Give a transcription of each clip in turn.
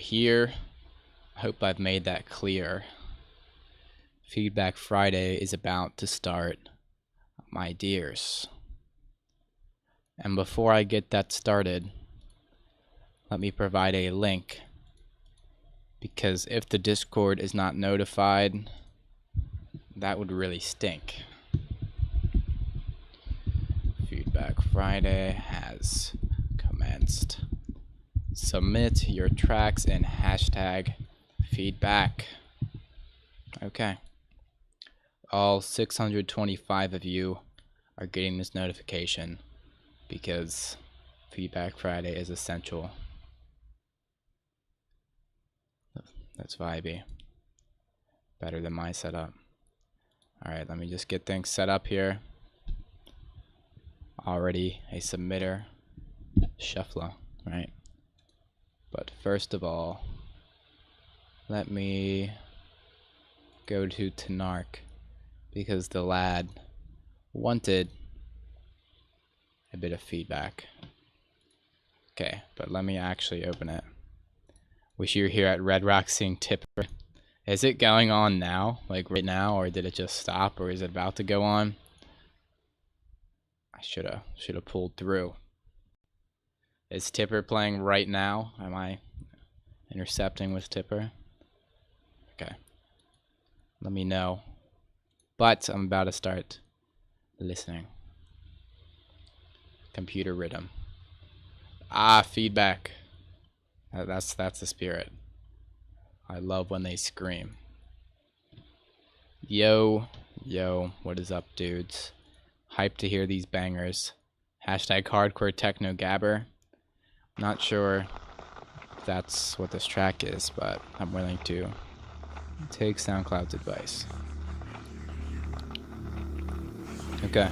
here. I hope I've made that clear. Feedback Friday is about to start, my dears. And before I get that started, let me provide a link, because if the Discord is not notified, that would really stink. Feedback Friday has commenced. Submit your tracks in hashtag feedback. Okay. All 625 of you are getting this notification because Feedback Friday is essential. That's vibey. Better than my setup. Alright, let me just get things set up here. Already a submitter. Shuffler, right? But first of all, let me go to Tanark, because the lad wanted a bit of feedback. Okay, but let me actually open it. Wish you were here at Red Rock seeing Tipper. Is it going on now? Like right now? Or did it just stop? Or is it about to go on? I should have pulled through. Is Tipper playing right now? Am I intercepting with Tipper? Okay. Let me know. But I'm about to start listening. Computer rhythm. Ah, feedback. That's the spirit. I love when they scream. Yo, what is up, dudes? Hyped to hear these bangers. Hashtag hardcore techno gabber. Not sure if that's what this track is, but I'm willing to take SoundCloud's advice. Okay.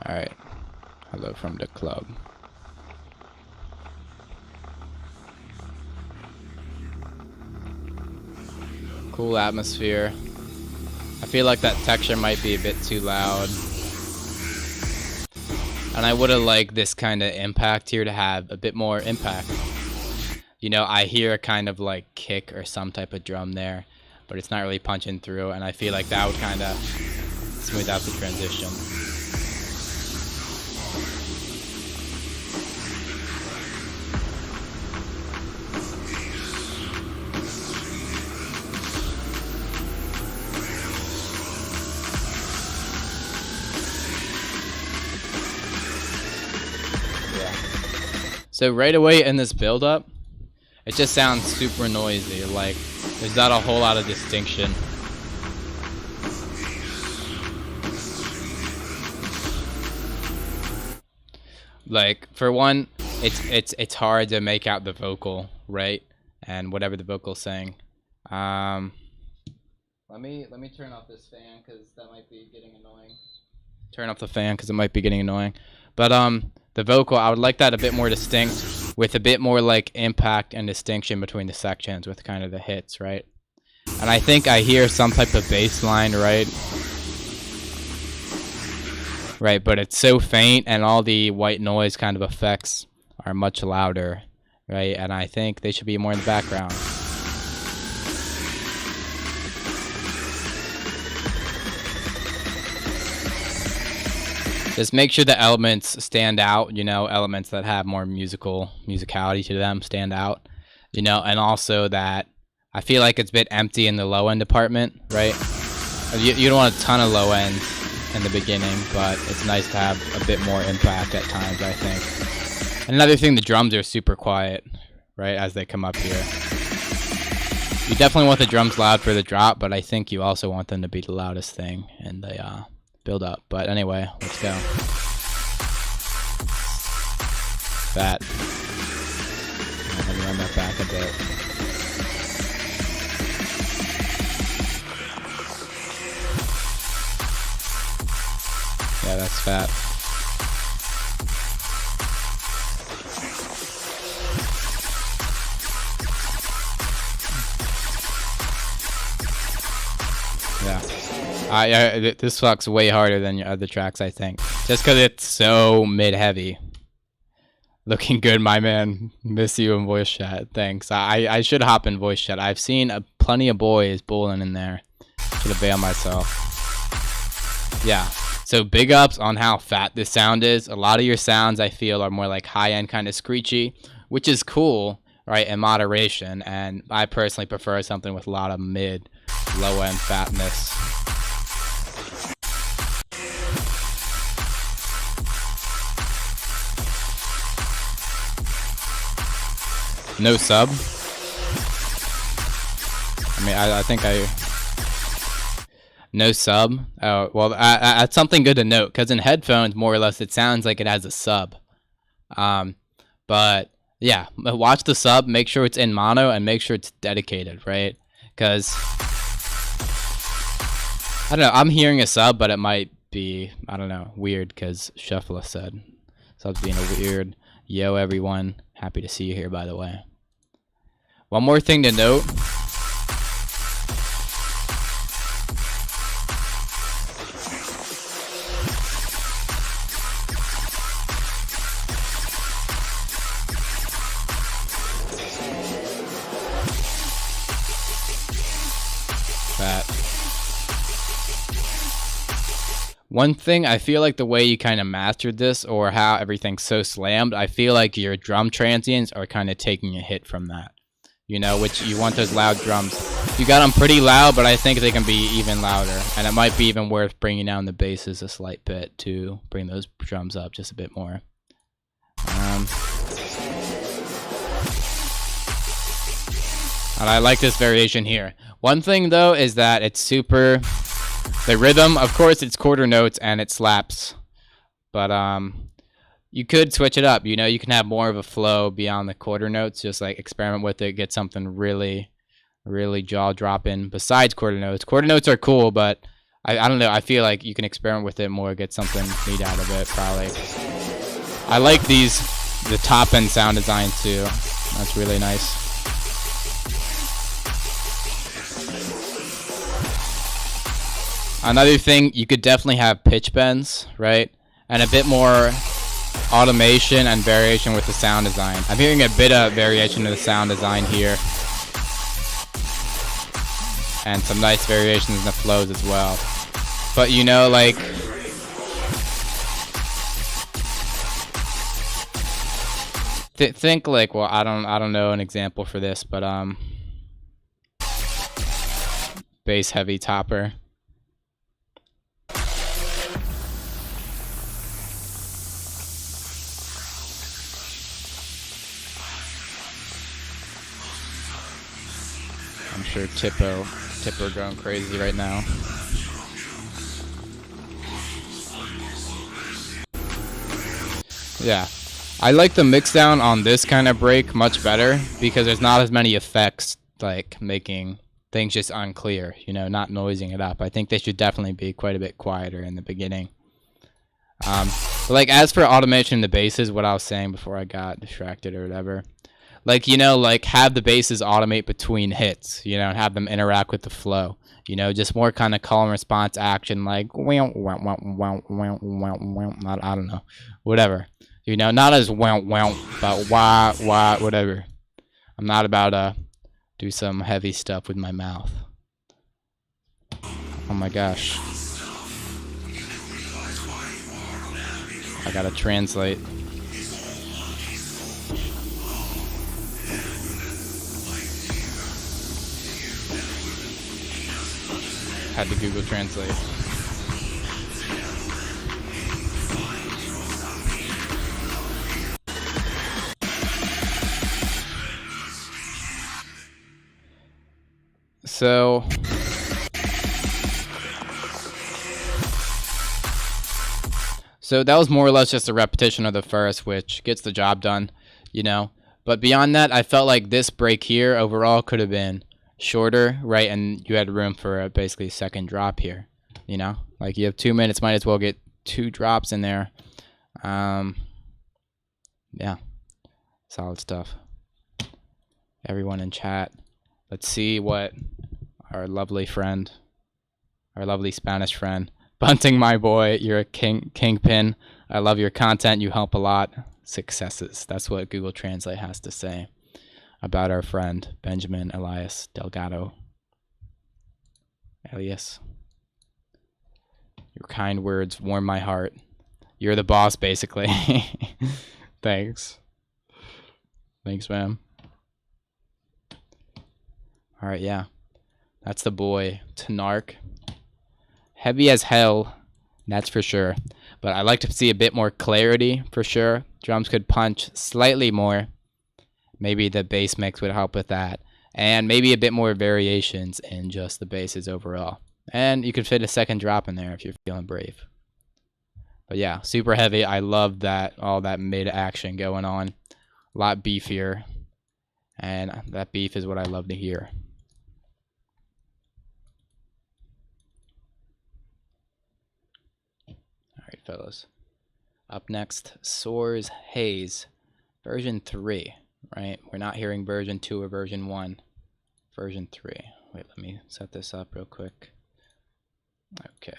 Alright. Hello from the club. Cool atmosphere. I feel like that texture might be a bit too loud. And I would have liked this kind of impact here to have a bit more impact. You know, I hear a kind of like kick or some type of drum there, but it's not really punching through, and I feel like that would kind of smooth out the transition. So right away in this build-up, it just sounds super noisy. Like, there's not a whole lot of distinction. Like, for one, it's hard to make out the vocal, right? And whatever the vocal's saying. Let me turn off this fan because that might be getting annoying. Turn off the fan because it might be getting annoying. But the vocal, I would like that a bit more distinct, with a bit more like impact and distinction between the sections with kind of the hits, right? And I think I hear some type of bass line, right? Right, but it's so faint, and all the white noise kind of effects are much louder, right? And I think they should be more in the background. Just make sure the elements stand out, you know, elements that have more musicality to them stand out, you know, and also that I feel like it's a bit empty in the low end department, right? You don't want a ton of low ends in the beginning, but it's nice to have a bit more impact at times, I think. And another thing, the drums are super quiet, right, as they come up here. You definitely want the drums loud for the drop, but I think you also want them to be the loudest thing in the build up. But anyway, let's go. That. Let me run that back a bit. Yeah, that's fat. Yeah. This fucks way harder than your other tracks, I think. Just because it's so mid-heavy. Looking good, my man. Miss you in voice chat. Thanks. I should hop in voice chat. I've seen plenty of boys bowling in there. Should avail myself. Yeah. So big ups on how fat this sound is. A lot of your sounds I feel are more like high-end kind of screechy, which is cool, right, in moderation. And I personally prefer something with a lot of mid, low-end fatness. No sub. I mean, I think no sub. Oh, well, that's something good to note, because in headphones, more or less, it sounds like it has a sub. But yeah, watch the sub. Make sure it's in mono and make sure it's dedicated, right? Because I don't know. I'm hearing a sub, but it might be, I don't know, weird, because Shuffler said subs being a weird. Yo, everyone. Happy to see you here, by the way. One more thing to note. One thing, I feel like the way you kind of mastered this, or how everything's so slammed, I feel like your drum transients are kind of taking a hit from that. You know, which you want those loud drums. You got them pretty loud, but I think they can be even louder. And it might be even worth bringing down the basses a slight bit to bring those drums up just a bit more. And I like this variation here. One thing, though, is that it's super... The rhythm, of course, it's quarter notes and it slaps. But you could switch it up. You know, you can have more of a flow beyond the quarter notes. Just like experiment with it, get something really, really jaw-dropping besides quarter notes. Quarter notes are cool, but I don't know. I feel like you can experiment with it more, get something neat out of it, probably. I like the top-end sound design, too. That's really nice. Another thing, you could definitely have pitch bends, right? And a bit more automation and variation with the sound design. I'm hearing a bit of variation in the sound design here. And some nice variations in the flows as well. But you know, like... think like, well, I don't know an example for this, but bass heavy topper. I'm sure Tipper going crazy right now. Yeah, I like the mix down on this kind of break much better because there's not as many effects, like making things just unclear, you know, not noising it up. I think they should definitely be quite a bit quieter in the beginning. But like as for automation in the basses, what I was saying before I got distracted or whatever. Like, you know, like have the basses automate between hits, you know, and have them interact with the flow. You know, just more kind of call and response action, like, I don't know, whatever. You know, not as but wah, whatever. I'm not about to do some heavy stuff with my mouth. Oh my gosh. I gotta translate. Had to Google Translate. So that was more or less just a repetition of the first, which gets the job done, you know. But beyond that, I felt like this break here overall could have been shorter, right? And you had room for basically a second drop here, you know, like you have 2 minutes, might as well get 2 drops in there. Yeah, solid stuff. Everyone in chat, let's see what our lovely friend, our lovely Spanish friend Bunting, my boy, you're a kingpin. I love your content. You help a lot. Successes. That's what Google Translate has to say about our friend Benjamin Elias Delgado. Elias. Your kind words warm my heart. You're the boss, basically. Thanks. Thanks, man. Alright, yeah. That's the boy, Tanark. Heavy as hell, that's for sure. But I like to see a bit more clarity, for sure. Drums could punch slightly more. Maybe the bass mix would help with that. And maybe a bit more variations in just the basses overall. And you could fit a second drop in there if you're feeling brave. But yeah, super heavy. I love that, all that mid action going on. A lot beefier. And that beef is what I love to hear. Alright, fellas. Up next, Soars Haze. Version 3, right? We're not hearing version 2 or version 1. Version 3. Wait, let me set this up real quick. Okay.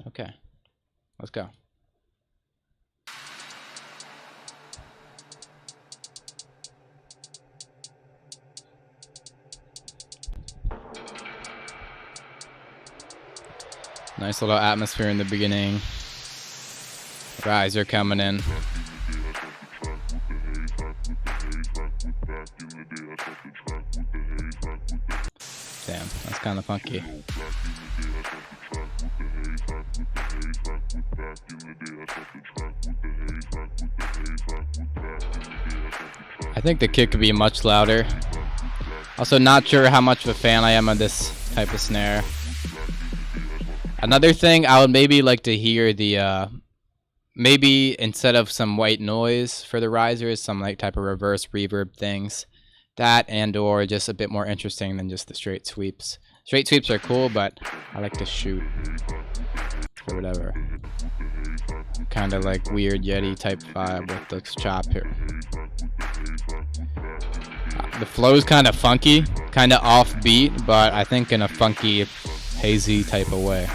Okay. Let's go. Nice little atmosphere in the beginning. Riser coming in. Damn, that's kind of funky. I think the kick could be much louder. Also, not sure how much of a fan I am of this type of snare. Another thing, I would maybe like to hear the, maybe instead of some white noise for the risers, some like type of reverse reverb things. That and or just a bit more interesting than just the straight sweeps. Straight sweeps are cool, but I like to shoot. Or whatever. Kind of like weird Yeti type vibe with the chop here. The flow's kind of funky, kind of offbeat, but I think in a funky, hazy type of way.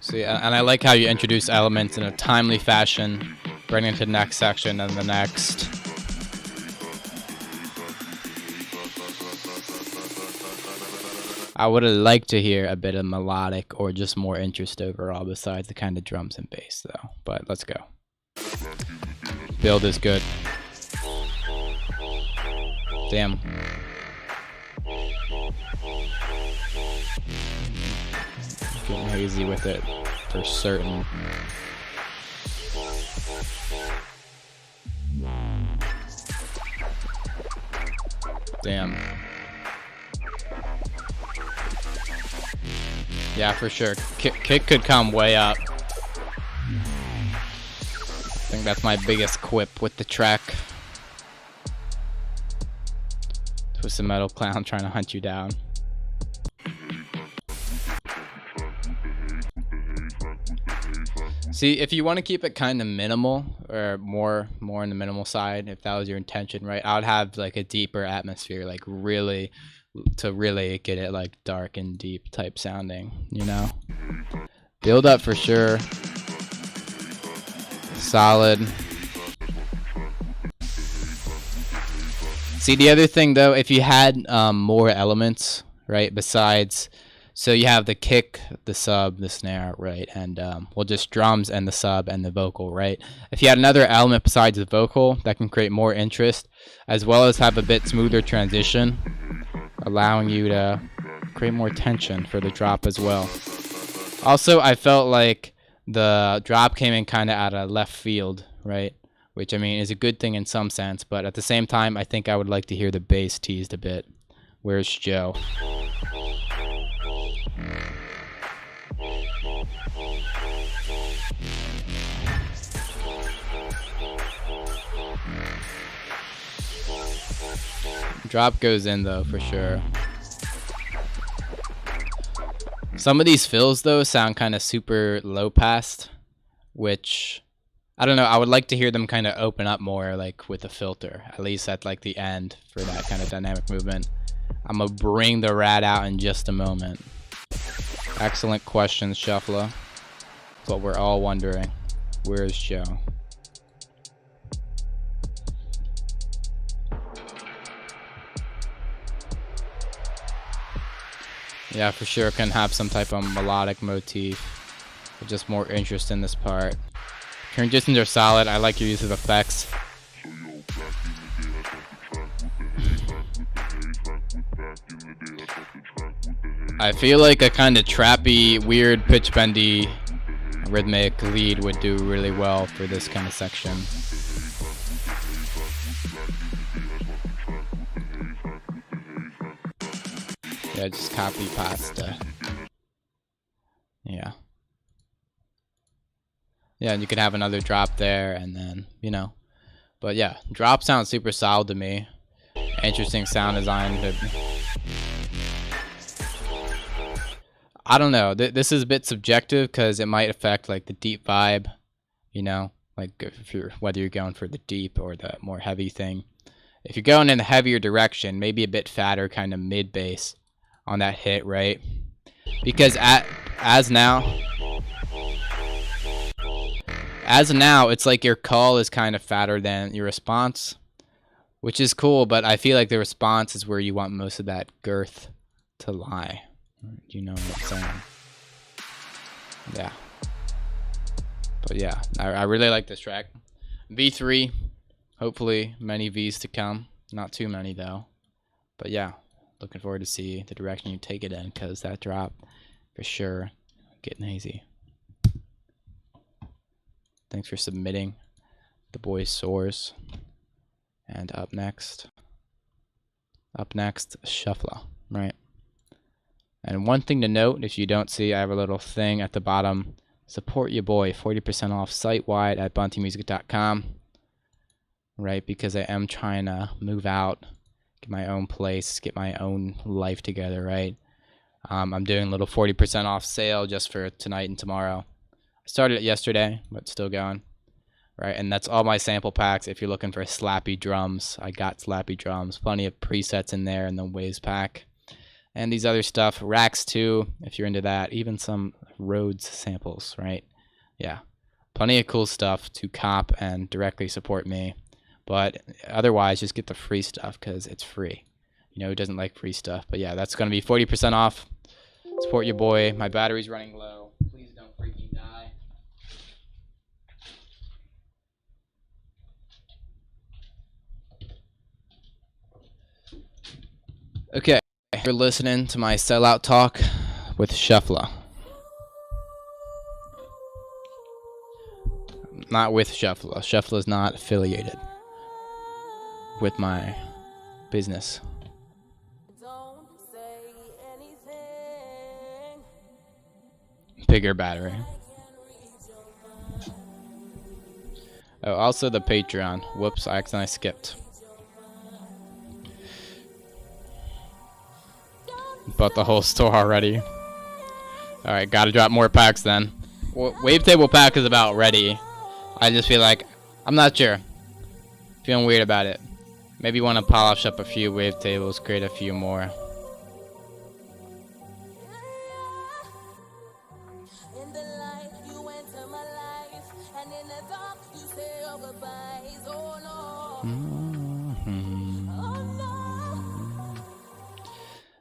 See, and I like how you introduce elements in a timely fashion, bring it to the next section and the next. I would have liked to hear a bit of melodic or just more interest overall besides the kind of drums and bass though, but let's go. Build is good. Damn. Getting hazy with it for certain. Damn. Yeah, for sure. Kick could come way up. I think that's my biggest quip with the track. Twisted Metal Clown trying to hunt you down. See, if you want to keep it kind of minimal or more in the minimal side, if that was your intention, right? I would have like a deeper atmosphere, like really get it like dark and deep type sounding, you know? Build up for sure. Solid. See, the other thing though, if you had more elements, right, besides, so you have the kick, the sub, the snare, right, and well, just drums and the sub and the vocal, right? If you had another element besides the vocal, that can create more interest, as well as have a bit smoother transition, allowing you to create more tension for the drop as well. Also, I felt like the drop came in kind of out of left field, right? Which, I mean, is a good thing in some sense, but at the same time, I think I would like to hear the bass teased a bit. Where's Joe? Drop goes in though, for sure. Some of these fills though sound kind of super low passed, which I don't know. I would like to hear them kind of open up more, like with a filter, at least at like the end for that kind of dynamic movement. I'm gonna bring the rat out in just a moment. Excellent questions, Shuffler. But we're all wondering, where's Joe? Yeah, for sure can have some type of melodic motif. But just more interest in this part. Transitions are solid. I like your use of effects. I feel like a kind of trappy, weird, pitch bendy, rhythmic lead would do really well for this kind of section. Yeah, just copy pasta. Yeah. Yeah, and you could have another drop there, and then, you know. But yeah, drop sounds super solid to me. Interesting sound design. I don't know. This is a bit subjective because it might affect like the deep vibe, you know, like if whether you're going for the deep or the more heavy thing. If you're going in the heavier direction, maybe a bit fatter kind of mid bass on that hit, right? Because as now, it's like your call is kind of fatter than your response, which is cool, but I feel like the response is where you want most of that girth to lie. You know what I'm saying? Yeah. But yeah, I really like this track. V3, hopefully many Vs to come. Not too many though. But yeah, looking forward to see the direction you take it in, because that drop for sure getting hazy. Thanks for submitting. The boy soars. And up next, Shuffler, right? And one thing to note, if you don't see, I have a little thing at the bottom. Support your boy, 40% off site-wide at buntingmusic.com. Right, because I am trying to move out, get my own place, get my own life together, right? I'm doing a little 40% off sale just for tonight and tomorrow. I started it yesterday, but still going. Right, and that's all my sample packs. If you're looking for slappy drums, I got slappy drums. Plenty of presets in there in the Waves pack. And these other stuff, racks too, if you're into that. Even some Rhodes samples, right? Yeah, plenty of cool stuff to cop and directly support me. But otherwise, just get the free stuff because it's free. You know, who doesn't like free stuff? But yeah, that's going to be 40% off. Support your boy. My battery's running low. Please don't freaking die. Okay, you're listening to my sellout talk with Shuffler. Not with Shuffler. Shuffler's not affiliated with my business. Bigger battery. Oh, also the Patreon. Whoops, I accidentally skipped. Bought the whole store already. Alright, gotta drop more packs then. Wavetable pack is about ready. I just feel like, I'm not sure. Feeling weird about it. Maybe want to polish up a few wavetables, create a few more.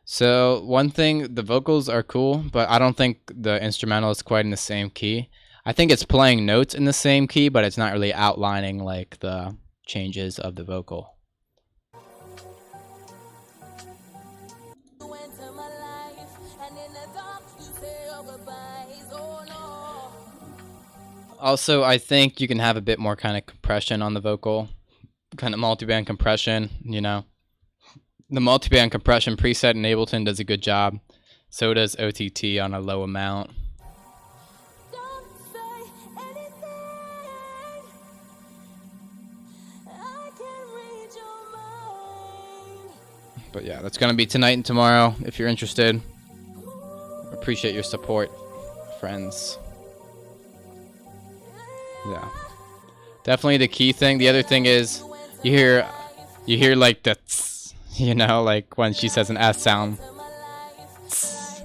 So one thing, the vocals are cool, but I don't think the instrumental is quite in the same key. I think it's playing notes in the same key, but it's not really outlining like the changes of the vocal. Also, I think you can have a bit more kind of compression on the vocal, kind of multiband compression, you know. The multiband compression preset in Ableton does a good job. So does OTT on a low amount. But yeah, that's going to be tonight and tomorrow if you're interested. appreciate your support, friends. Yeah, definitely the key thing. The other thing is you hear like the tss, you know, like when she says an S sound. Tss.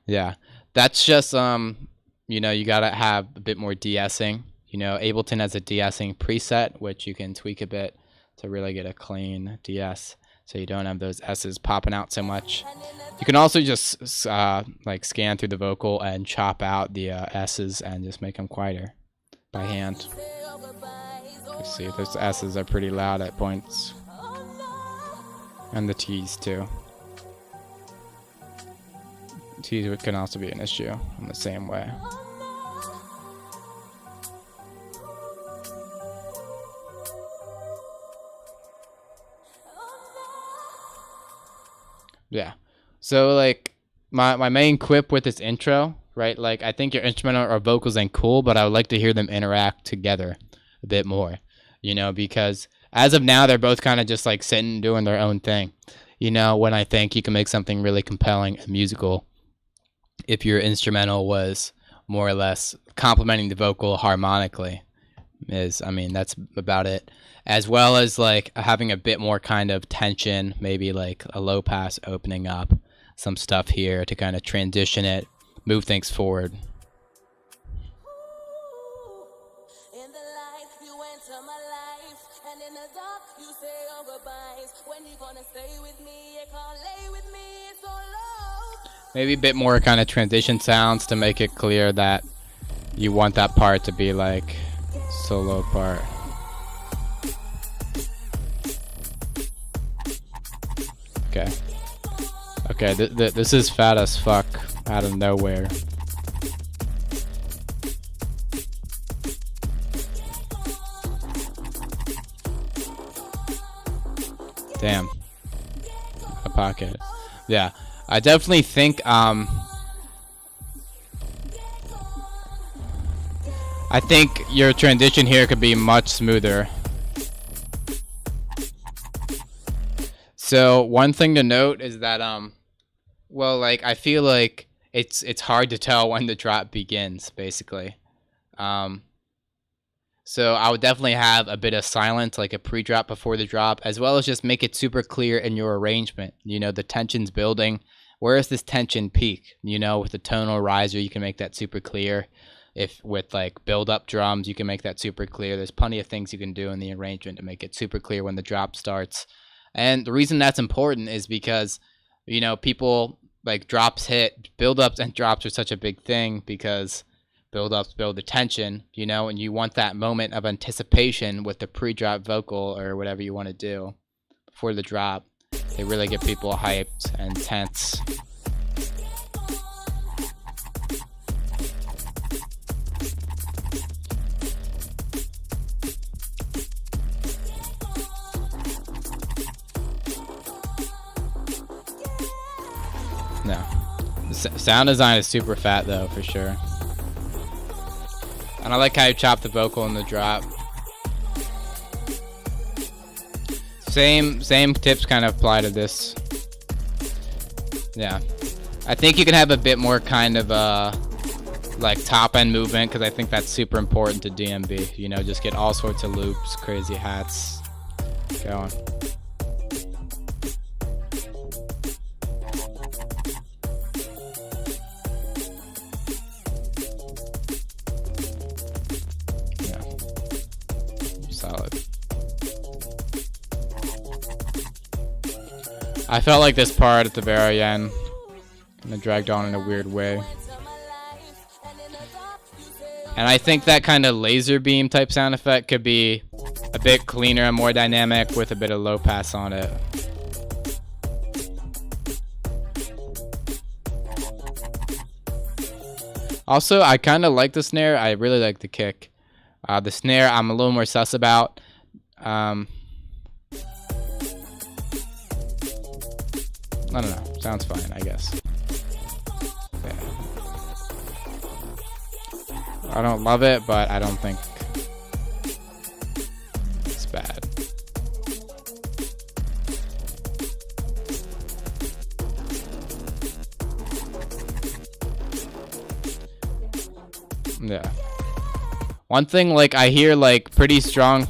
Yeah, that's just you know, you gotta have a bit more de-essing. You know, Ableton has a de-essing preset, which you can tweak a bit to really get a clean de-ess, so you don't have those S's popping out so much. You can also just like scan through the vocal and chop out the S's and just make them quieter by hand. You see, those S's are pretty loud at points, and the T's too. T's can also be an issue in the same way. Yeah. So like my main quip with this intro, right? Like I think your instrumental or vocals ain't cool, but I would like to hear them interact together a bit more, you know, because as of now they're both kind of just like sitting doing their own thing. You know, when I think you can make something really compelling and musical if your instrumental was more or less complementing the vocal harmonically. I mean, that's about it. As well as like having a bit more kind of tension, maybe like a low pass opening up, some stuff here to kind of transition it, move things forward. Maybe a bit more kind of transition sounds to make it clear that you want that part to be like solo part. Okay. Okay, this is fat as fuck out of nowhere. Damn. A pocket. Yeah. I definitely think I think your transition here could be much smoother. So one thing to note is that well, like I feel like it's hard to tell when the drop begins, basically. So I would definitely have a bit of silence, like a pre-drop before the drop, as well as just make it super clear in your arrangement. You know, the tension's building. Where is this tension peak? You know, with the tonal riser, you can make that super clear. If with like build-up drums, you can make that super clear. There's plenty of things you can do in the arrangement to make it super clear when the drop starts. And the reason that's important is because, you know, people like drops hit, build-ups and drops are such a big thing because build-ups build the tension, you know, and you want that moment of anticipation with the pre-drop vocal or whatever you want to do before the drop. They really get people hyped and tense. No. The sound design is super fat though, for sure. And I like how you chop the vocal in the drop. Same tips kind of apply to this. Yeah. I think you can have a bit more kind of like top end movement, because I think that's super important to DMB. You know, just get all sorts of loops, crazy hats going. Yeah. Solid. I felt like this part at the very end kind of dragged on in a weird way. And I think that kind of laser beam type sound effect could be a bit cleaner and more dynamic with a bit of low pass on it. Also, I kind of like the snare. I really like the kick. The snare I'm a little more sus about. I don't know. Sounds fine, I guess. Yeah. I don't love it, but I don't think it's bad. Yeah. One thing, like, I hear, like, pretty strong.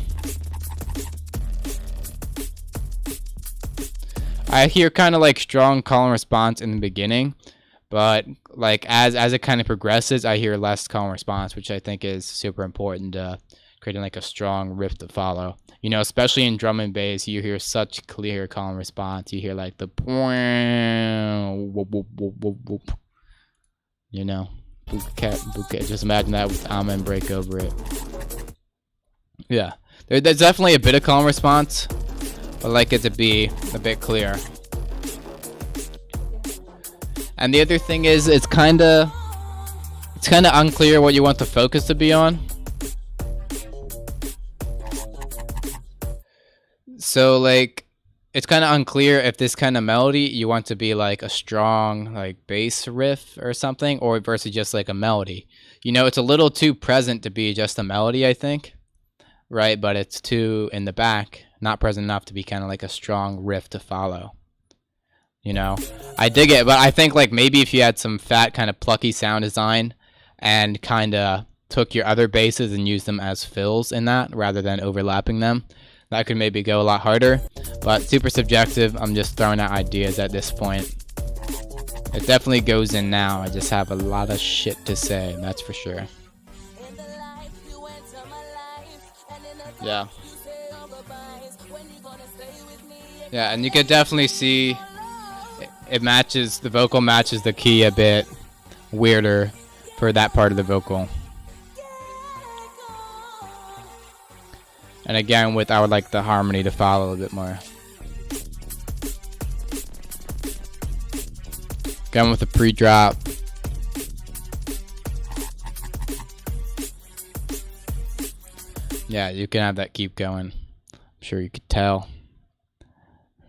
I hear kind of like strong call and response in the beginning, but like as it kind of progresses, I hear less call and response, which I think is super important to creating like a strong riff to follow. You know, especially in drum and bass, you hear such clear call and response. You hear like the you know, bouquet. Just imagine that with amen break over it. Yeah, there's definitely a bit of call and response. I like it to be a bit clear. And the other thing is, it's kind of unclear what you want the focus to be on. So like, it's kind of unclear if this kind of melody you want to be like a strong like bass riff or something, or versus just like a melody. You know, it's a little too present to be just a melody, I think. Right, but it's too in the back, not present enough to be kind of like a strong riff to follow. You know, I dig it, but I think like maybe if you had some fat kind of plucky sound design and kind of took your other basses and used them as fills in that rather than overlapping them, that could maybe go a lot harder. But super subjective, I'm just throwing out ideas at this point. It definitely goes in now. I just have a lot of shit to say, that's for sure. Yeah. Yeah, and you could definitely see it matches, the vocal matches the key a bit weirder for that part of the vocal. And again, I would like the harmony to follow a bit more. Again with the pre-drop. Yeah, you can have that keep going. I'm sure you could tell.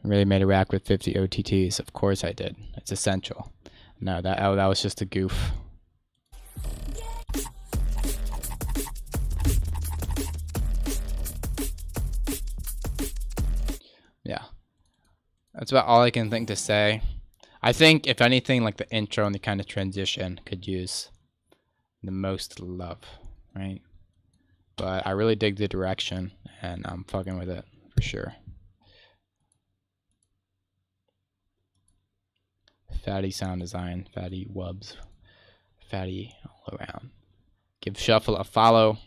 Really made a rack with 50 OTTs. Of course I did. It's essential. No, that was just a goof. Yeah. That's about all I can think to say. I think, if anything, like the intro and the kind of transition could use the most love, right? But I really dig the direction, and I'm fucking with it for sure. Fatty sound design, fatty wubs, fatty all around. Give Shuffle a follow.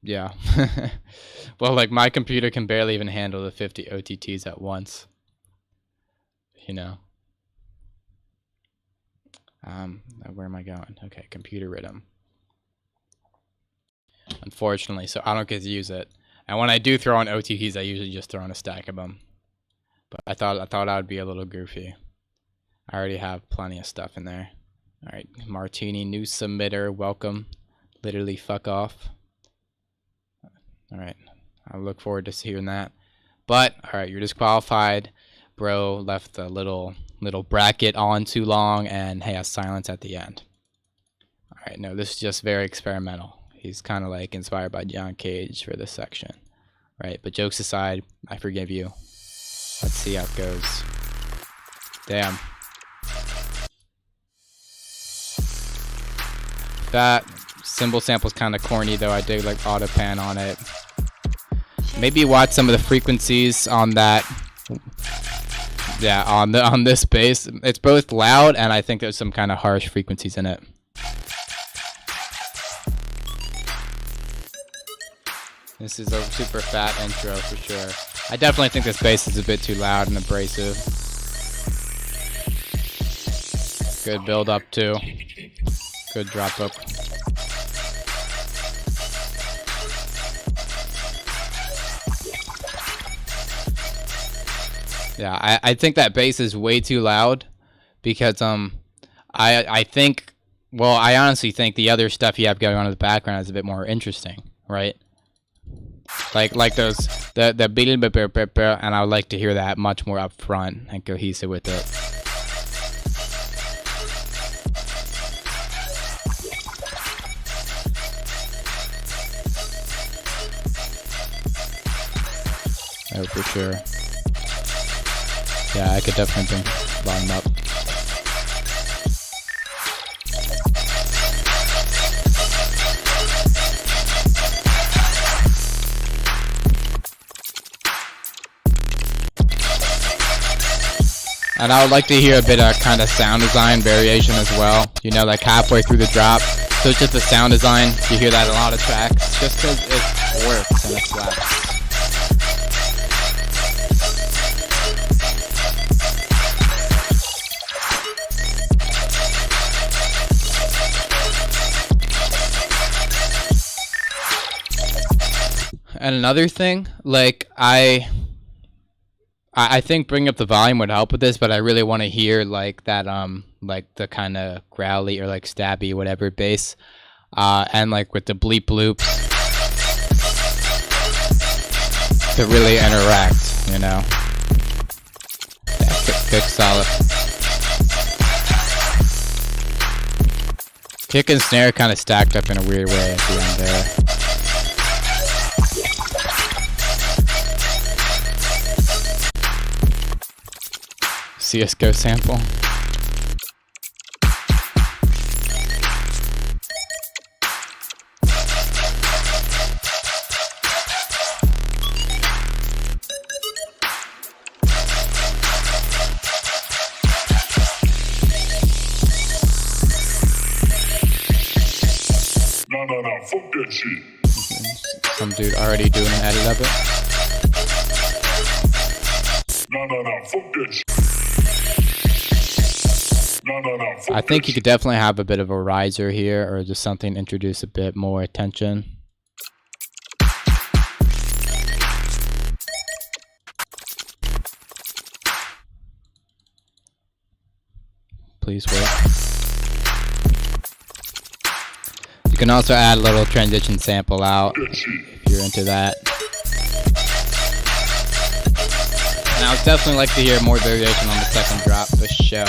Yeah. Well, like my computer can barely even handle the 50 OTTs at once. You know. Where am I going? Okay, computer rhythm. Unfortunately, so I don't get to use it. And when I do throw on OTTs, I usually just throw on a stack of them. But I thought I would be a little goofy. I already have plenty of stuff in there. All right, Martini, new submitter, welcome. Literally, fuck off. All right, I look forward to hearing that. But all right, you're disqualified, bro. Left the little bracket on too long and has silence at the end. All right, no, this is just very experimental. He's kind of like inspired by John Cage for this section, right? But jokes aside, I forgive you. Let's see how it goes. Damn. That cymbal sample's kind of corny though. I dig like auto pan on it. Maybe watch some of the frequencies on that. Yeah, on this bass. It's both loud and I think there's some kind of harsh frequencies in it. This is a super fat intro for sure. I definitely think this bass is a bit too loud and abrasive. Good build up too. Good drop up. Yeah, I think that bass is way too loud because I think, well, I honestly think the other stuff you have going on in the background is a bit more interesting, right? Like those the beating, and I would like to hear that much more up front and cohesive with it. Oh, for sure. Yeah, I could definitely bring bottom up. And I would like to hear a bit of kind of sound design variation as well. You know, like halfway through the drop. So it's just the sound design. You hear that in a lot of tracks. Just because it works and it slaps. And another thing, like I think bringing up the volume would help with this, but I really want to hear like that like the kind of growly or like stabby whatever bass, and like with the bleep loops to really interact, you know. Yeah, kick solid. Kick and snare kind of stacked up in a weird way at the end there. CSGO sample. No, fuck that shit. Some dude already doing an edit of it. No, fuck that shit. I think you could definitely have a bit of a riser here, or just something to introduce a bit more attention. Please wait. You can also add a little transition sample out if you're into that. And I would definitely like to hear more variation on the second drop for show.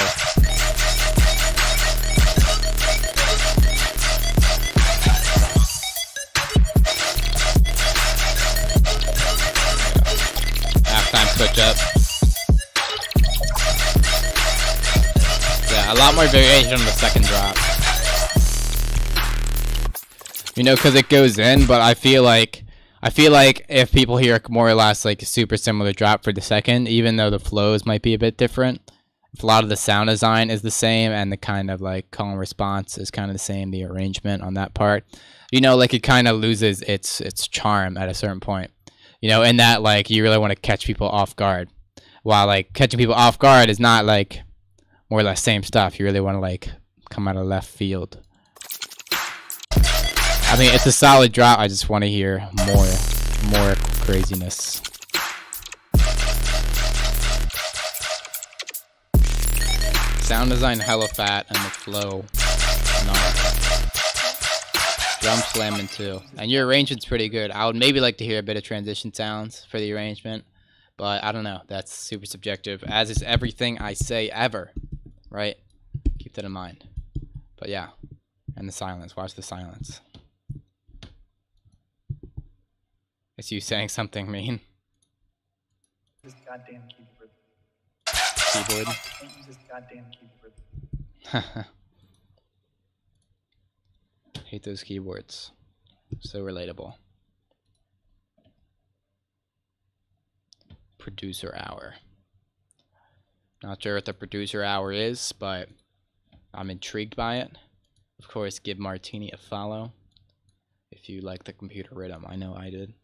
Switch up. Yeah, a lot more variation on the second drop. You know, because it goes in, but I feel like if people hear more or less like a super similar drop for the second, even though the flows might be a bit different, if a lot of the sound design is the same and the kind of like call and response is kind of the same, the arrangement on that part, you know, like it kind of loses its charm at a certain point. You know, in that, like, you really want to catch people off guard. While, like, catching people off guard is not, like, more or less same stuff. You really want to, like, come out of left field. I mean, it's a solid drop. I just want to hear more craziness. Sound design hella fat, and the flow, no. Drum slamming too, and your arrangement's pretty good. I would maybe like to hear a bit of transition sounds for the arrangement, but I don't know. That's super subjective, as is everything I say ever, right? Keep that in mind. But yeah, and the silence. Watch the silence. It's you saying something mean. This goddamn keyboard. Keyboard. Can't use this goddamn keyboard. Hate those keyboards. So relatable. Producer hour. Not sure what the producer hour is, but I'm intrigued by it. Of course, give Martini a follow if you like the computer rhythm. I know I did.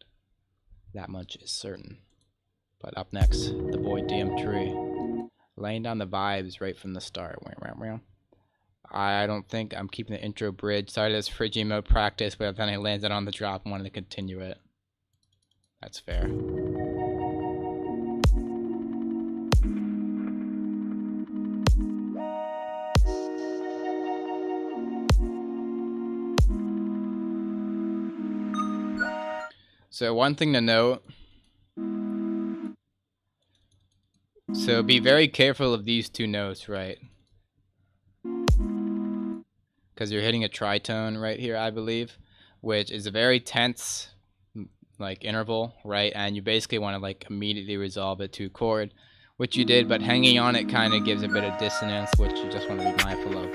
That much is certain. But up next, the boy DM3. Laying down the vibes right from the start. I don't think I'm keeping the intro bridge. Started as frigid mode practice, but then I landed on the drop and wanted to continue it. That's fair. So one thing to note. So be very careful of these two notes, right? Because you're hitting a tritone right here, I believe, which is a very tense like interval, right? And you basically want to like immediately resolve it to a chord, which you did, but hanging on it kind of gives a bit of dissonance, which you just want to be mindful of.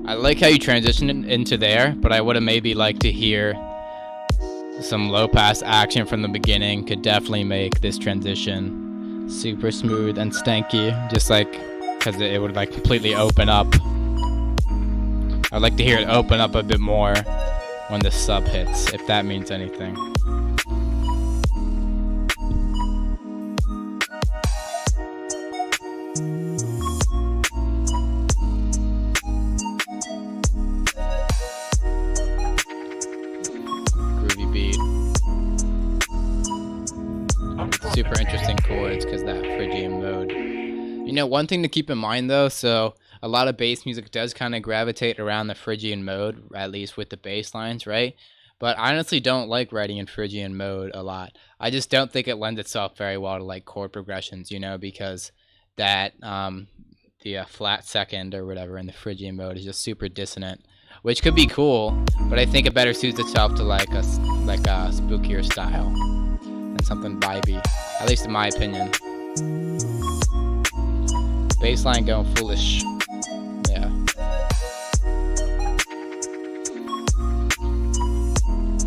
I like how you transitioned into there, but I would have maybe liked to hear some low pass action from the beginning could definitely make this transition super smooth and stanky, just like because it would like completely open up. I'd like to hear it open up a bit more when the sub hits, if that means anything. Groovy beat. Super interesting chords because that Phrygian mode. You know, one thing to keep in mind though, so a lot of bass music does kind of gravitate around the Phrygian mode, at least with the bass lines, right? But I honestly don't like writing in Phrygian mode a lot. I just don't think it lends itself very well to like chord progressions, you know, because that the flat second or whatever in the Phrygian mode is just super dissonant, which could be cool, but I think it better suits itself to like a spookier style and something vibey, at least in my opinion. Bassline going foolish. Yeah.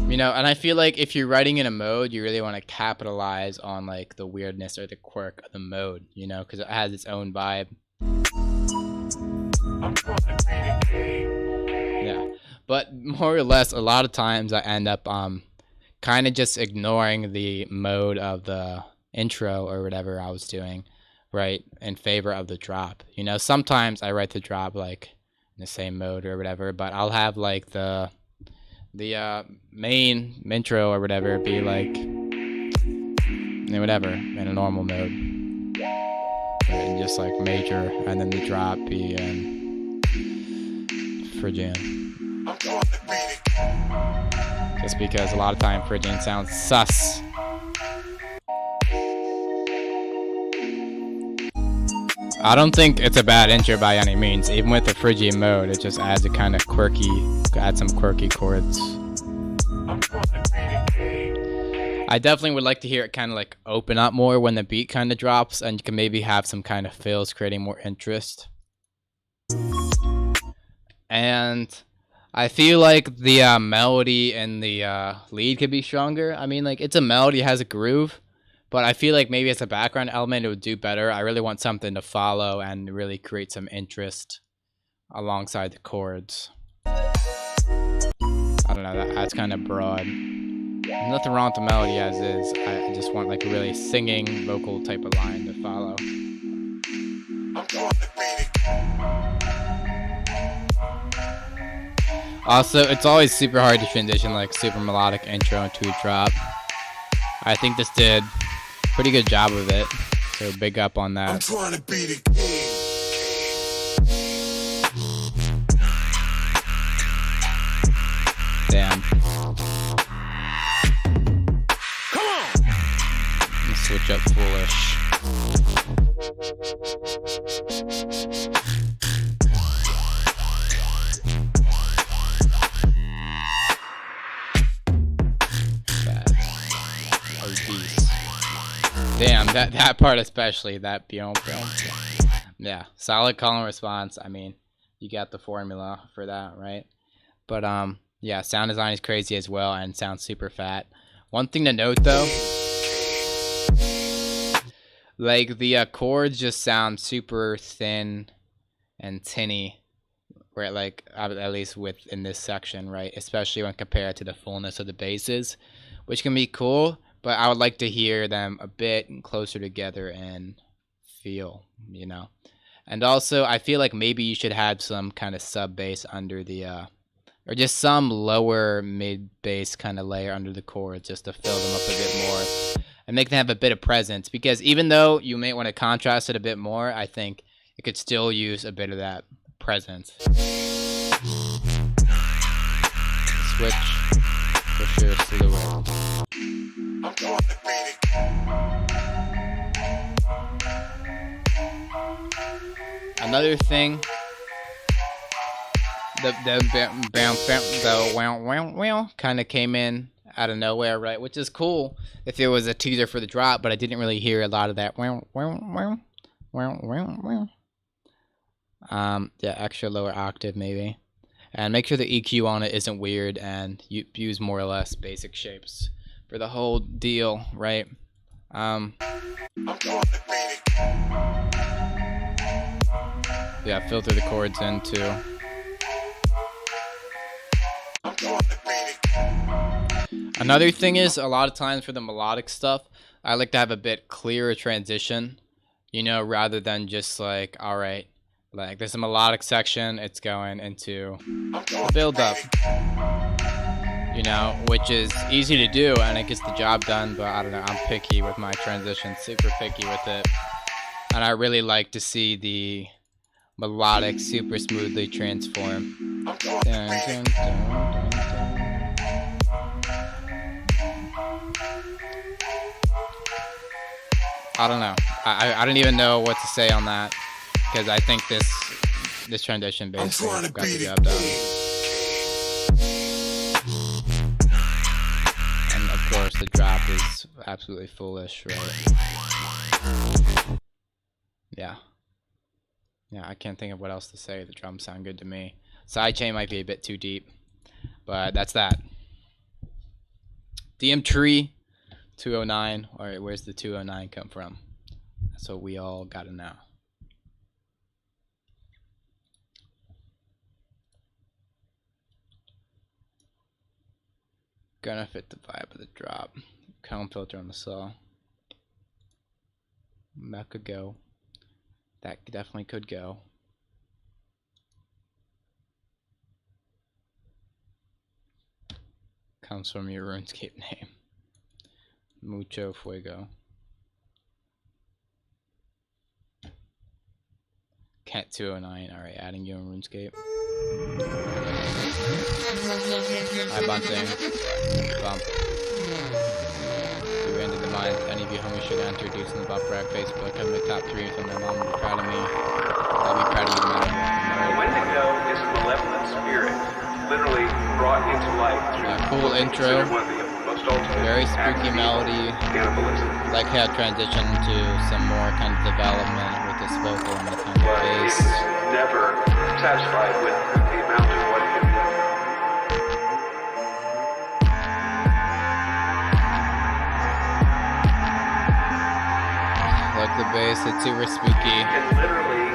You know, and I feel like if you're writing in a mode, you really want to capitalize on like the weirdness or the quirk of the mode, you know, because it has its own vibe. Yeah. But more or less, a lot of times I end up kind of just ignoring the mode of the intro or whatever I was doing, right, in favor of the drop. You know, sometimes I write the drop like in the same mode or whatever, but I'll have like the main intro or whatever be like whatever in a normal mode, and just like major, and then the drop be in Phrygian. Just because a lot of time Phrygian sounds sus. I don't think it's a bad intro by any means. Even with the Phrygian mode, it just adds a kind of quirky, adds some quirky chords. I definitely would like to hear it kind of like open up more when the beat kind of drops, and you can maybe have some kind of fills creating more interest. And I feel like the melody and the lead could be stronger. I mean, like, it's a melody, it has a groove, but I feel like maybe as a background element it would do better. I really want something to follow and really create some interest alongside the chords. I don't know, that's kind of broad. There's nothing wrong with the melody as is. I just want like a really singing vocal type of line to follow. Also, it's always super hard to transition like super melodic intro into a drop. I think this did a pretty good job of it, so big up on that. I'm trying to be the king. Damn. Come on. Let's switch up foolish. Damn, that part especially, that boom. Yeah, solid call and response. I mean, you got the formula for that, right? But yeah, sound design is crazy as well and sounds super fat. One thing to note though, like the chords just sound super thin and tinny, where like at least in this section, right? Especially when compared to the fullness of the basses, which can be cool. But I would like to hear them a bit closer together and feel, you know. And also, I feel like maybe you should have some kind of sub bass under the, or just some lower mid bass kind of layer under the chords, just to fill them up a bit more and make them have a bit of presence. Because even though you may want to contrast it a bit more, I think it could still use a bit of that presence. Switch for sure, fluid. Another thing, the wow kind of came in out of nowhere, right? Which is cool if it was a teaser for the drop, but I didn't really hear a lot of that yeah, extra lower octave maybe. And make sure the EQ on it isn't weird, and you use more or less basic shapes for the whole deal, right? Yeah, filter the chords in too. Another thing is, a lot of times for the melodic stuff, I like to have a bit clearer transition, you know, rather than just like, all right, like there's a melodic section, it's going into the build up, you know, which is easy to do and it gets the job done, but I don't know, I'm picky with my transition, super picky with it. And I really like to see the melodic super smoothly transform. Dun, dun, dun, dun, dun. I don't know. I don't even know what to say on that, because I think this transition basically got the job done. And of course the drop is absolutely foolish, right? Yeah, I can't think of what else to say. The drums sound good to me. Sidechain might be a bit too deep, but that's that. DM tree 209. All right, where's the 209 come from? That's what we all gotta know. Gonna fit the vibe of the drop. Comb filter on the saw. That could go. That definitely could go. Comes from your RuneScape name. Mucho Fuego. Cat 209. Alright, adding you in RuneScape. Hi, Bunting. Bump. We ended the month. Any of you homies should enter introducing the bump rag Facebook. I'm the top 3, so my mom will be proud of me. I'll be proud of you, man. Wendigo is a malevolent spirit, literally brought into life through Cool intro. Very spooky melody. cannibalism. Like how it transitioned to some more kind of development with this vocal and the kind of But bass. it's never satisfied with the amount of what it can do. Like the bass, it's super spooky. And literally,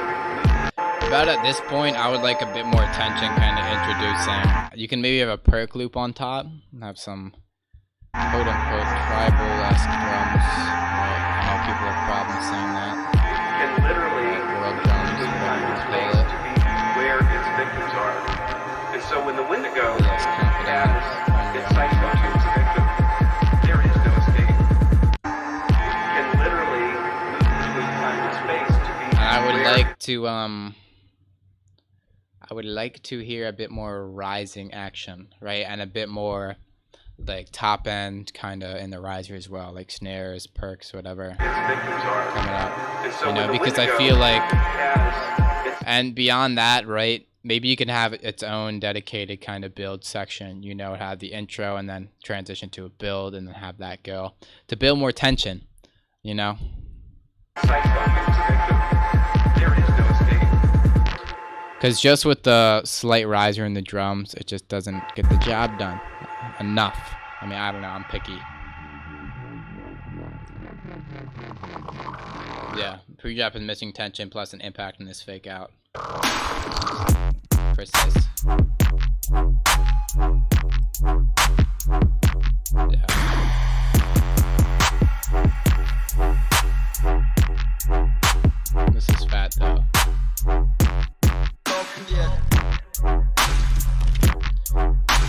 About at this point, I would like a bit more attention kind of introducing. You can maybe have a perk loop on top and have some quote unquote tribal-esque drums. Right? I know people have problems saying that. and literally, World drums, the whatever time you and call space it. to be where its victims are. And so when the Wendigo Less confident. has its sights on its victim, there is no escape. And literally, between time and space to be And I would where like to hear a bit more rising action, right? And a bit more like top end kind of in the riser as well, like snares, perks, whatever its victims are. coming up. And so You know, when the because I Wendigo feel like, has its and beyond that, right? Maybe you can have its own dedicated kind of build section, you know, have the intro and then transition to a build and then have that go to build more tension, you know? sights on its victim, there is no escape. Because just with the slight riser in the drums, it just doesn't get the job done enough. I mean, I don't know, I'm picky. Yeah, pre-drop is missing tension plus an impact in this fake out. Precise. Yeah. This is fat though.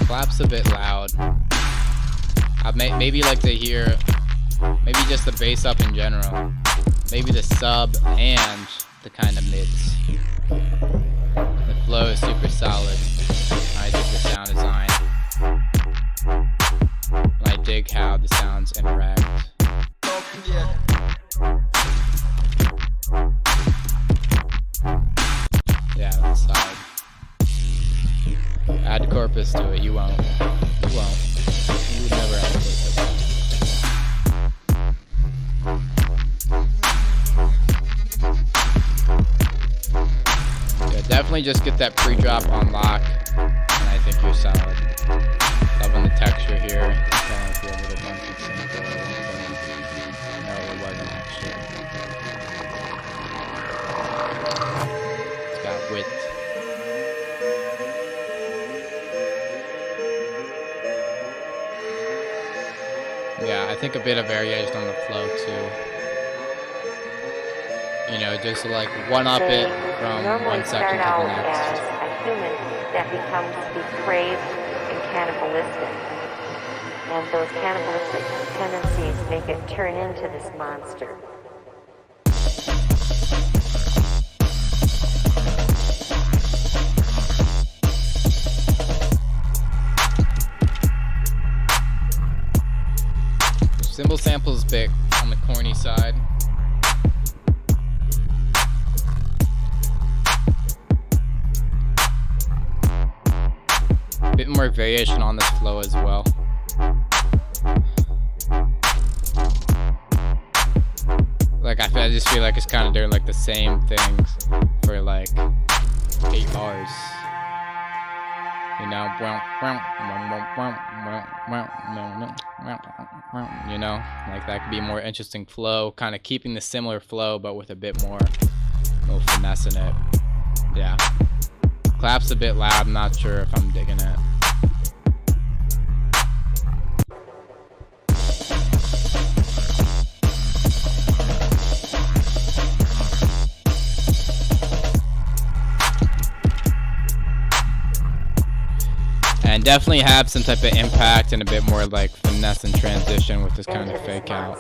Clap's a bit loud. I'd maybe like to hear maybe just the bass up in general. Maybe the sub and the kind of mids. The flow is super solid. I dig the sound design. I dig how the sounds interact. Yeah, that's solid. Add corpus to it. You won't. You won't. You would never add corpus. Yeah, Definitely just get that pre-drop on lock, and I think you're solid. Loving the texture here. Kind of feel a little bunky sample. No, it wasn't actually. It's got width. Yeah, I think a bit of variation on the flow too. You know, just like one up it from one section to the next. As a human that becomes depraved and cannibalistic. And those cannibalistic tendencies make it turn into this monster. Cymbal sample is big on the corny side. Bit more variation on this flow as well. Like I just feel like it's kind of doing like the same things for like 8 bars. You know, you know, like that could be a more interesting flow, kind of keeping the similar flow but with a bit more finesse in it. Yeah. Clap's a bit loud, I'm not sure if I'm digging it. And definitely have some type of impact and a bit more like finesse and transition with this kind of fake out.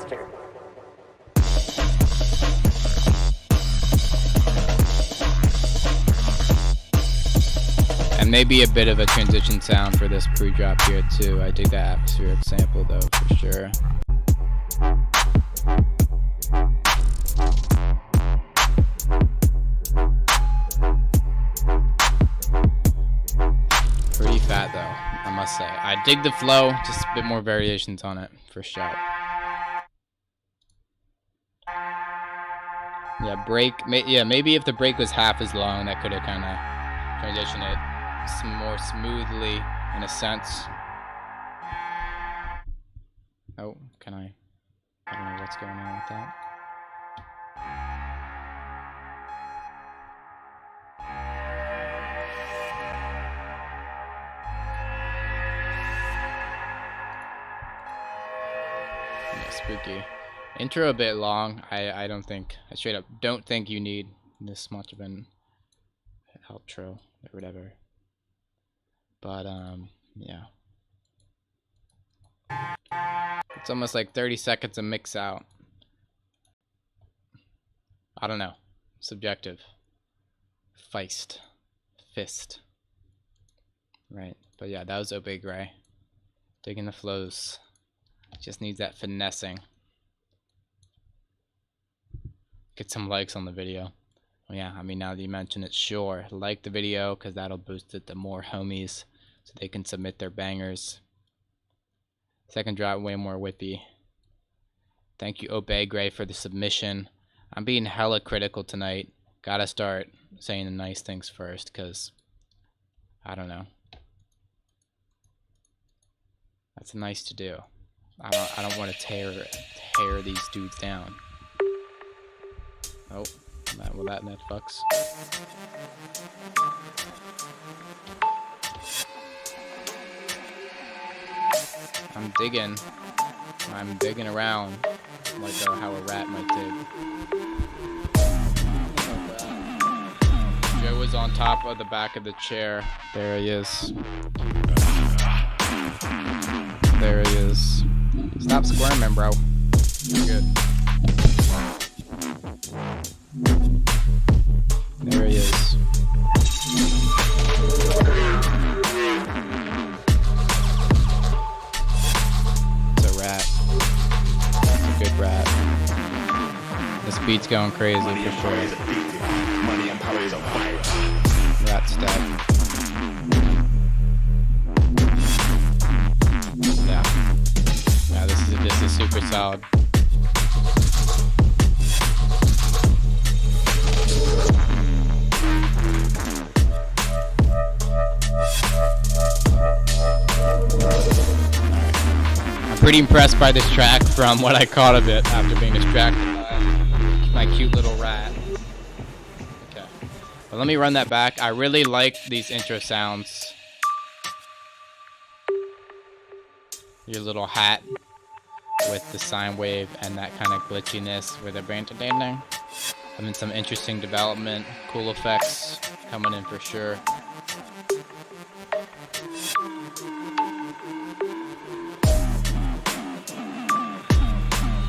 And maybe a bit of a transition sound for this pre-drop here too. I dig that atmospheric sample though for sure. Pretty fat though, I must say. I dig the flow, just a bit more variations on it for sure. Yeah, break. Maybe if the break was half as long, that could have kind of transitioned it more smoothly in a sense. Oh, I don't know what's going on with that. Yeah, spooky. Intro a bit long. I straight up don't think you need this much of an outro or whatever. But yeah. It's almost like 30 seconds of mix out. I don't know. Subjective. Fist. Right. But yeah, that was Obey Gray. Digging the flows. Just needs that finessing. Get some likes on the video. Well, yeah, I mean, now that you mention it, sure. Like the video, because that'll boost it to more homies so they can submit their bangers. Second drop, way more whippy. Thank you, Obey Gray, for the submission. I'm being hella critical tonight. Gotta start saying the nice things first, because I don't know. That's nice to do. I don't want to tear these dudes down. Oh, that net fucks. I'm digging around like how a rat might dig. Joe is on top of the back of the chair. There he is. There he is. Stop squirming, bro. You're good. There he is. It's a rat. It's a good rat. This beat's going crazy for sure. Rat step. Yeah, this is super solid. pretty impressed by this track from what I caught of it after being distracted by my cute little rat. Okay, but let me run that back. I really like these intro sounds. Your little hat with the sine wave and that kind of glitchiness with a brain ding. Having some interesting development, cool effects coming in for sure.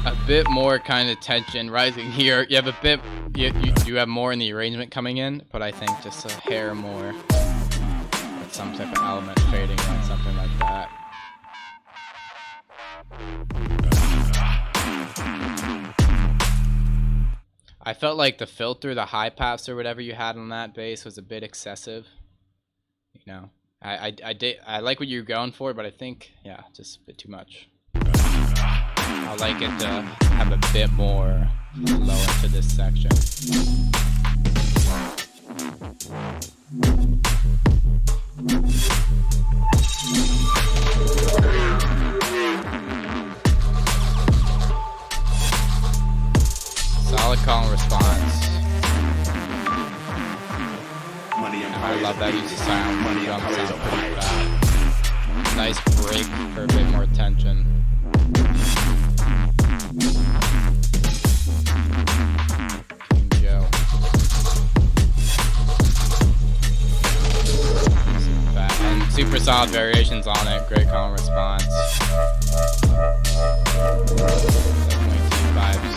A bit more kind of tension rising here. You have a bit, you have more in the arrangement coming in, but I think just a hair more with some type of element fading in, something like that. I felt like the filter, the high pass or whatever you had on that bass was a bit excessive. You know, I like what you're going for, but I think, yeah, just a bit too much. I like it to have a bit more flow into this section. Solid call and response. I love that use of sound. Drum sound pretty bad. Nice break for a bit more tension. King Joe. And super solid variations on it. Great call and response. Definitely deep vibes.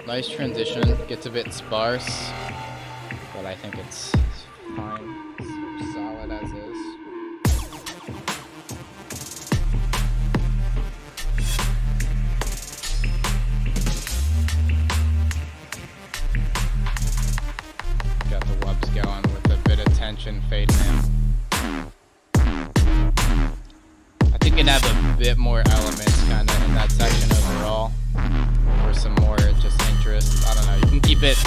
Nice transition, gets a bit sparse, but I think it's fine, it's solid as is. Got the wubs going with a bit of tension fading in. I think it have a bit more elements kind of in that section overall. Or some more just interest. I don't know. You can keep it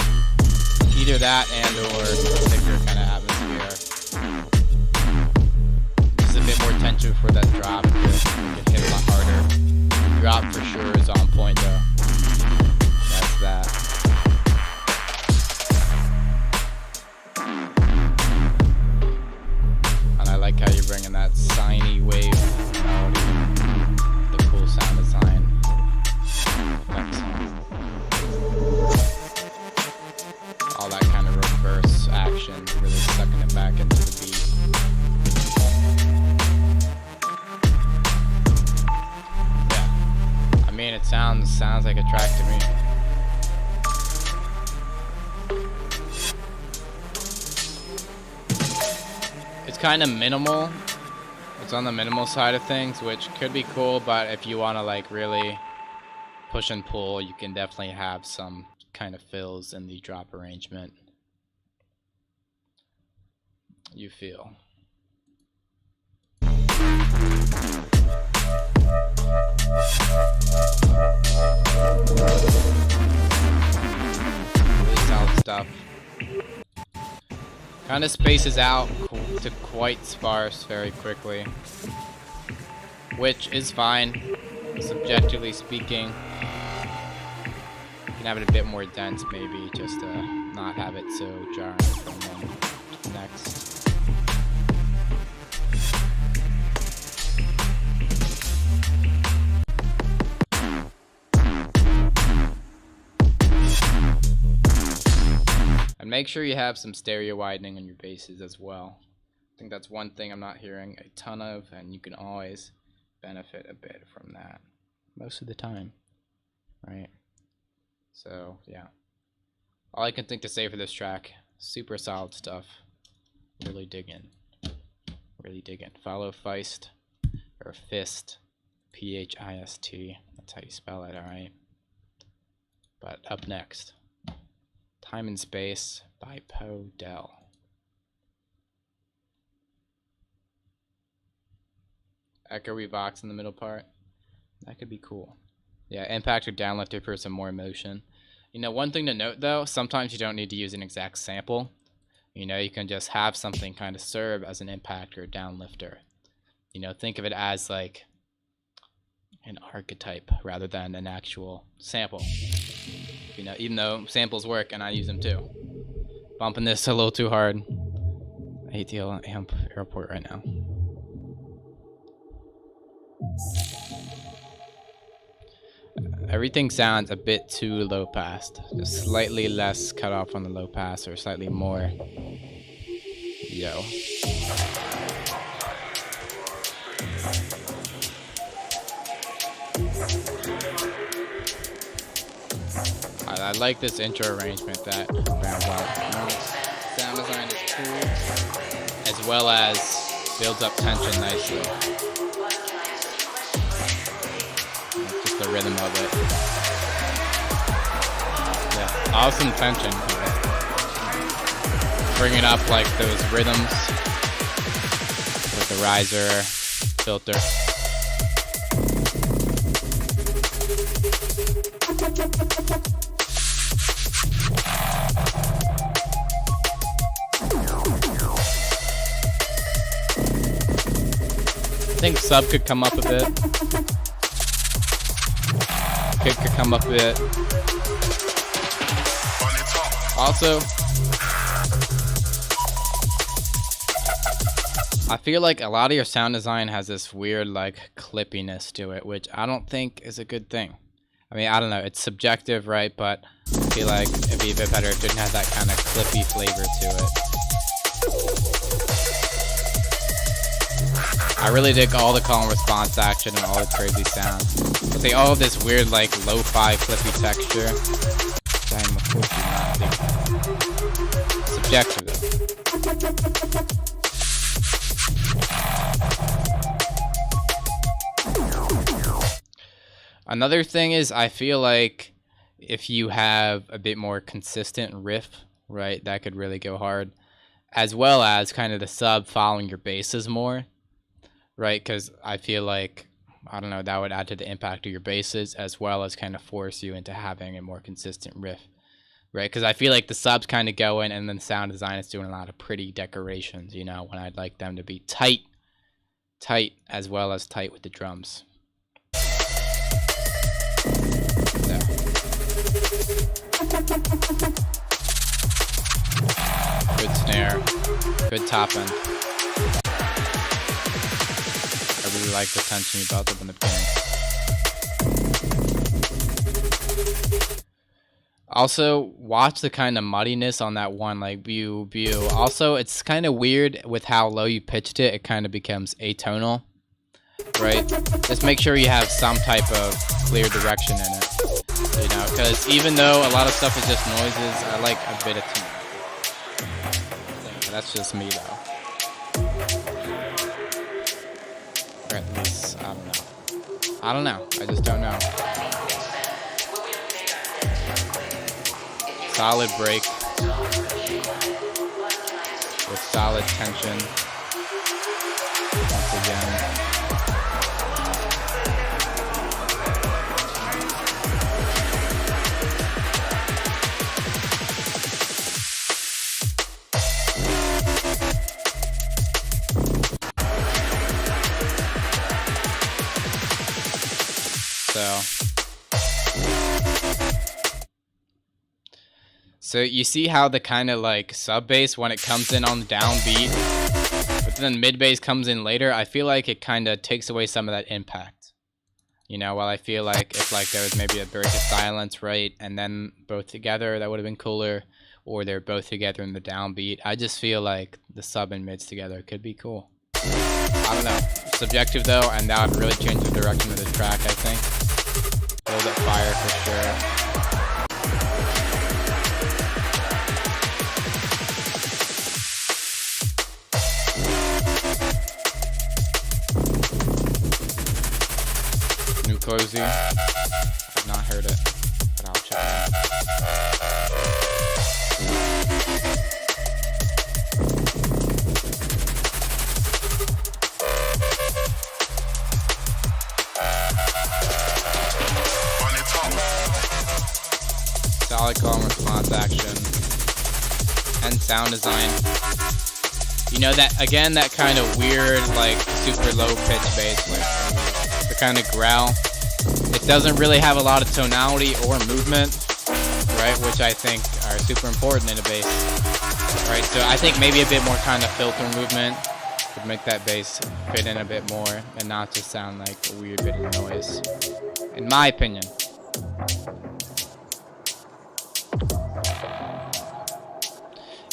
either that and or thicker kind of atmosphere. Just a bit more tension for that drop to get hit a lot harder. The drop for sure is on point though. That's that. And I like how you're bringing that sine wave melody. The cool sound design. All that kind of reverse action, really sucking it back into the beat. Yeah, I mean it sounds like a track to me. It's kind of minimal. It's on the minimal side of things, which could be cool, but if you want to like really push and pull, you can definitely have some kind of fills in the drop arrangement. You feel. Really solid stuff. Kind of spaces out to quite sparse very quickly, which is fine, subjectively speaking. You can have it a bit more dense maybe, just to not have it so jarring from one to the next. And make sure you have some stereo widening on your basses as well. I think that's one thing I'm not hearing a ton of, and you can always benefit a bit from that most of the time, right? So yeah, all I can think to say for this track, super solid stuff. Really digging, really digging. Follow Feist or Fist, P-H-I-S-T. That's how you spell it, all right. But up next, Time and Space by Poe Dell. Echoey box in the middle part. That could be cool. Yeah, impact or downlifter for some more motion. You know, one thing to note though, sometimes you don't need to use an exact sample. You know, you can just have something kind of serve as an impact or a downlifter. You know, think of it as like an archetype rather than an actual sample. You know, even though samples work and I use them too. Bumping this a little too hard. I hate the airport right now. Everything sounds a bit too low passed. Just slightly less cut off on the low pass or slightly more. Yo. I like this intro arrangement that rounds out. Sound design is cool, as well as builds up tension nicely. Just the rhythm of it. Yeah, awesome tension here. Bringing up like those rhythms with the riser filter. I think sub could come up a bit. Kick could come up a bit. Also, I feel like a lot of your sound design has this weird like clippiness to it, which I don't think is a good thing. I mean, I don't know, it's subjective, right? But I feel like it'd be a bit better if it didn't have that kind of clippy flavor to it. I really dig all the call and response action and all the crazy sounds. But they all have this weird like lo-fi clippy texture. Damn, of course you're not, dude. Subjective though. Another thing is I feel like if you have a bit more consistent riff, right, that could really go hard. As well as kind of the sub following your basses more. Right, because I feel like, I don't know, that would add to the impact of your basses as well as kind of force you into having a more consistent riff. Right, because I feel like the subs kind of go in and then sound design is doing a lot of pretty decorations, you know, when I'd like them to be tight as well as tight with the drums. So. Good snare, good top end. I really like the tension you built up in the beginning. Also, watch the kind of muddiness on that one, like view. Also, it's kind of weird with how low you pitched it. It kind of becomes atonal, right? Just make sure you have some type of clear direction in it, you know, because even though a lot of stuff is just noises, I like a bit of tone. That's just me, though. Or at least, I don't know. I just don't know. Solid break. With solid tension. Once again. So you see how the kind of like sub bass when it comes in on the downbeat, but then mid bass comes in later, I feel like it kind of takes away some of that impact. You know, while I feel like if like there was maybe a break of silence, right, and then both together, that would have been cooler, or they're both together in the downbeat. I just feel like the sub and mids together could be cool. I don't know. Subjective though, and that would really change the direction of the track, I think. Build up fire for sure. Cozy. I've not heard it, but I'll check it solid call and response action, and sound design. You know, that again, that kind of weird, like super low pitch bass, like the kind of growl. It doesn't really have a lot of tonality or movement, right? Which I think are super important in a bass, right? So I think maybe a bit more kind of filter movement would make that bass fit in a bit more and not just sound like a weird bit of noise, in my opinion.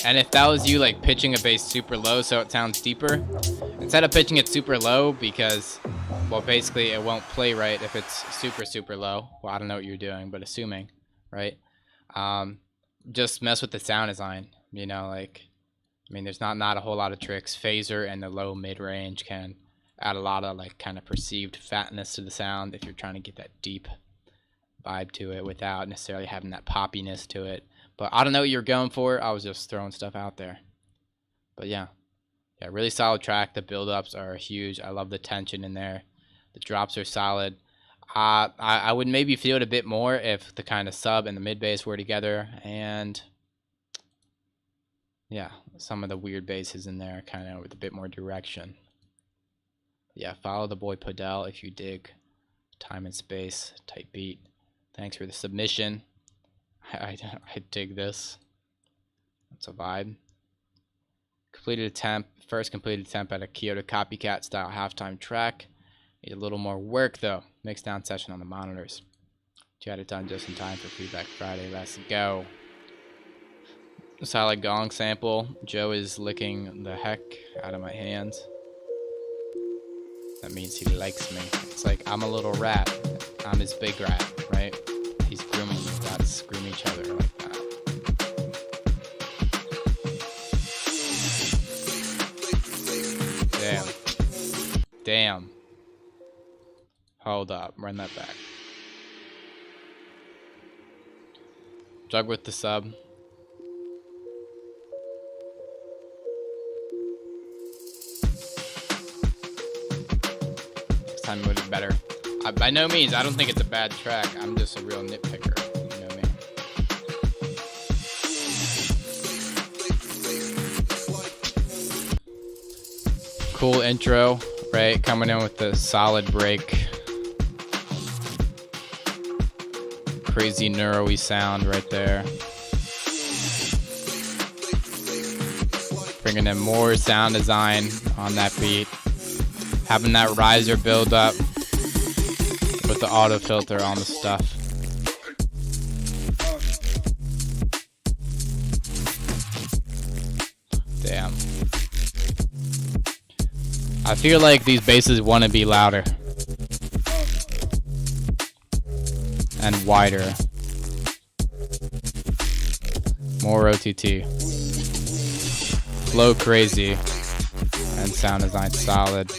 And if that was you, like pitching a bass super low so it sounds deeper, instead of pitching it super low because, well, basically it won't play right if it's super low. Well, I don't know what you're doing, but assuming, right? Just mess with the sound design, you know, like, I mean, there's not a whole lot of tricks. Phaser and the low mid range can add a lot of like kind of perceived fatness to the sound if you're trying to get that deep vibe to it without necessarily having that poppiness to it. But I don't know what you're going for. I was just throwing stuff out there. But yeah, really solid track. The build-ups are huge. I love the tension in there. The drops are solid. I would maybe feel it a bit more if the kind of sub and the mid bass were together, and yeah, some of the weird basses in there kind of with a bit more direction. Yeah, follow the boy Podell if you dig time and space type beat. Thanks for the submission. I dig this. That's a vibe. Completed attempt, first completed attempt at a Kyoto copycat style halftime track. Need a little more work though. Mix down session on the monitors. Got it done just in time for Feedback Friday. Let's go. Solid gong sample. Joe is licking the heck out of my hands. That means he likes me. It's like I'm a little rat. I'm his big rat, right? He's grooming me. Rats groom each other like that. Damn. Hold up. Run that back. Jug with the sub. Next time it would be better. By no means, I don't think it's a bad track. I'm just a real nitpicker. You know what I mean? Cool intro, right? Coming in with the solid break. Crazy neuro-y sound right there. Bringing in more sound design on that beat. Having that riser build up with the auto filter on the stuff. Damn. I feel like these basses want to be louder and wider. More OTT. Flow crazy and sound design solid.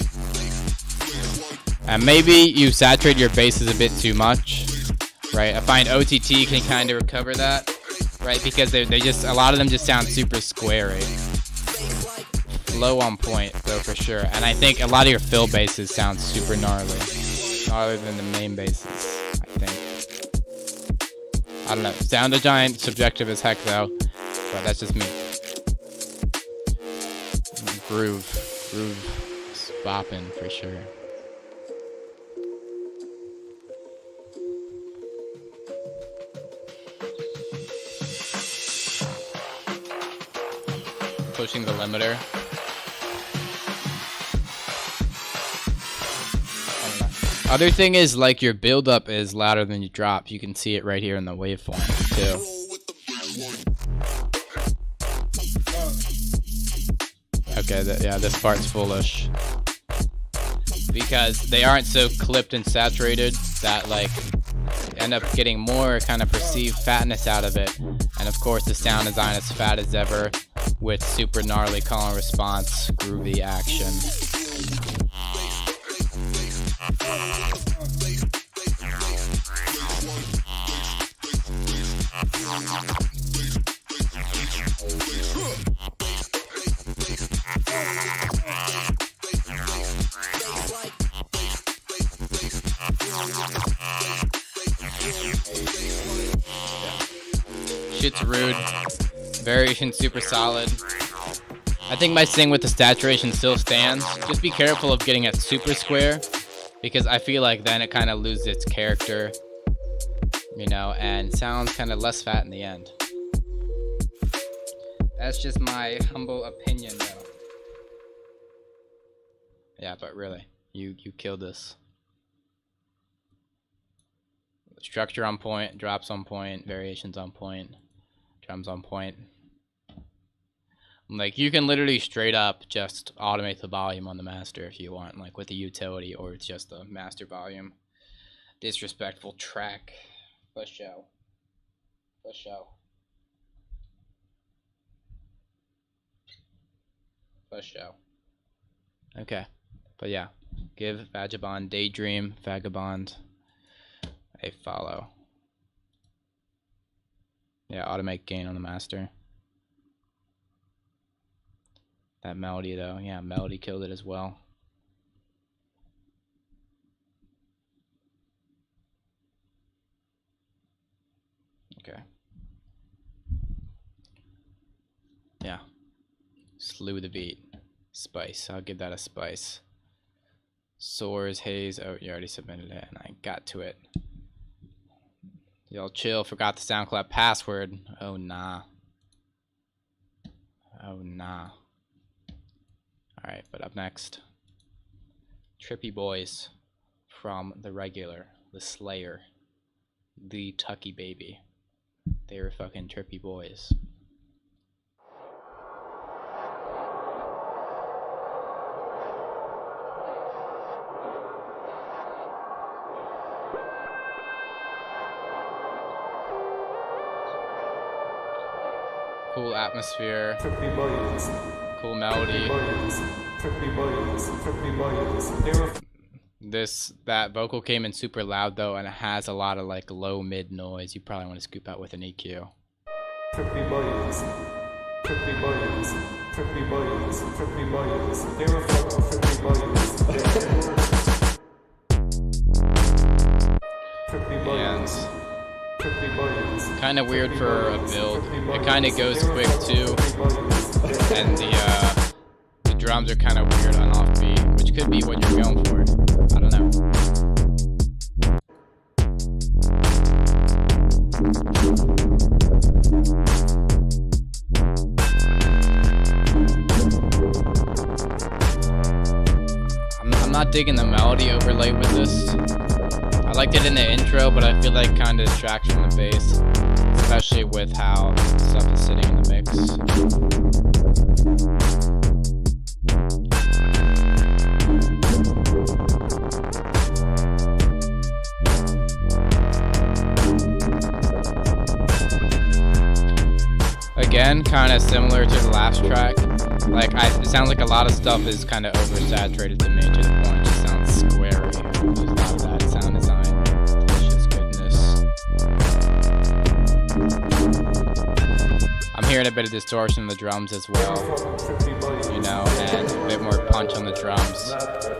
And maybe you saturate your basses a bit too much, right? I find OTT can kind of recover that, right? Because they just, a lot of them just sound super squarey. Flow on point, though, for sure. And I think a lot of your fill basses sound super gnarly. Gnarlier than the main basses, I think. I don't know. Sound design, subjective as heck, though. But that's just me. Groove is bopping for sure. Pushing the limiter. Other thing is, like, your build-up is louder than your drop. You can see it right here in the waveform, too. Okay, yeah, this part's foolish. Because they aren't so clipped and saturated that, like, you end up getting more kind of perceived fatness out of it. And, of course, the sound design is fat as ever with super gnarly call and response, groovy action. shit's rude. Variation super solid. I think my thing with the saturation still stands. Just be careful of getting it super square, because I feel like then it kind of loses its character, you know, and sounds kind of less fat in the end. That's just my humble opinion, though. Yeah, but really, you killed this. Structure on point, drops on point, variations on point, drums on point. Like, you can literally straight up just automate the volume on the master if you want, like with the utility, or it's just the master volume. Disrespectful track. For show. For show. For show. Okay. But yeah. Give Vagabond Daydream, Vagabond a follow. Yeah, automate gain on the master. That melody though, yeah, melody killed it as well. Okay. Yeah. Slew the beat. Spice. I'll give that a spice. Soars, Haze. Oh, you already submitted it and I got to it. Y'all chill. Forgot the SoundCloud password. Oh, nah. Oh, nah. Alright, but up next. Trippy Boys from The Regular, The Slayer, The Tucky Baby. They were fucking trippy boys. Cool atmosphere, cool melody. That vocal came in super loud though, and it has a lot of like low mid noise. You probably want to scoop out with an EQ. And kind of weird for a build. It kind of goes quick too, and the drums are kind of weird on offbeat, which could be what you're going for. I don't know. I'm not digging the melody overlay with this. I liked it in the intro, but I feel like it kind of distracts from the bass, especially with how stuff is sitting in the mix. Again, kind of similar to the last track. Like, it sounds like a lot of stuff is kind of oversaturated to me, to the point it just sounds squarey. There's a lot of that sound design, delicious goodness. I'm hearing a bit of distortion in the drums as well, you know, and a bit more punch on the drums.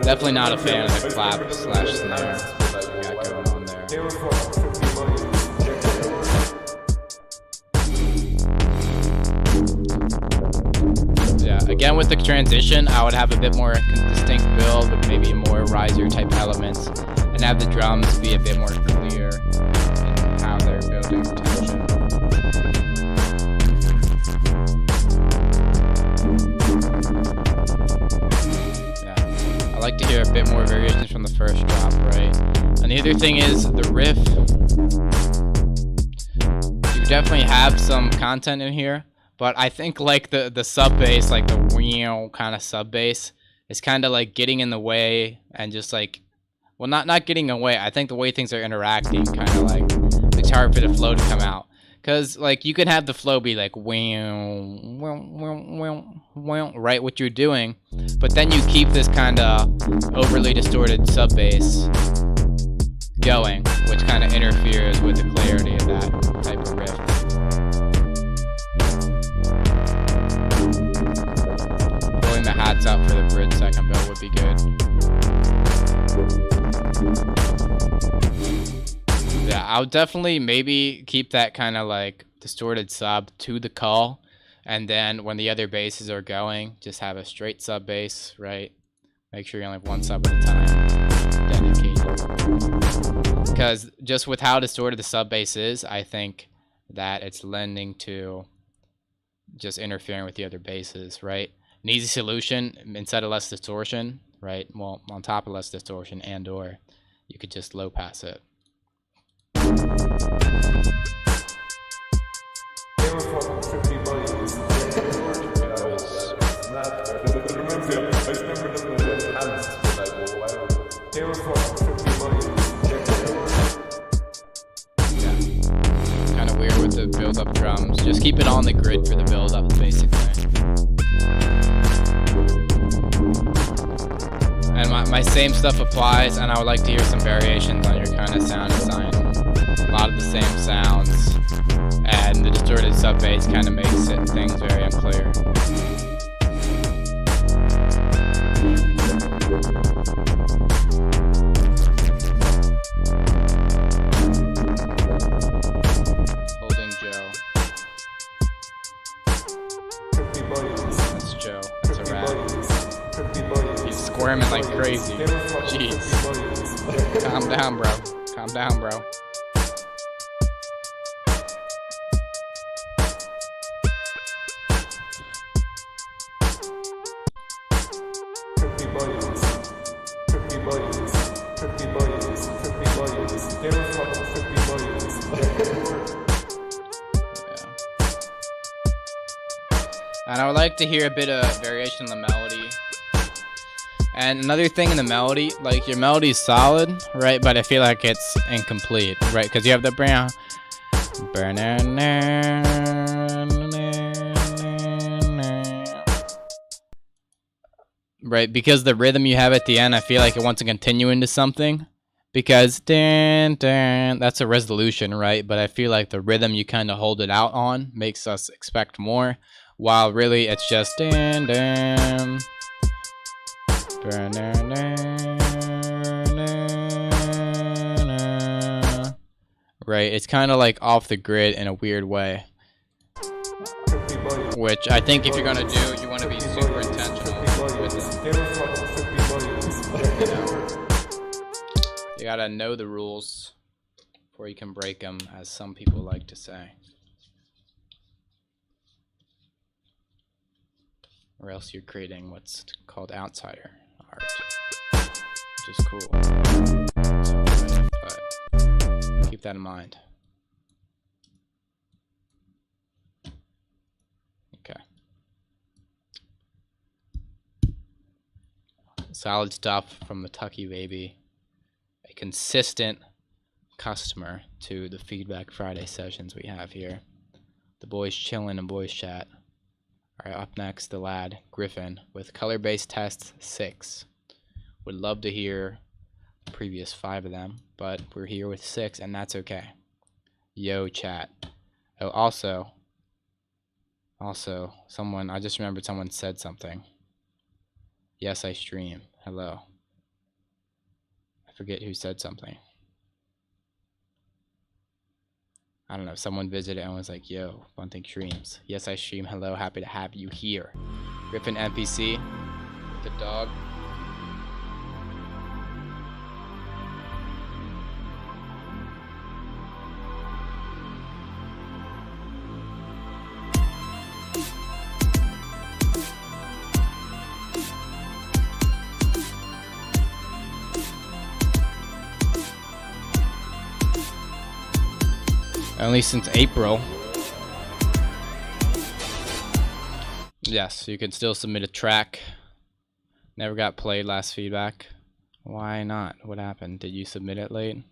Definitely not a fan of the clap slash snare that we got going on there. Again, with the transition, I would have a bit more distinct build with maybe more riser type elements, and have the drums be a bit more clear in how they're building tension. Yeah, I like to hear a bit more variations from the first drop, right? And the other thing is the riff. You definitely have some content in here. But I think like the sub bass, like the wheel kind of sub bass, is kind of like getting in the way, and just like, well, not getting away. I think the way things are interacting kind of like it's hard for the flow to come out. Cause like you can have the flow be like right what you're doing, but then you keep this kind of overly distorted sub bass going, which kind of interferes with the clarity of that type of riff. The hats up for the bridge second bill would be good. Yeah, I'll definitely maybe keep that kind of like distorted sub to the call, and then when the other basses are going, just have a straight sub bass, right? Make sure you only have one sub at a time. Dedicated. Because just with how distorted the sub bass is, I think that it's lending to just interfering with the other basses, right? An easy solution, instead of less distortion, right? Well, on top of less distortion and or you could just low pass it. Kind of weird with the build-up drums. Just keep it on the grid for the build-up, basically. And my same stuff applies, and I would like to hear some variations on your kind of sound design. A lot of the same sounds, and the distorted sub bass kind of makes things very unclear. Holding Joe. That's Joe. That's a rat. He's squirming like crazy. Jeez. Calm down, bro. Calm down, bro. And I would like to hear a bit of variation in the melody. And another thing in the melody, like your melody is solid, right? But I feel like it's incomplete, right? Because you have the brown. Right, because the rhythm you have at the end, I feel like it wants to continue into something. Because that's a resolution, right? But I feel like the rhythm you kind of hold it out on makes us expect more. While really it's just right, it's kind of like off the grid in a weird way. Which I think if you're gonna do, you want to be super intentional with it. You know? You gotta know the rules before you can break them, as some people like to say. Or else you're creating what's called outsider art, which is cool. But keep that in mind. Okay. Solid stuff from the Tucky Baby. A consistent customer to the Feedback Friday sessions we have here. The boys chillin' and boys chat. Alright, up next, the lad, Griffin, with color-based tests 6. Would love to hear the previous 5 of them, but we're here with 6, and that's okay. Yo, chat. Oh, also, someone, I just remembered someone said something. Yes, I stream. Hello. I forget who said something. I don't know, someone visited and was like, yo, Bunting streams. Yes, I stream. Hello, happy to have you here. Griffin NPC, the dog. Only since April. Yes, you can still submit a track. Never got played last feedback. Why not? What happened? Did you submit it late?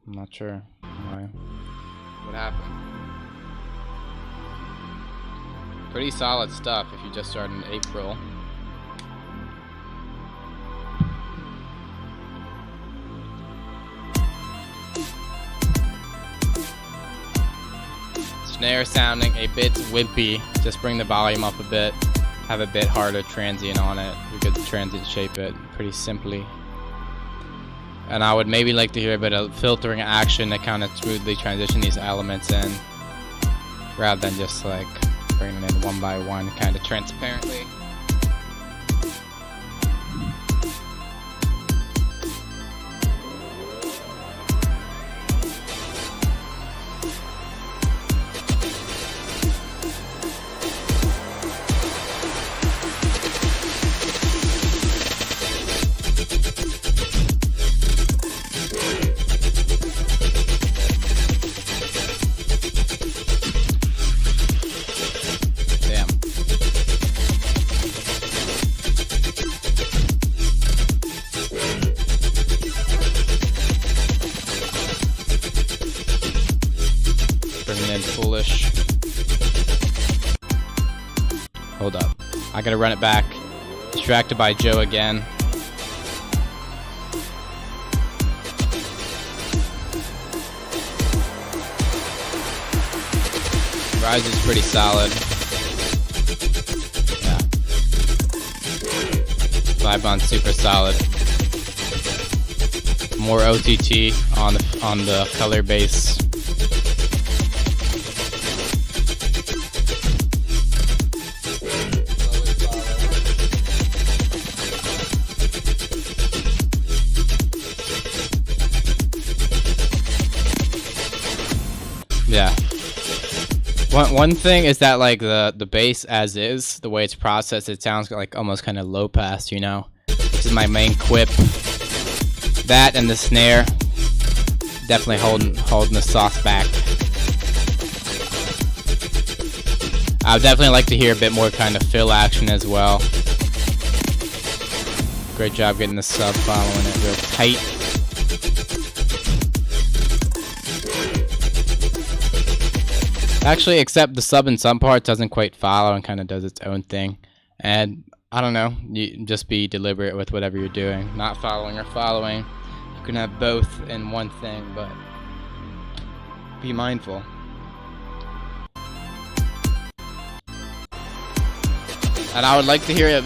I'm not sure. Why? What happened? Pretty solid stuff if you just started in April. Snare sounding a bit wimpy. Just bring the volume up a bit. Have a bit harder transient on it. You could transient shape it pretty simply. And I would maybe like to hear a bit of filtering action to kind of smoothly transition these elements in. rather than just like bringing it in one by one, kind of transparently. Foolish. Hold up. I gotta run it back. Distracted by Joe again. Rise is pretty solid. Yeah. Vibon's super solid. More OTT on the color base. Yeah. One thing is that like the bass as is, the way it's processed, it sounds like almost kind of low pass, you know. This is my main quip. That and the snare definitely holding the sauce back. I would definitely like to hear a bit more kind of fill action as well. Great job getting the sub, following it real tight. Actually, except the sub in some parts doesn't quite follow and kind of does its own thing. And I don't know, you just be deliberate with whatever you're doing. Not following or following. You can have both in one thing, but be mindful. And I would like to hear it.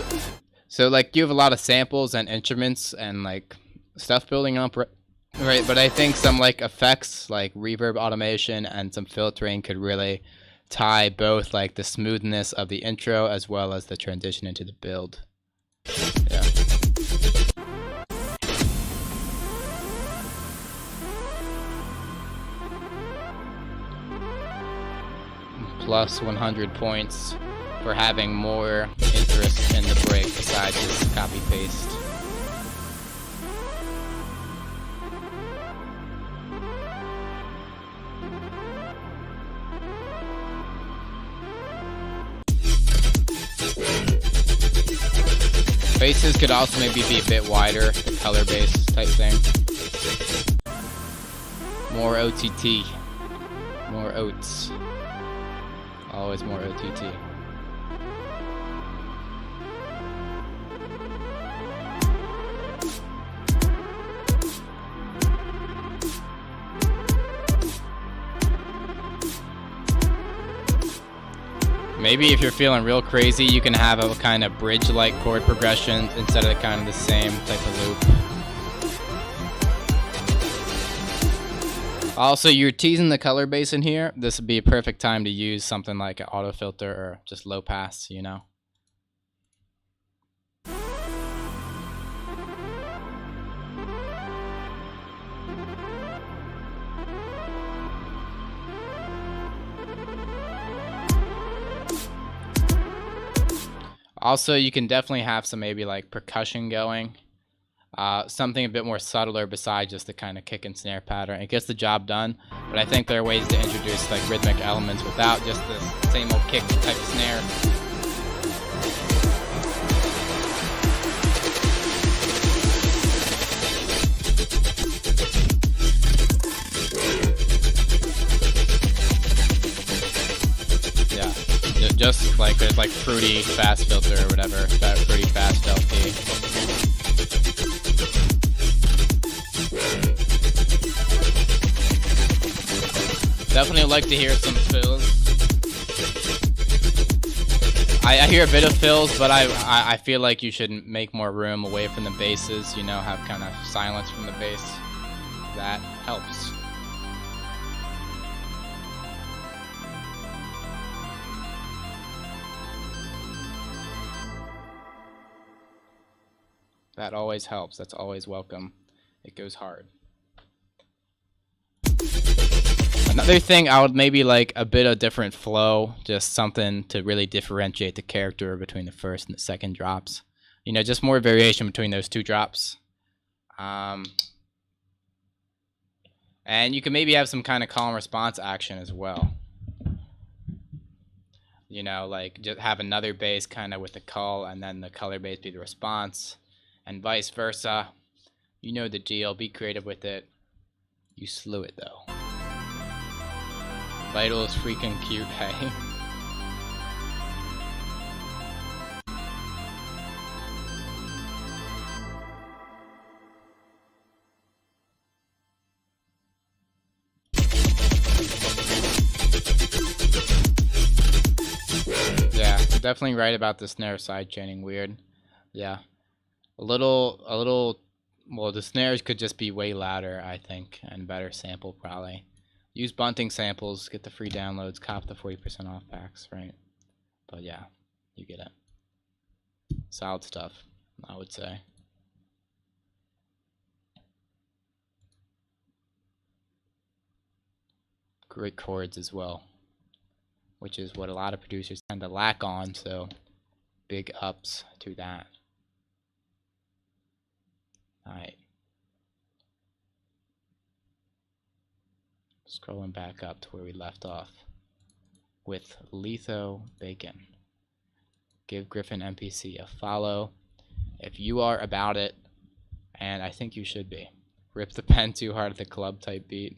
So like you have a lot of samples and instruments and like stuff building up, right? But I think some like effects like reverb automation and some filtering could really tie both like the smoothness of the intro as well as the transition into the build. Yeah. Plus 100 points for having more interest in the break besides just copy paste. Bases could also maybe be a bit wider, the color base type thing. More OTT, more oats. Always more OTT. Maybe if you're feeling real crazy, you can have a kind of bridge-like chord progression instead of kind of the same type of loop. Also, you're teasing the color base in here. This would be a perfect time to use something like an auto filter or just low pass, you know. Also, you can definitely have some maybe like percussion going. Something a bit more subtler besides just the kind of kick and snare pattern. It gets the job done, but I think there are ways to introduce like rhythmic elements without just the same old kick type snare. Just like there's like fruity fast filter or whatever, that fruity fast LP. Definitely like to hear some fills. I hear a bit of fills, but I feel like you should make more room away from the basses, you know, have kind of silence from the bass. That helps. That always helps. That's always welcome. It goes hard. Another thing, I would maybe like a bit of different flow, just something to really differentiate the character between the first and the second drops. You know, just more variation between those two drops. And you can maybe have some kind of call and response action as well. You know, like just have another bass kind of with the call, and then the color bass be the response, and vice versa. You know the deal. Be creative with it. You slew it though. Vital is freaking cute, hey. Yeah, definitely right about the snare sidechaining. Weird. Yeah, a little. Well, the snares could just be way louder, I think, and better sample probably. Use Bunting samples, get the free downloads, cop the 40% off packs, right? But yeah, you get it. Solid stuff, I would say. Great chords as well, which is what a lot of producers tend to lack on, so big ups to that. Alright. Scrolling back up to where we left off with Letho Bacon. Give Griffin MPC a follow if you are about it, and I think you should be. Rip the pen too hard at the club type beat.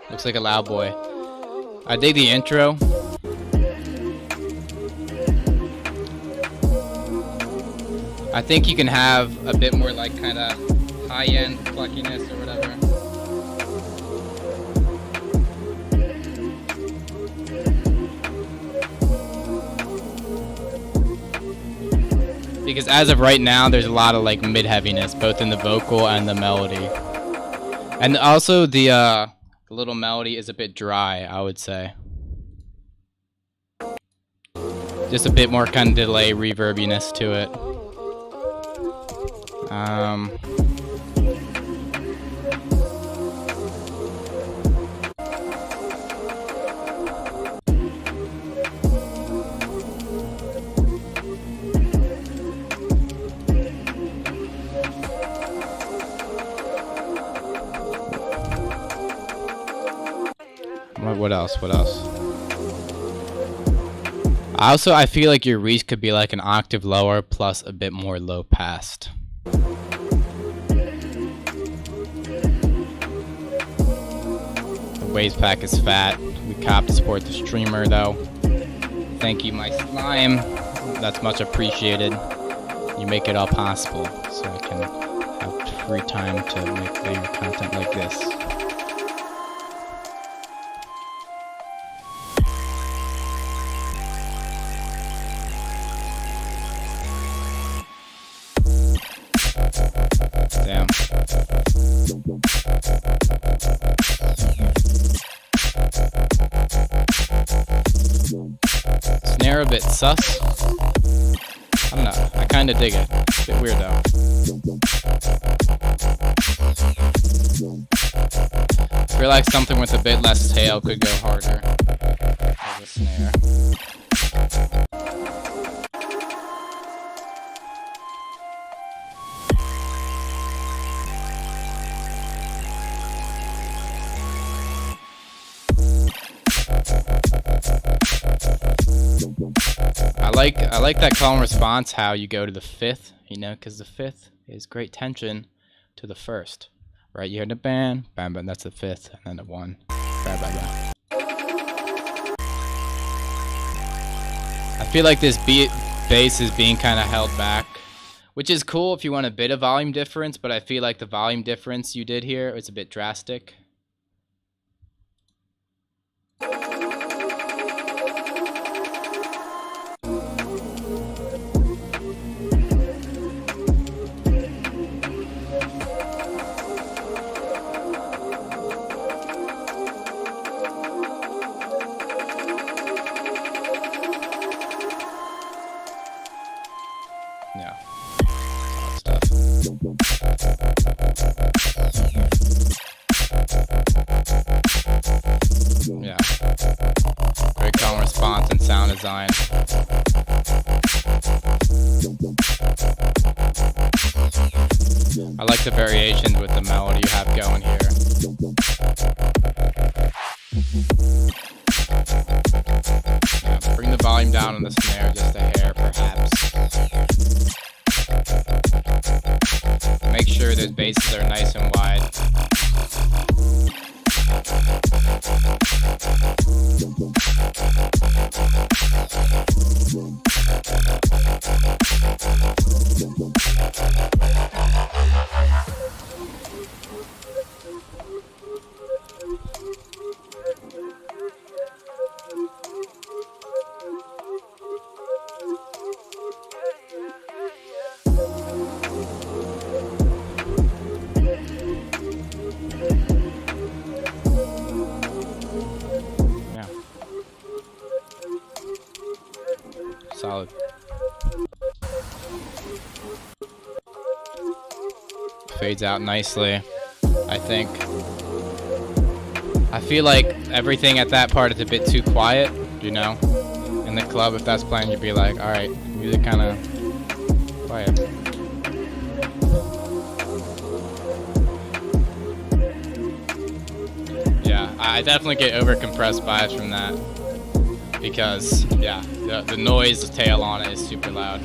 Looks like a loud boy. I dig the intro. I think you can have a bit more like kind of high-end pluckiness or whatever. Because as of right now, there's a lot of like mid-heaviness, both in the vocal and the melody. And also the little melody is a bit dry, I would say. Just a bit more kind of delay reverbiness to it. What else? What else? Also, I feel like your reach could be like an octave lower plus a bit more low passed. The waves pack is fat. We cop to support the streamer though. Thank you, my slime. That's much appreciated. You make it all possible so I can have free time to make video content like this. Damn. Snare a bit sus. I don't know. I kind of dig it. It's a bit weird though. I feel like something with a bit less tail could go harder as a snare. like that call and response, how you go to the fifth, you know, because the fifth is great tension to the first, right? You hear the bam, bam, bam, that's the fifth, and then the one, bam, bam, bam. I feel like this bass is being kind of held back, which is cool if you want a bit of volume difference, but I feel like the volume difference you did here is a bit drastic. Yeah. Stuff. Yeah. Great call and response and sound design. I like the variations with the melody you have going here. Yeah, bring the volume down on the snare just a hair, perhaps. Make sure those basses are nice and wide. Solid. Fades out nicely, I think. I feel like everything at that part is a bit too quiet, you know? In the club, if that's playing, you'd be like, alright, music kind of quiet. Yeah, I definitely get over-compressed vibes from that. Because, yeah, the noise tail on it is super loud.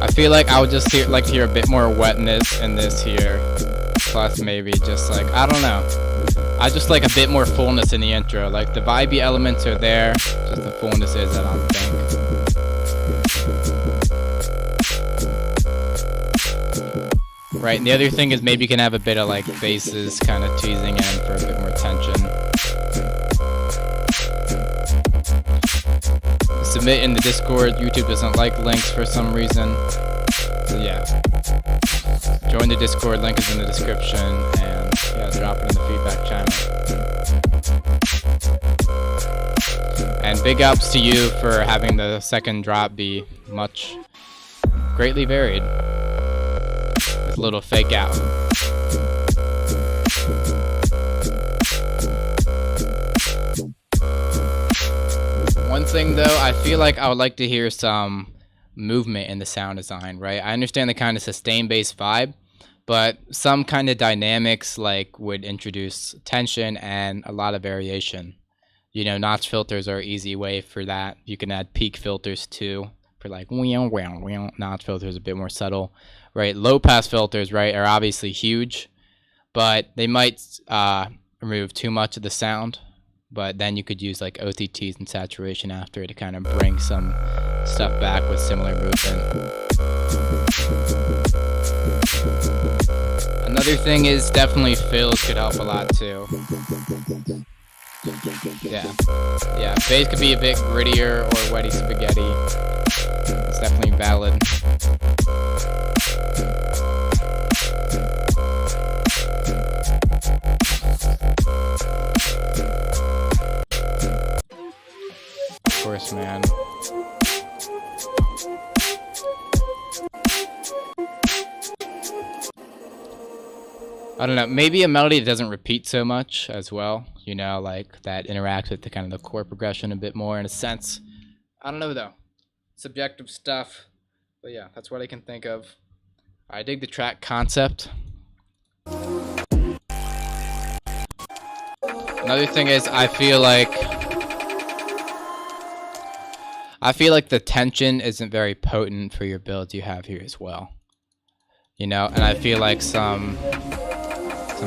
I feel like I would just like to hear a bit more wetness in this here. Plus maybe just like, I don't know. I just like a bit more fullness in the intro. Like the vibey elements are there, just the fullness is, I don't think. Right, and the other thing is maybe you can have a bit of like basses kind of teasing in for a bit more tension. Submit in the Discord. YouTube doesn't like links for some reason. So yeah. Join the Discord, link is in the description, and yeah, drop it in the feedback channel. And big ups to you for having the second drop be greatly varied. With a little fake out. One thing though, I feel like I would like to hear some movement in the sound design, right? I understand the kind of sustained bass vibe, but some kind of dynamics like would introduce tension and a lot of variation. You know, notch filters are an easy way for that. You can add peak filters too, for like notch filters a bit more subtle, right? Low pass filters, right, are obviously huge, but they might remove too much of the sound. But then you could use like OTTs and saturation after to kind of bring some stuff back with similar movement. Another thing is definitely fills could help a lot too. Yeah, bass could be a bit grittier or wetty spaghetti. It's definitely valid. Of course, man. I don't know, maybe a melody that doesn't repeat so much as well, you know, like that interacts with the kind of the chord progression a bit more in a sense. I don't know though, subjective stuff, but yeah, that's what I can think of. I dig the track concept. Another thing is I feel like the tension isn't very potent for your builds you have here as well. You know, and I feel like some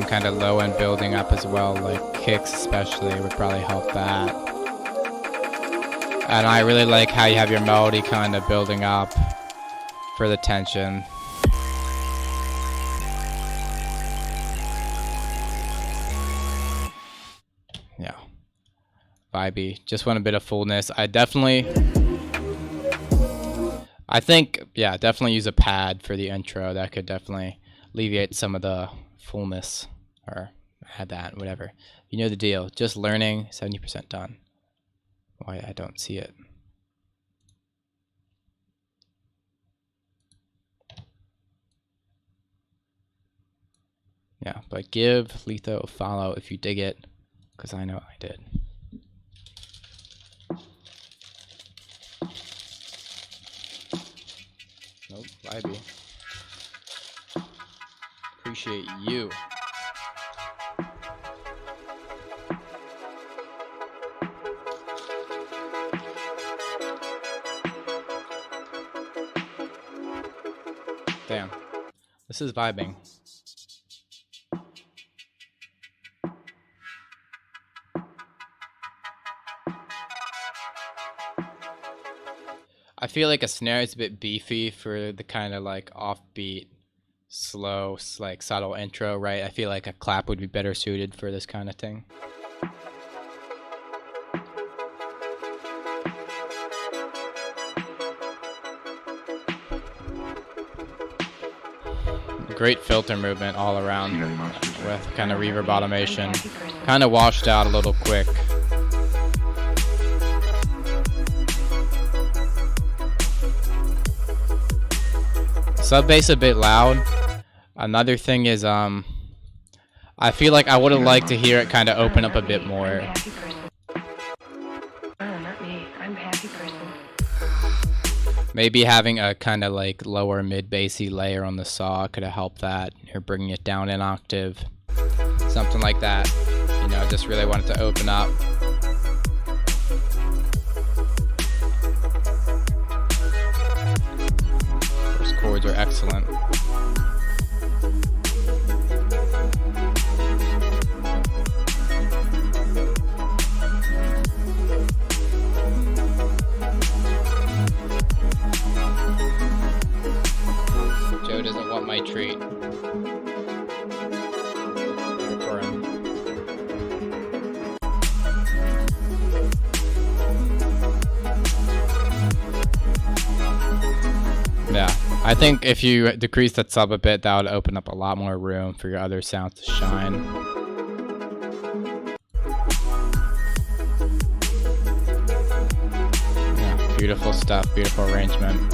kind of low end building up as well, like kicks especially would probably help that. And I really like how you have your melody kind of building up for the tension. Yeah. Vibey. Just want a bit of fullness. Definitely use a pad for the intro. That could definitely alleviate some of the fullness, or add that, whatever. You know the deal. Just learning, 70% done. Why I don't see it. Yeah, but give Letho a follow if you dig it, because I know I did. Nope, Vibey. Appreciate you. Damn. This is vibing. I feel like a snare is a bit beefy for the kind of like offbeat, slow, like subtle intro, right? I feel like a clap would be better suited for this kind of thing. Great filter movement all around with kind of reverb automation. Kind of washed out a little quick. Sub bass a bit loud. Another thing is I feel like I would have liked to hear it kind of open up a bit more. Not me. I'm a happy person. Maybe having a kind of like lower mid bassy layer on the saw could have helped that, or bringing it down an octave, something like that. You know, just really wanted to open up. First chords are excellent. Joe doesn't want my treat. For him. Yeah, I think if you decrease that sub a bit, that would open up a lot more room for your other sounds to shine. Yeah, beautiful stuff, beautiful arrangement.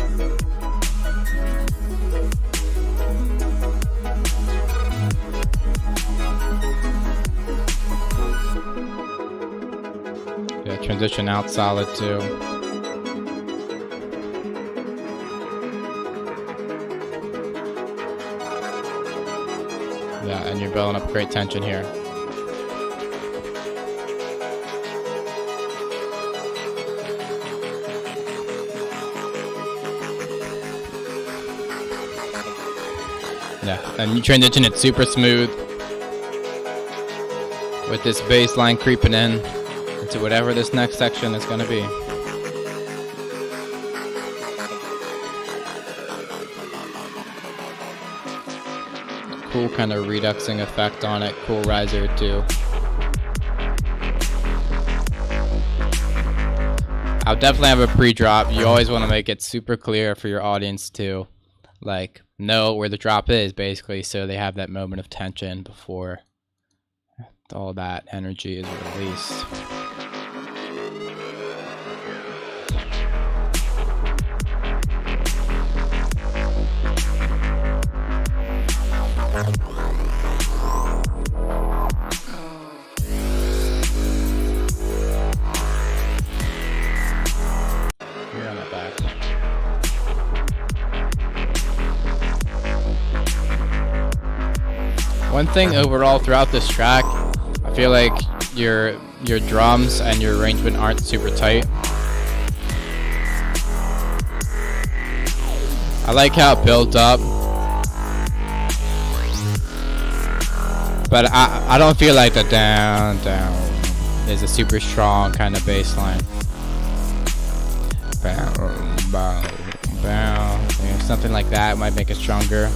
Yeah, transition out solid too. Yeah, and you're building up great tension here. Yeah, and you transition it super smooth with this bass line creeping in into whatever this next section is going to be. Cool kind of reduxing effect on it, cool riser too. I'll definitely have a pre-drop. You always want to make it super clear for your audience to like know where the drop is basically, so they have that moment of tension before all that energy is released. One thing overall throughout this track, I feel like your drums and your arrangement aren't super tight. I like how it builds up, but I don't feel like the down is a super strong kind of bass line. Bow, bow, bow. You know, something like that might make it stronger.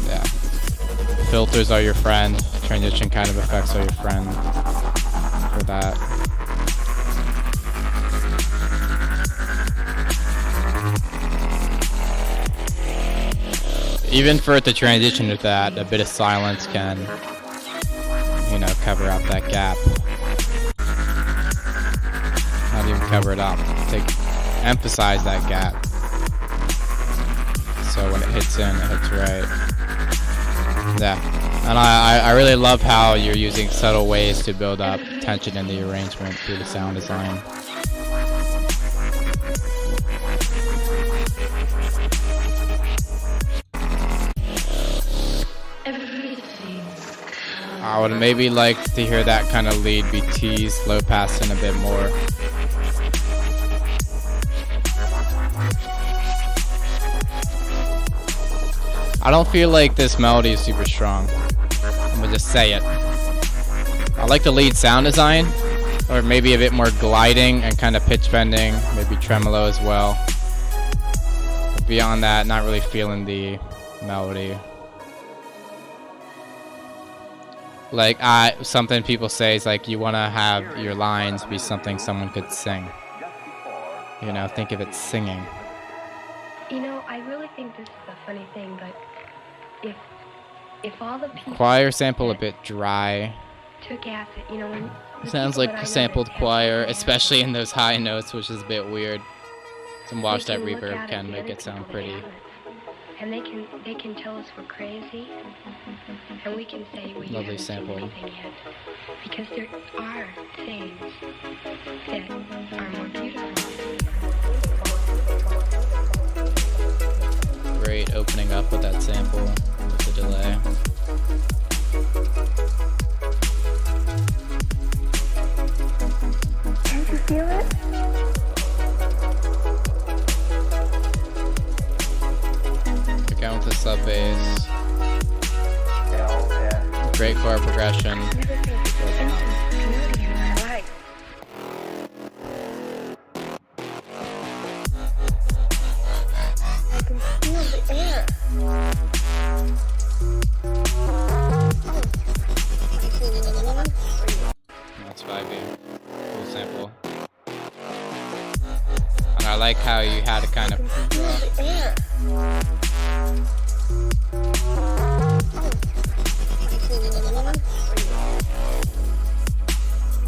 Yeah. Filters are your friend. Transition kind of effects are your friend for that. Even for it to transition with that, a bit of silence can, you know, cover up that gap. Not even cover it up. Emphasize that gap. So when it hits in, it hits right. Yeah. And I really love how you're using subtle ways to build up tension in the arrangement through the sound design. I would maybe like to hear that kind of lead be teased, low passing a bit more. I don't feel like this melody is super strong. I'm gonna just say it. I like the lead sound design, or maybe a bit more gliding and kind of pitch bending, maybe tremolo as well. But beyond that, not really feeling the melody. Like something people say is like you want to have your lines be something someone could sing. You know, think of it singing. You know, I really think this is a funny thing, but if all the people Choir sample a bit dry. took acid, you know, when the Sounds people like that I know sampled that choir, have especially in those high notes, which is a bit weird. Some wash they that can look reverb at can the make other it sound people that pretty. haven't. And they can tell us we're crazy, and we can say we Lovely haven't sample. seen anything yet, because there are things that are more beautiful. Great opening up with that sample with the delay. Can't you feel it? Again with the sub bass. Great chord progression. Beauty in my life. I can feel the air. That's vibey. Cool sample. And I like how you had to kind of Feel the air.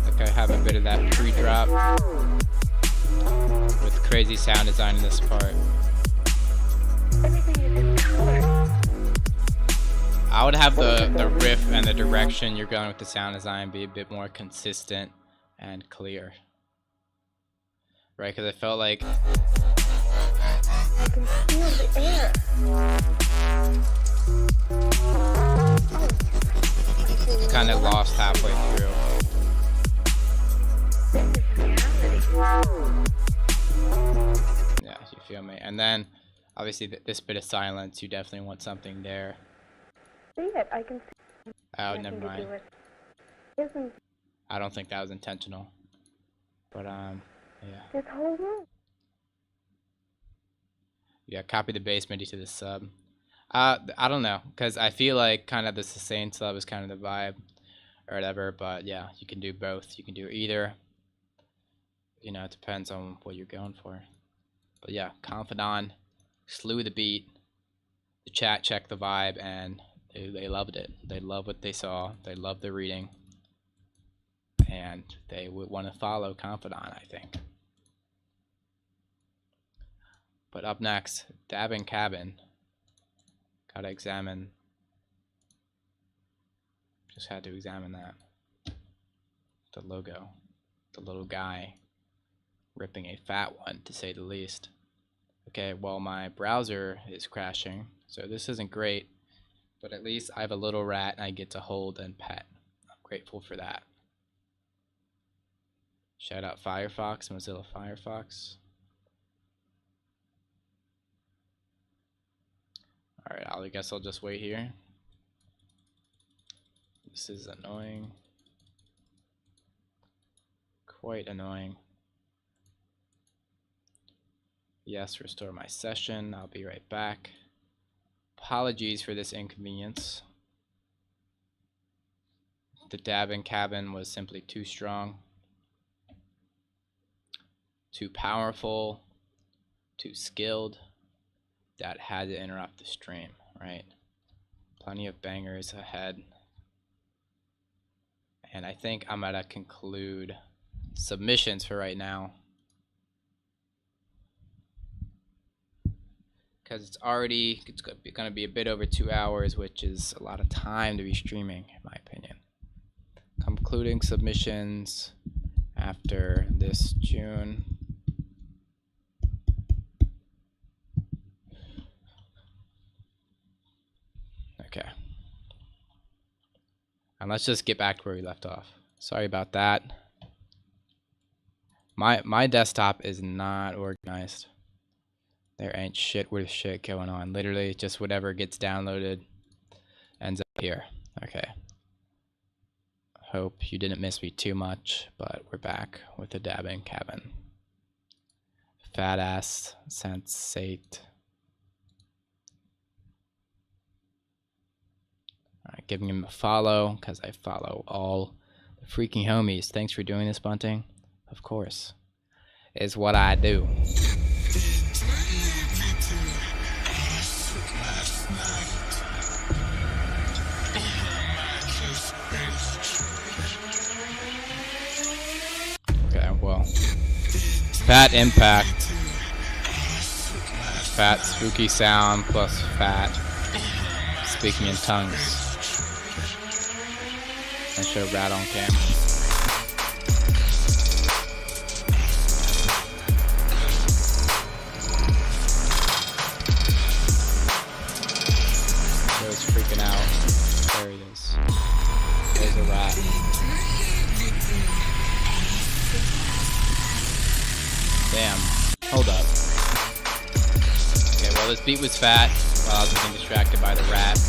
like I have a bit of that pre-drop with crazy sound design in this part. Everything is in color. I would have the riff and the direction you're going with the sound design be a bit more consistent and clear. Right, because I felt like I can feel the air. it's kind of lost halfway through. Yeah, you feel me? And then, obviously, this bit of silence, you definitely want something there. See it. I can see Oh, nothing never to mind. do with it. Isn't I don't think that was intentional. But, yeah. this whole room? Yeah, copy the bass MIDI to the sub. I don't know, because I feel like kind of the sustained sub is kind of the vibe or whatever, but yeah, you can do both. You can do either. You know, it depends on what you're going for. But yeah, Confidant slew the beat. The chat checked the vibe, and they loved it. They loved what they saw. They loved the reading. And they would want to follow Confidant, I think. But up next, Dabbing Cabin. Gotta examine. Just had to examine that. The logo. The little guy ripping a fat one, to say the least. Okay, well, my browser is crashing, so this isn't great, but at least I have a little rat I get to hold and pet. I'm grateful for that. Shout out Firefox, Mozilla Firefox. Alright, I guess I'll just wait here. This is annoying. Quite annoying. Yes, restore my session. I'll be right back. Apologies for this inconvenience. The dabbing cabin was simply too strong, too powerful, too skilled. That had to interrupt the stream, right? Plenty of bangers ahead. And I think I'm gonna conclude submissions for right now, because it's gonna be a bit over 2 hours, which is a lot of time to be streaming, in my opinion. Concluding submissions after this June. Okay. And let's just get back to where we left off. Sorry about that. My desktop is not organized. There ain't shit worth shit going on. Literally just whatever gets downloaded ends up here. Okay. Hope you didn't miss me too much, but we're back with the dabbing cabin. Fat ass sensate. Alright, giving him a follow, because I follow all the freaking homies. Thanks for doing this, Bunting. Of course. Is what I do. Okay, well. Fat impact. Fat spooky sound plus fat speaking in tongues. I show rat on camera. Joe's freaking out. There he is. There's a rat. Damn. Hold up. Okay, well this beat was fat while I was getting distracted by the rat.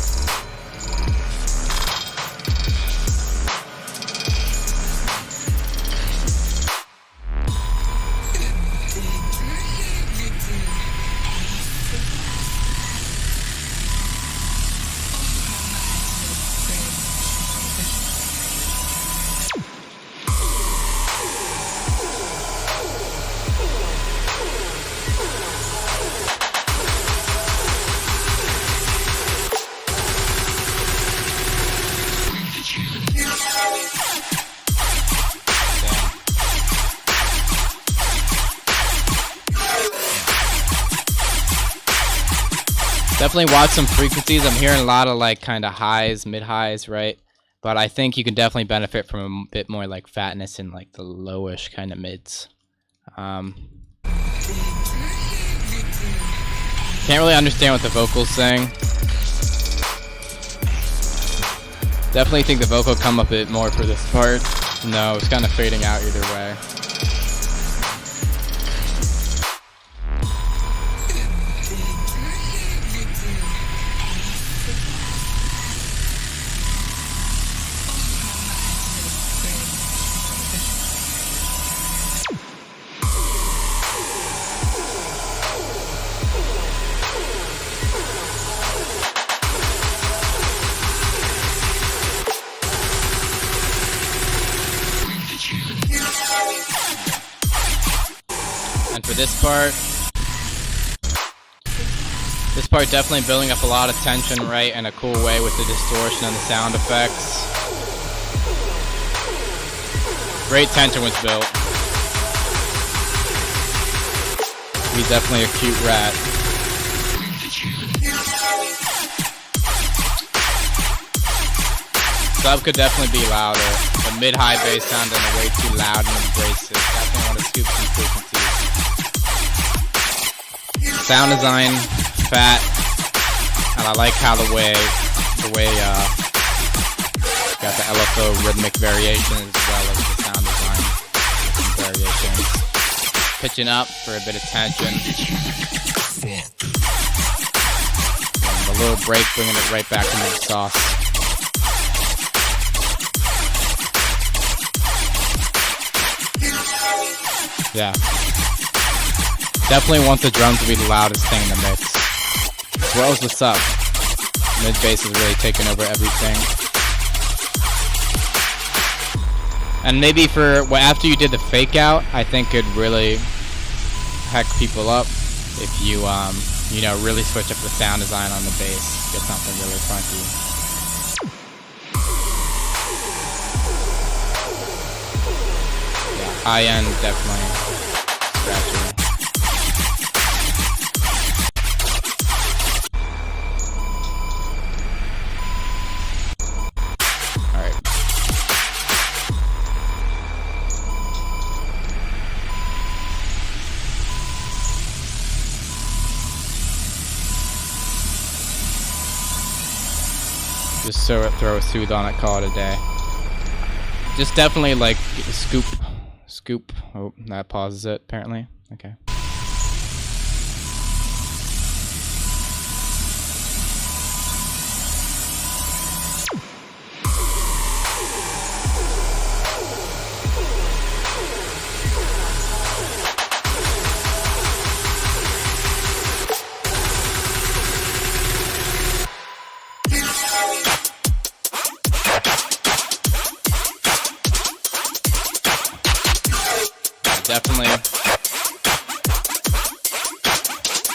Definitely watch some frequencies. I'm hearing a lot of like kind of highs, mid highs, right? But I think you can definitely benefit from a bit more like fatness in like the lowish kind of mids. Can't really understand what the vocal's saying. Definitely think the vocal come up a bit more for this part. No, it's kind of fading out either way. And for this part definitely building up a lot of tension, right, in a cool way with the distortion and the sound effects. Great tension was built. He's definitely a cute rat. Sub could definitely be louder. The mid-high bass sounded way too loud and abrasive. Definitely want to scoop some frequencies. sound design, fat, and I like how the way got the LFO rhythmic variation as well as the sound design variations. Pitching up for a bit of tension. And a little break, bringing it right back into the sauce. Yeah. Definitely want the drums to be the loudest thing in the mix. As well as the sub. Mid bass is really taking over everything. And maybe after you did the fake out, I think it'd really heck people up if you really switch up the sound design on the bass, get something really funky. Yeah, high end definitely scratchy. Just throw a soothe on it, call it a day. Just definitely like scoop. Oh, that pauses it apparently. Okay.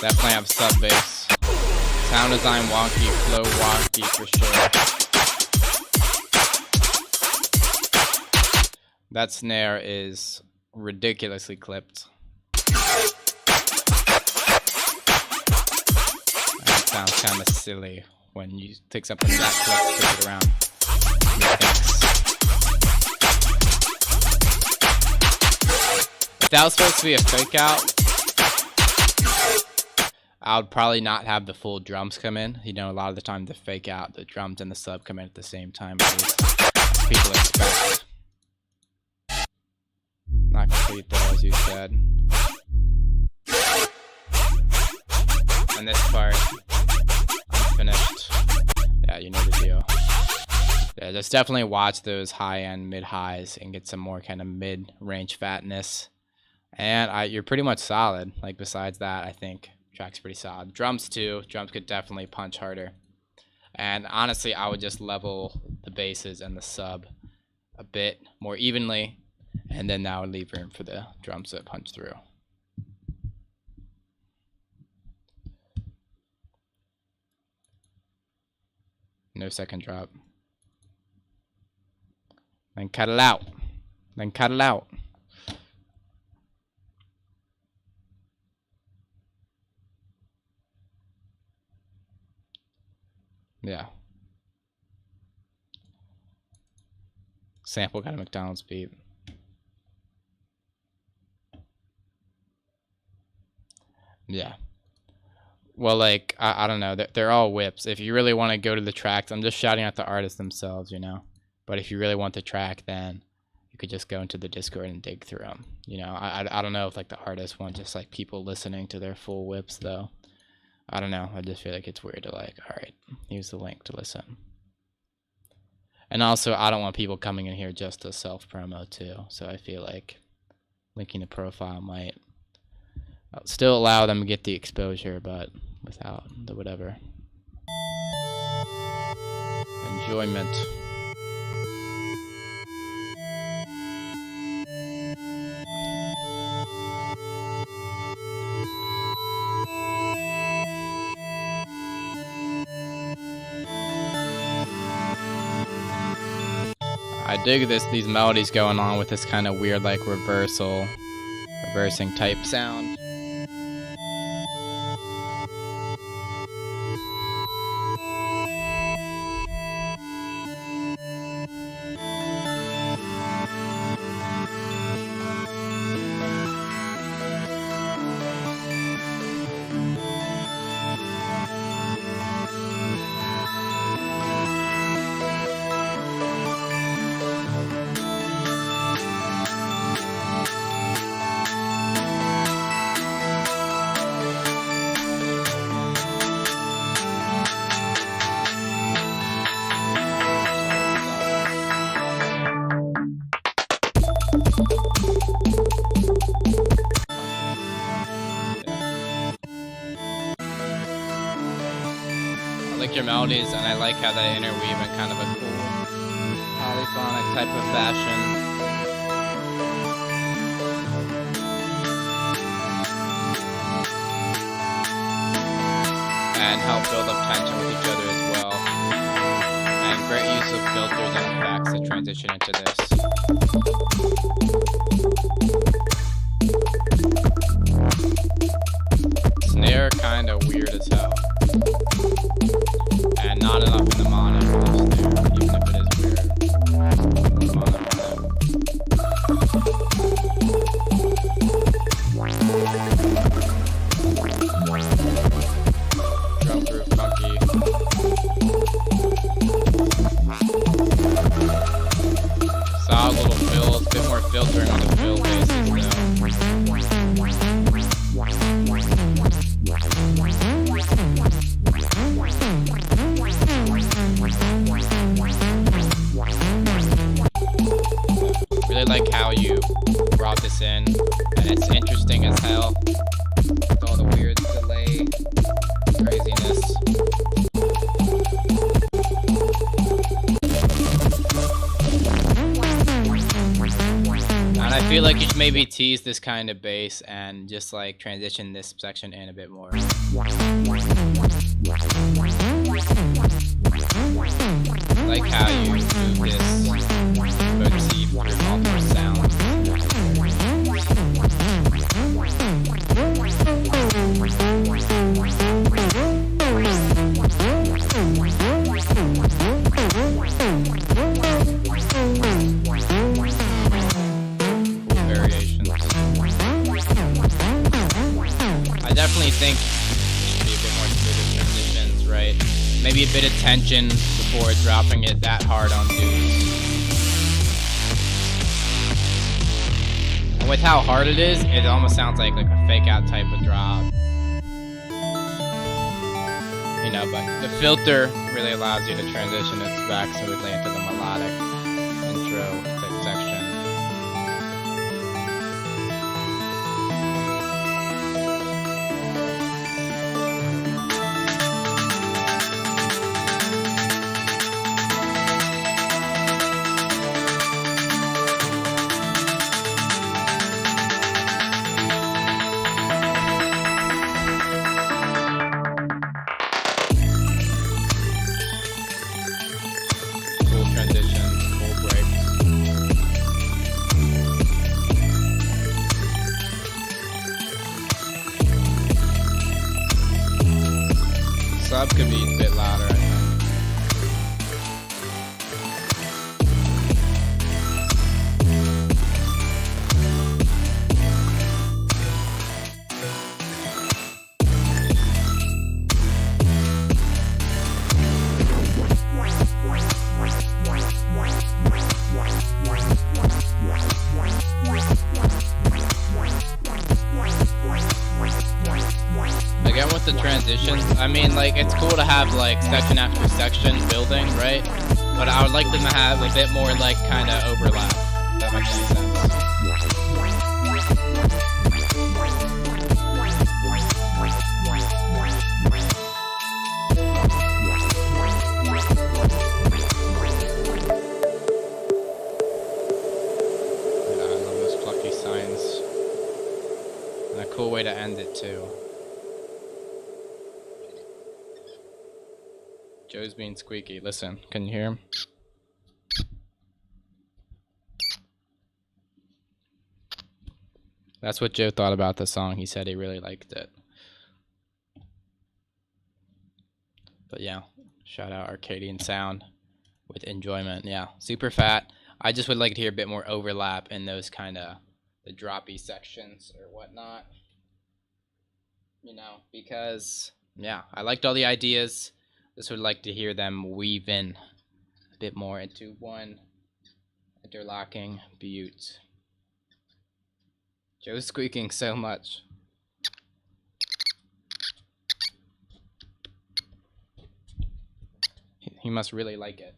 Definitely have sub bass. Sound design wonky, flow wonky for sure. That snare is ridiculously clipped. That sounds kind of silly when you take something that clip, flip it around. If that was supposed to be a fake out, I would probably not have the full drums come in. You know, a lot of the time the fake out, the drums and the sub come in at the same time, at least people expect. Not complete though, as you said. And this part, unfinished. Yeah, you know the deal. Yeah, just definitely watch those high-end mid-highs and get some more kind of mid-range fatness. And you're pretty much solid. Like, besides that, I think track's pretty solid. Drums too. Drums could definitely punch harder. And honestly, I would just level the basses and the sub a bit more evenly, and then that would leave room for the drums to punch through. No second drop. Then cut it out. Then cut it out. Yeah. Sample got a McDonald's beat. Yeah. Well, like, I don't know. They're all whips. If you really want to go to the tracks, I'm just shouting at the artists themselves, you know. But if you really want the track, then you could just go into the Discord and dig through them. You know, I don't know if, like, the artists want just, like, people listening to their full whips, though. I don't know. I just feel like it's weird to, like, all right, use the link to listen. And also, I don't want people coming in here just to self-promo, too. So I feel like linking the profile might still allow them to get the exposure, but without the whatever. Enjoyment. I dig these melodies going on with this kind of weird, like, reversing type sound. melodies, and I like how they interweave in kind of a cool polyphonic type of fashion. And help build up tension with each other as well. And great use of filters and effects to transition into this. Snare kinda weird as hell. And not enough in the mono for the snare, even if it is weird. Mono. Drum groove funky. Solid little fills, bit more filtering on the fill bases though. Really like how you brought this in, and it's interesting as hell with all the weird delay craziness. And I feel like you should maybe tease this kind of bass and just like transition this section in a bit more. I like how you move this motif through multiple sounds. Cool variations. I definitely think there should be a bit more smoother transitions, right? Maybe a bit of tension before dropping it that hard on dudes. And with how hard it is, it almost sounds like a fake out type of drop. You know, but the filter really allows you to transition it back smoothly into the melodic intro type section. Cool transitions, cool breaks. Sub could be a bit louder, I think. Again with the transitions, I mean, like, it's cool to have like section after section building, right? But I would like them to have a bit more like kind of overlap. If that makes any sense. Yeah, I love those plucky signs. And a cool way to end it too. Joe's being squeaky. Listen, can you hear him? That's what Joe thought about the song. He said he really liked it. But yeah, shout out Arcadian Sound with enjoyment. Yeah, super fat. I just would like to hear a bit more overlap in those kind of the droppy sections or whatnot. You know, because yeah, I liked all the ideas. Just would like to hear them weave in a bit more into one interlocking butte. Joe's squeaking so much. He must really like it.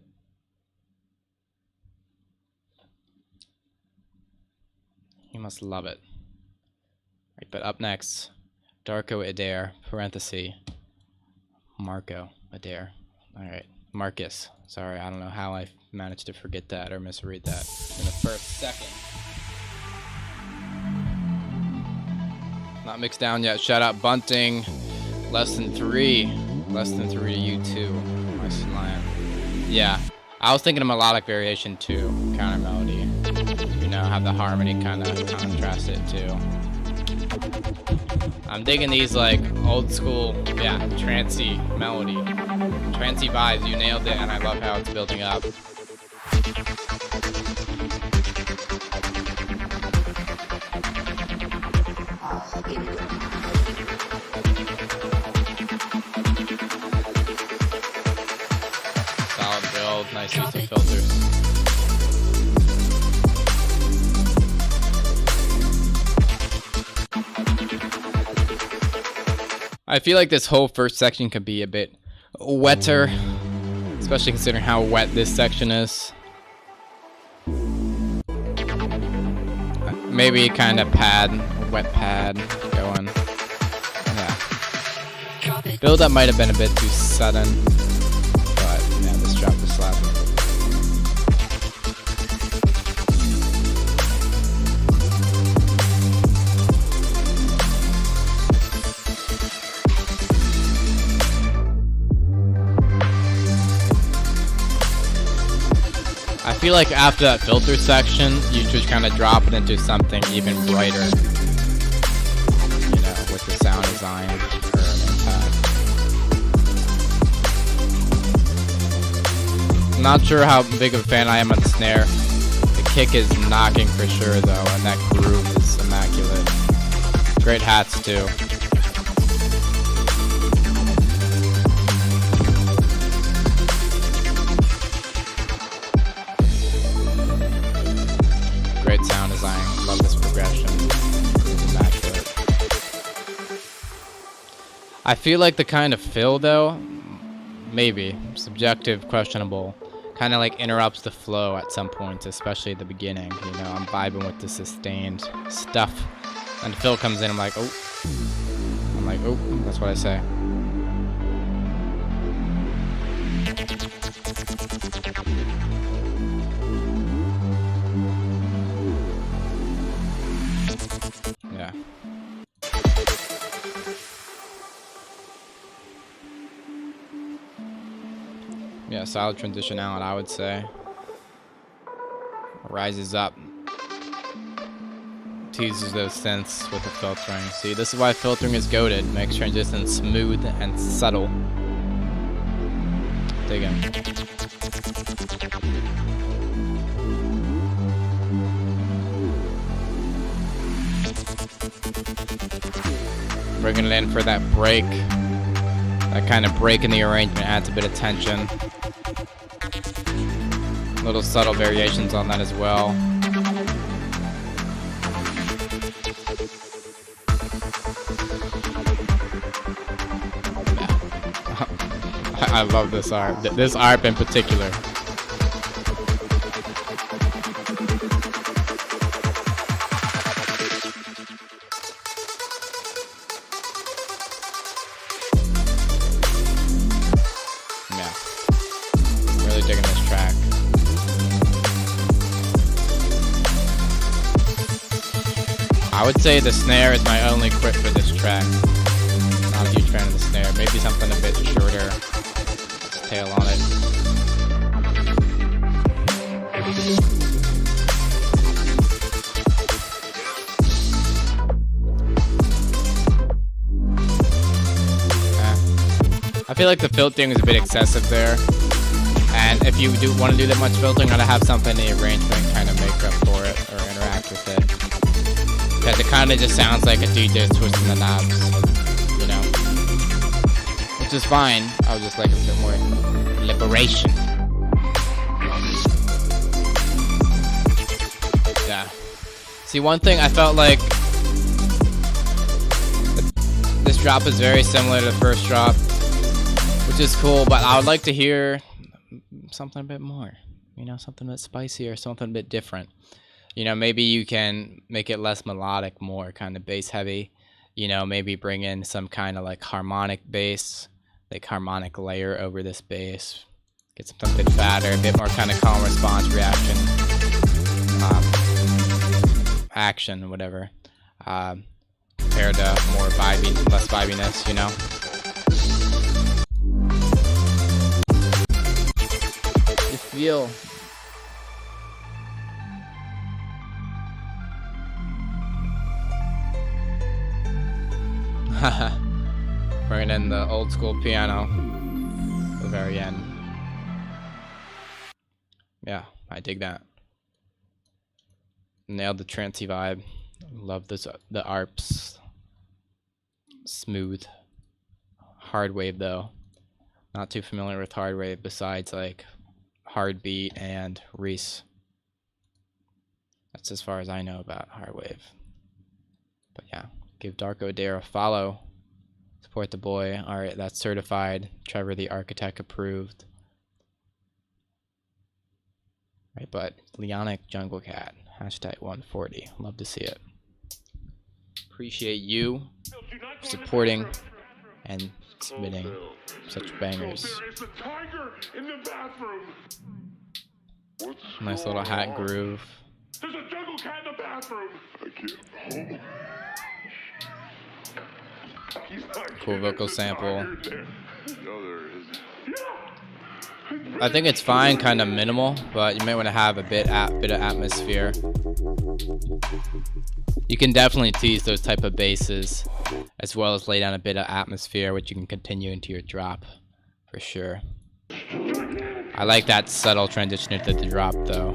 He must love it. Right, but up next, Darko Adair, parenthesis, Marco Adair. All right, Marcus. Sorry, I don't know how I managed to forget that or misread that in the first second. Not mixed down yet. Shout out Bunting. Less than 3. Less than 3 to you too. My slam. Yeah. I was thinking of melodic variation too. Counter melody. You know, have the harmony kind of contrast it too. I'm digging these like old school, yeah, trancey melody. Trancey vibes, you nailed it, and I love how it's building up. Solid build, nice use of filters. I feel like this whole first section could be a bit wetter, especially considering how wet this section is. Maybe kind of wet pad going. Yeah. Build up might have been a bit too sudden, but yeah, this drop is slapping. I feel like after that filter section, you just kind of drop it into something even brighter. You know, with the sound design or impact. I'm not sure how big of a fan I am on the snare. The kick is knocking for sure though, and that groove is immaculate. Great hats too. Great sound design. Love this progression. Immaculate. I feel like the kind of fill though, maybe subjective, questionable, kind of like interrupts the flow at some points, especially at the beginning. You know, I'm vibing with the sustained stuff, and the fill comes in. I'm like, oh, that's what I say. Yeah. Yeah, solid transition out, I would say. Rises up. Teases those synths with the filtering. See, this is why filtering is goated. Makes transitions smooth and subtle. Dig in. Bringing it in for that break. That kind of break in the arrangement adds a bit of tension. Little subtle variations on that as well. Yeah. I love this art. This art in particular. Digging this track. I would say the snare is my only quip for this track. Not a huge fan of the snare. Maybe something a bit shorter. Tail on it. I feel like the filtering is a bit excessive there. And if you do want to do that much filtering, you gotta have something in the arrangement kind of make up for it or interact with it. Because it kind of just sounds like a DJ twisting the knobs, you know? Which is fine. I would just like a bit more liberation. Yeah. See, one thing I felt like this drop is very similar to the first drop, which is cool, but I would like to hear something a bit more, you know, something a bit spicier, something a bit different. You know, maybe you can make it less melodic, more kind of bass heavy, you know, maybe bring in some kind of like harmonic bass, like harmonic layer over this bass. Get something a bit fatter, a bit more kind of calm response reaction, action, whatever. Compared to more vibey, less vibiness, you know. You feel. Bringing in the old school piano at the very end. Yeah, I dig that. Nailed the trancey vibe. Love this, the arps. Smooth. Hard wave though. Not too familiar with hard wave besides like hard beat and Reese. That's as far as I know about hard wave. But yeah, give Darko Adair a follow. Support the boy. Alright, that's certified. Trevor the Architect approved. Right, but Leonic Jungle Cat. Hashtag 140. Love to see it. Appreciate you supporting and submitting such bangers. Nice little hat groove. There's a jungle cat in the bathroom. I can't. Cool vocal sample. No, there isn't. I think it's fine, kind of minimal, but you might want to have a bit of atmosphere. You can definitely tease those type of basses, as well as lay down a bit of atmosphere, which you can continue into your drop, for sure. I like that subtle transition into the drop, though.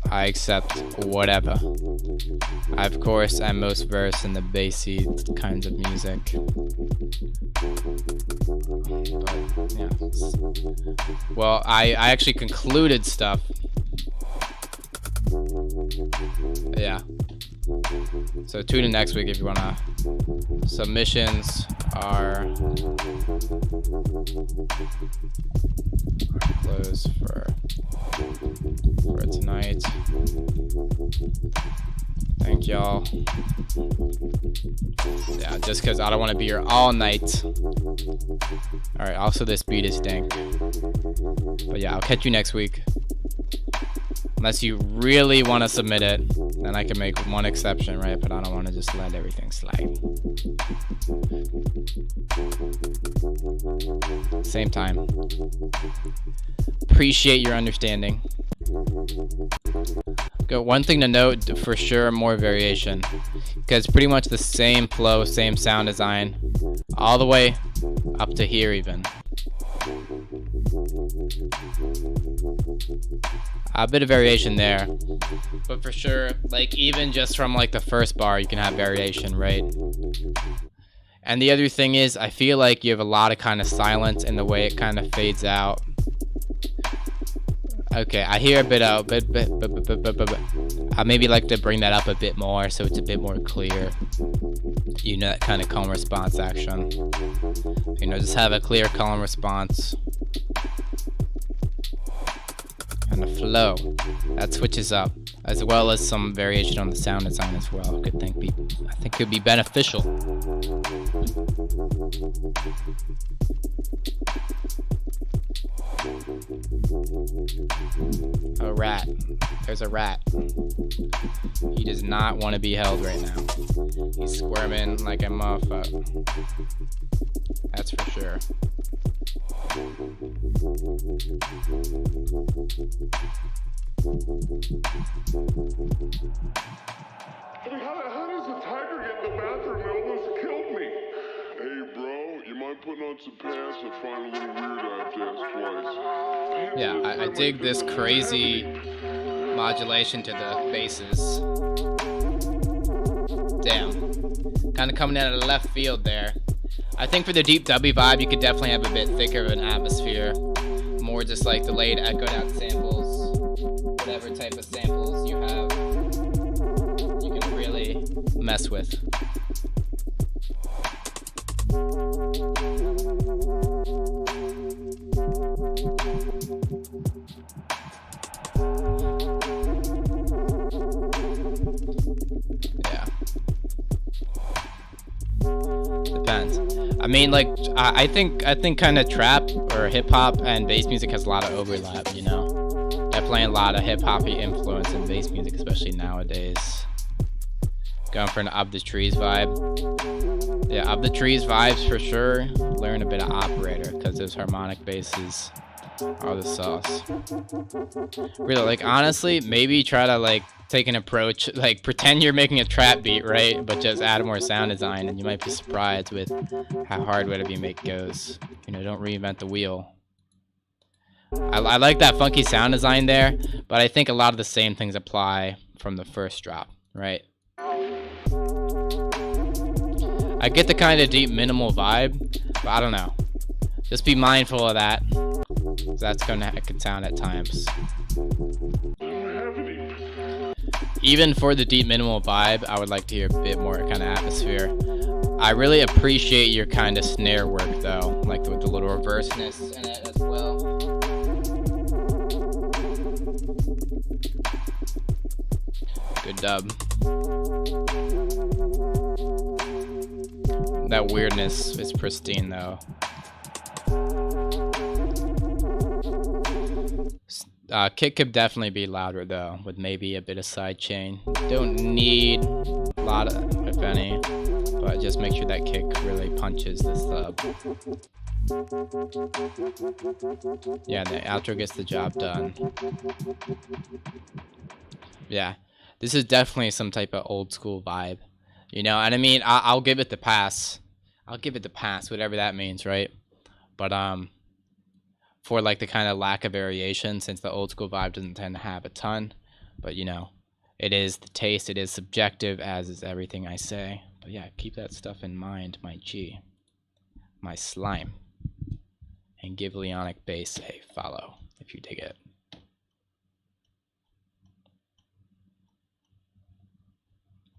I accept whatever. I, of course, am most versed in the bassy kinds of music. But, yeah. Well, I actually concluded stuff. Yeah. So tune in next week if you wanna. Submissions are closed for tonight. Thank y'all. Yeah, just because I don't want to be here all night. Alright, also this beat is dank. But yeah, I'll catch you next week. Unless you really want to submit it, then I can make one exception, right? But I don't want to just let everything slide. Same time. Appreciate your understanding. Go. One thing to note for sure, more variation, because pretty much the same flow, same sound design, all the way up to here even. A bit of variation there, but for sure, like even just from like the first bar, you can have variation, right? And the other thing is, I feel like you have a lot of kind of silence in the way it kind of fades out. Okay, I hear a bit out, but I maybe like to bring that up a bit more so it's a bit more clear. You know, that kind of calm response action. You know, just have a clear calm response. And a flow that switches up, as well as some variation on the sound design as well. I think could be beneficial. A rat. There's a rat. He does not want to be held right now. He's squirming like a motherfucker. That's for sure. How does a tiger get in the bathroom? It almost killed me. Hey, bro, you mind putting on some pants? I find a little weird I have to ask twice. Yeah, I dig this crazy modulation to the basses. Damn. Kind of coming out of the left field there. I think for the deep dubby vibe, you could definitely have a bit thicker of an atmosphere. More just like delayed echoed out samples. Whatever type of samples you have, you can really mess with. Yeah. I mean, like, I think kind of trap or hip hop and bass music has a lot of overlap, you know. Definitely a lot of hip hoppy influence in bass music, especially nowadays. Going for an Up the Trees vibe. Yeah, Up the Trees vibes for sure. Learn a bit of operator because those harmonic basses are the sauce. Really, like, honestly, maybe try to like take an approach, like pretend you're making a trap beat, right? But just add more sound design, and you might be surprised with how hard whatever you make goes. You know, don't reinvent the wheel. I like that funky sound design there, but I think a lot of the same things apply from the first drop, right? I get the kind of deep minimal vibe, but I don't know. Just be mindful of that. That's gonna it can sound at times. Even for the deep minimal vibe, I would like to hear a bit more kind of atmosphere. I really appreciate your kind of snare work though, like with the little reverseness in it as well. Good dub. That weirdness is pristine though. Kick could definitely be louder though, with maybe a bit of sidechain. Don't need a lot of, if any, but just make sure that kick really punches the sub. Yeah, the outro gets the job done. Yeah, this is definitely some type of old school vibe, you know. And I mean, I'll give it the pass. I'll give it the pass, whatever that means, right? But for like the kind of lack of variation, since the old school vibe doesn't tend to have a ton, but you know, it is the taste, it is subjective, as is everything I say. But yeah, keep that stuff in mind, my G, my slime, and give Leonic Bass a follow if you dig it.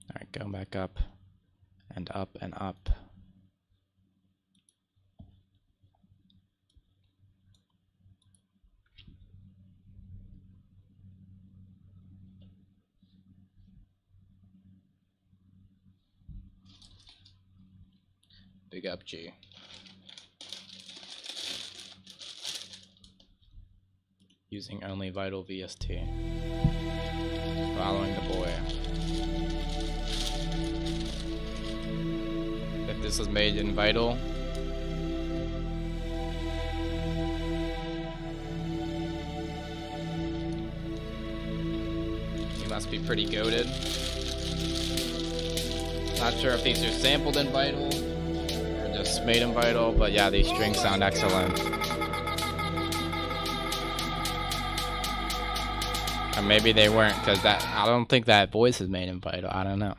All right, going back up and up and up. Big up, G. Using only Vital VST. Following the boy. If this was made in Vital, you must be pretty goated. Not sure if these are sampled in Vital or just made in Vital, but yeah, these strings sound excellent. Or maybe they weren't, because that I don't think that voice is made in Vital. I don't know.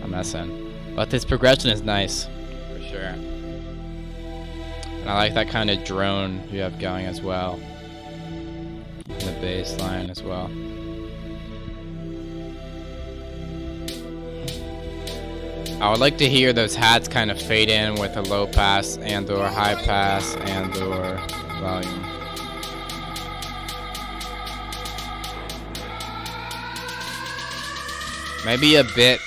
I'm messing. But this progression is nice, for sure. And I like that kind of drone you have going as well. And the bass line as well. I would like to hear those hats kind of fade in with a low pass and or high pass and or volume. Maybe a bit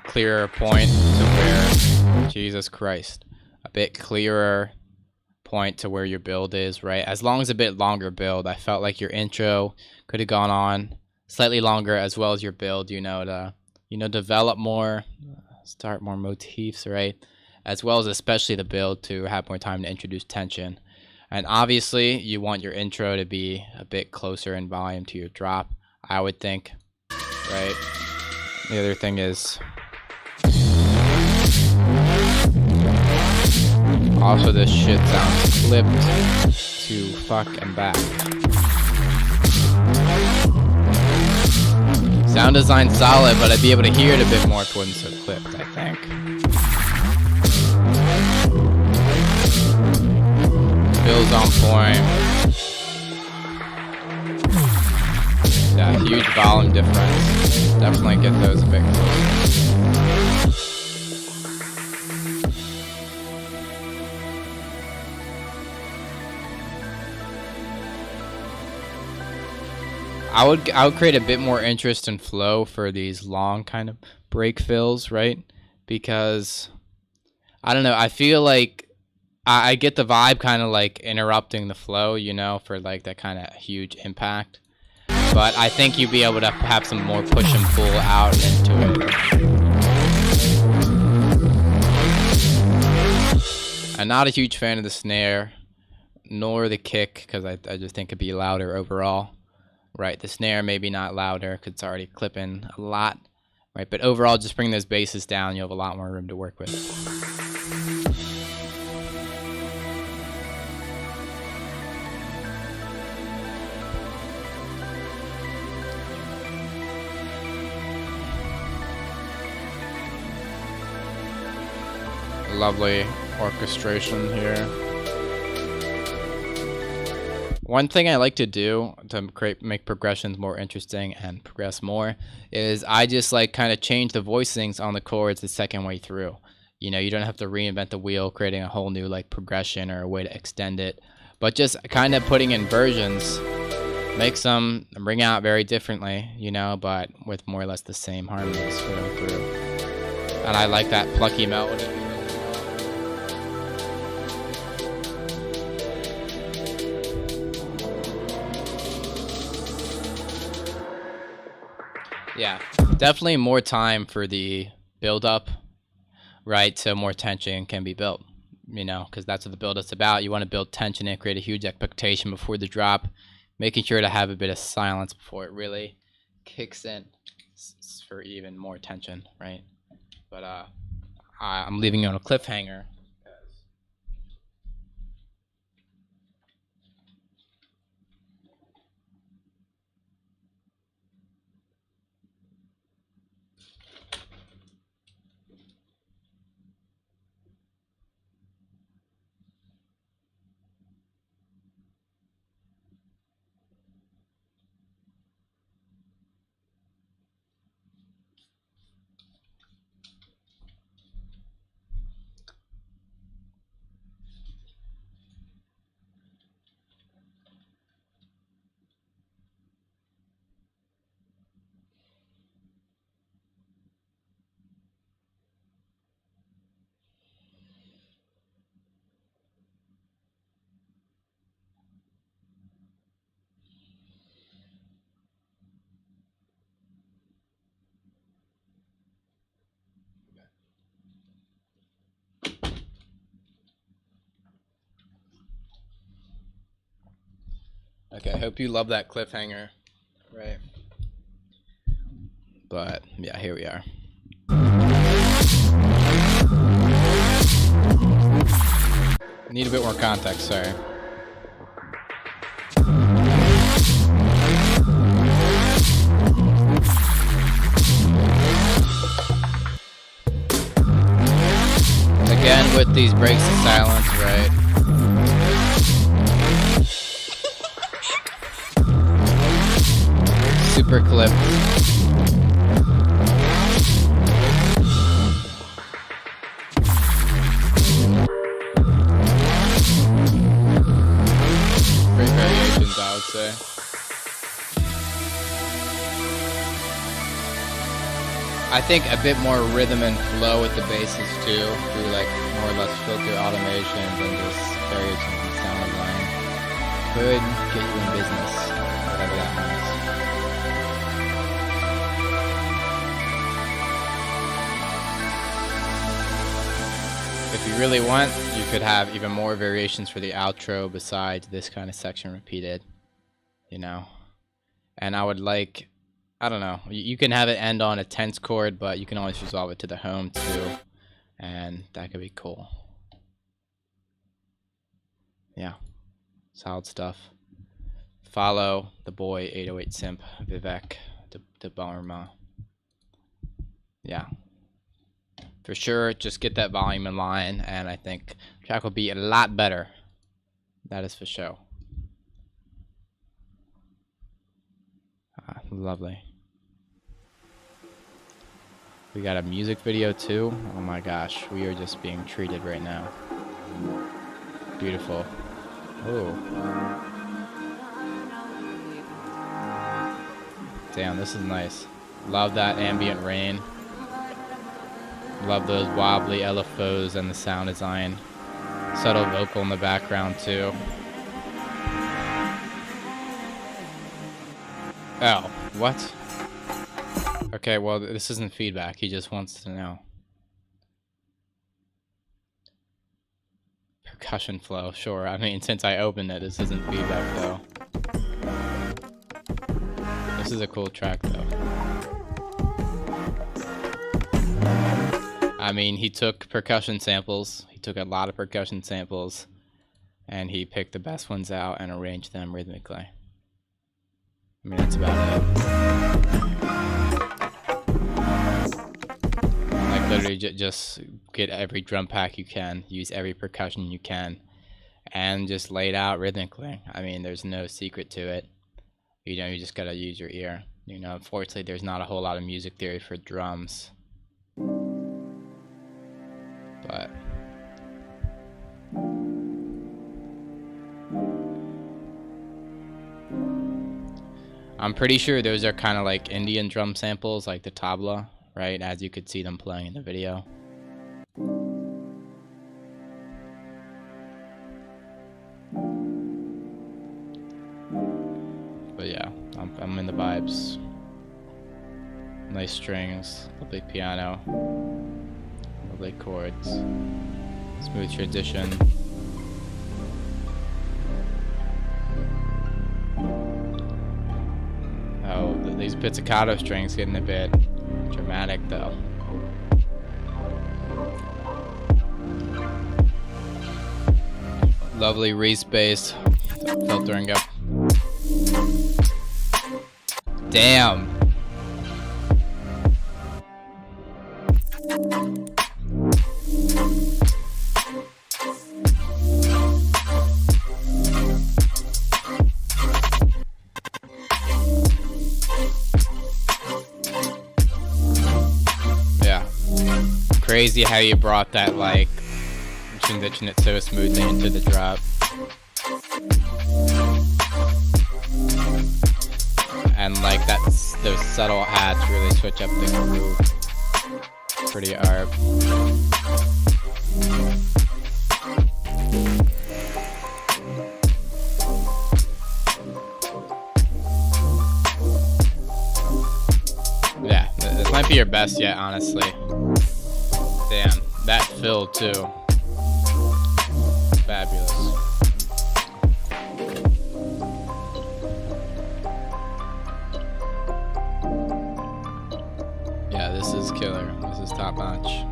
clearer point to where, Jesus Christ, a bit clearer point to where your build is, right? As long as a bit longer build. I felt like your intro could have gone on slightly longer, as well as your build, you know, to, you know, develop more, start more motifs, right? As well as especially the build to have more time to introduce tension. And obviously you want your intro to be a bit closer in volume to your drop, I would think, right? The other thing is also this shit sounds clipped to fuck and back. Sound design solid, but I'd be able to hear it a bit more if it wasn't so clipped, I think. Feels on point. Yeah, huge volume difference. Definitely get those a bit closer. I would create a bit more interest and flow for these long kind of break fills, right? because I don't know. I feel like I get the vibe kind of like interrupting the flow, you know, for like that kind of huge impact. But I think you'd be able to have some more push and pull out into it. I'm not a huge fan of the snare, nor the kick, because I just think it'd be louder overall. Right, the snare maybe not louder because it's already clipping a lot. Right, but overall, just bring those basses down. You'll have a lot more room to work with. Lovely orchestration here. One thing I like to do to make progressions more interesting and progress more is I just like kind of change the voicings on the chords the second way through. You know, you don't have to reinvent the wheel, creating a whole new like progression or a way to extend it, but just kind of putting in versions makes them ring out very differently, you know, but with more or less the same harmonies going through. And I like that plucky melody. Yeah, definitely more time for the build up, right? So more tension can be built, you know, because that's what the build up's about. You want to build tension and create a huge expectation before the drop, making sure to have a bit of silence before it really kicks in for even more tension, right? But I'm leaving you on a cliffhanger. Okay, I hope you love that cliffhanger, right? But yeah, here we are. Need a bit more context, sorry. Again, with these breaks of silence, right? Super clip. Great variations, I would say. I think a bit more rhythm and flow with the basses too, through like more or less filter automations and just variations in sound design could get you in business, whatever that means. If you really want, you could have even more variations for the outro besides this kind of section repeated, you know. And I would like, I don't know, you can have it end on a tense chord, but you can always resolve it to the home too, and that could be cool. Yeah, solid stuff. Follow the boy 808 Simp, Vivek, to Burma. Yeah. For sure, just get that volume in line, and I think the track will be a lot better. That is for sure. Lovely. We got a music video too. Oh my gosh, we are just being treated right now. Beautiful. Oh. Damn, this is nice. Love that ambient rain. Love those wobbly LFOs and the sound design. Subtle vocal in the background too. Oh, what? Okay, well, this isn't feedback. He just wants to know. Percussion flow, sure. I mean, since I opened it, this isn't feedback though. This is a cool track though. I mean, he took percussion samples. He took a lot of percussion samples, and he picked the best ones out and arranged them rhythmically. I mean, that's about it. Like, literally just get every drum pack you can, use every percussion you can, and just lay it out rhythmically. I mean, there's no secret to it. You know, you just gotta use your ear. You know, unfortunately, there's not a whole lot of music theory for drums. But I'm pretty sure those are kind of like Indian drum samples, like the tabla, right? As you could see them playing in the video. But yeah, I'm in the vibes. Nice strings, lovely piano, lovely chords, smooth transition. Oh, these pizzicato strings getting a bit dramatic though. Lovely Reese bass filtering up. Damn. Yeah. Crazy how you brought that, like, transition it so smoothly into the drop. And like those subtle adds really switch up the groove. Pretty arb. Yeah, this might be your best yet, honestly. Damn, that fill too. Fabulous. Yeah, this is killer. This is top notch.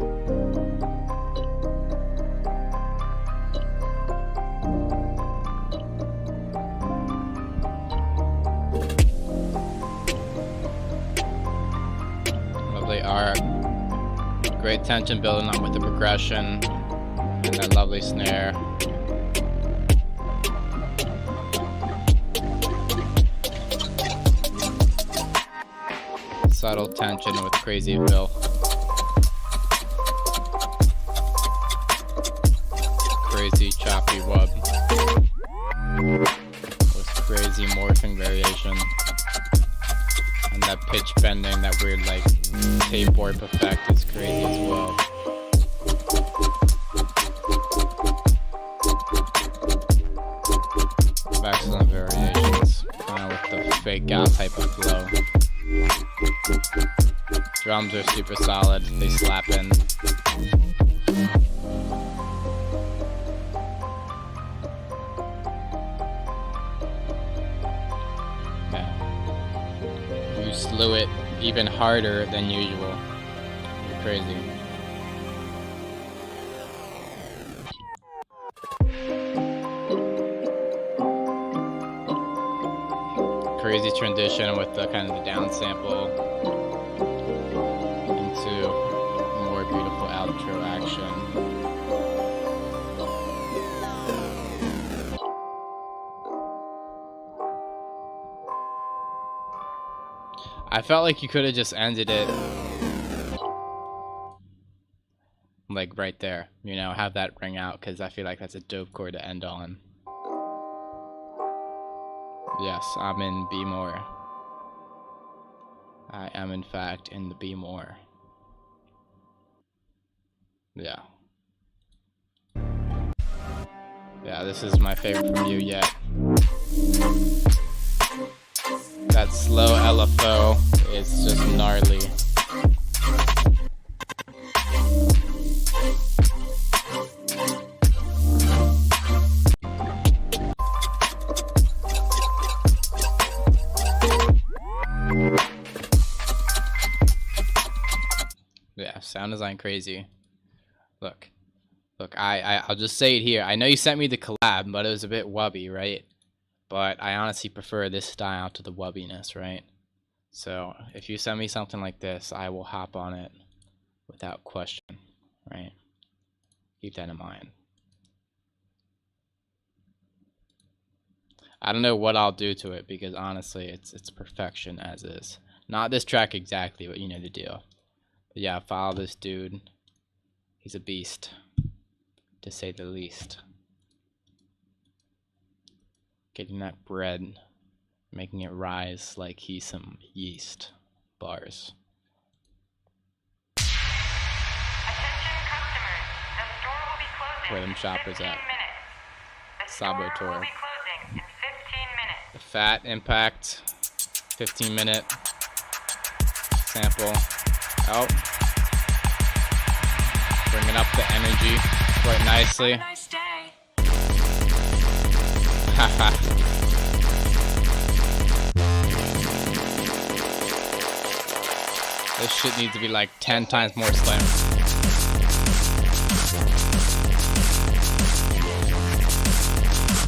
Lovely art. Great tension building up with the progression and that lovely snare. Subtle tension with crazy fill. Crazy choppy wub. With crazy morphing variation. And that pitch bending, that weird like tape warp effect is crazy as well. Excellent variations. Kind of with the fake out type of flow. Drums are super solid, they slap in. Yeah. You slew it even harder than usual. You're crazy. Crazy transition with the kind of the down sample into more beautiful outro action. I felt like you could have just ended it like right there, you know, have that ring out, because I feel like that's a dope chord to end on. Yes, I'm in B-more. I am in fact in the B-more. Yeah. Yeah, this is my favorite from you yet. That slow LFO is just gnarly. Yeah, sound design crazy. Look, I'll just say it here. I know you sent me the collab, but it was a bit wubby, right? But I honestly prefer this style to the wubbiness, right? So if you send me something like this, I will hop on it without question, right? Keep that in mind. I don't know what I'll do to it because honestly, it's perfection as is. Not this track exactly, but you know the deal. But yeah, follow this dude. He's a beast, to say the least. Getting that bread, making it rise like he's some yeast. Bars. Where them shoppers at? Saboteur. The Fat Impact 15-minute sample. Oh. Bringing up the energy quite nicely. Haha. This shit needs to be like 10 times more slim.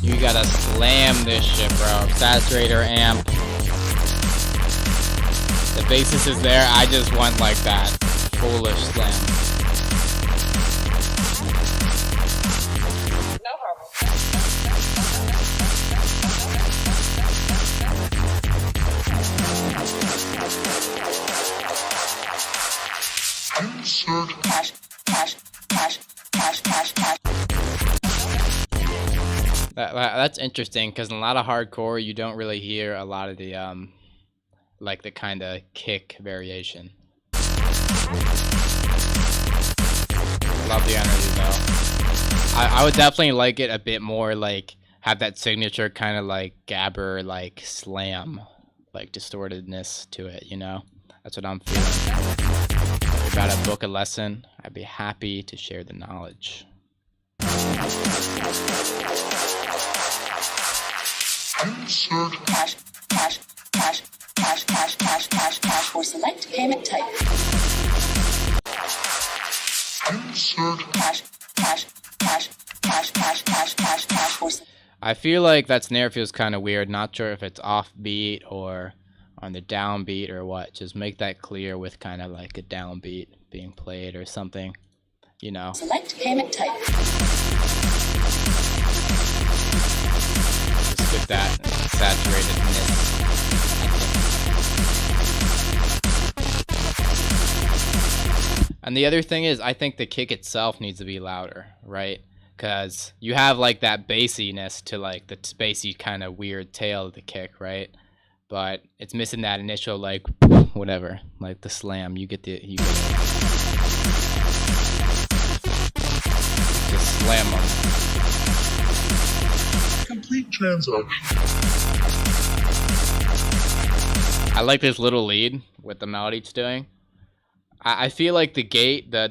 You gotta slam this shit, bro. Saturator amp. The basis is there. I just want like that foolish slam. That's interesting because in a lot of hardcore you don't really hear a lot of the like the kind of kick variation. Love the energy though. I would definitely like it a bit more like have that signature kind of like gabber like slam like distortedness to it, you know? That's what I'm feeling. If you gotta book a lesson, I'd be happy to share the knowledge. Cash for select payment type. I feel like that snare feels kind of weird. Not sure if it's offbeat or on the downbeat or what. Just make that clear with kind of like a downbeat being played or something, you know. Select payment type. Just get that saturatedness. And the other thing is, I think the kick itself needs to be louder, right? Because you have like that bassiness to like the bassy kind of weird tail of the kick, right? But it's missing that initial like whatever, like the slam. You get just slam them. Complete transaction. I like this little lead with the melody it's doing. I feel like the gate, the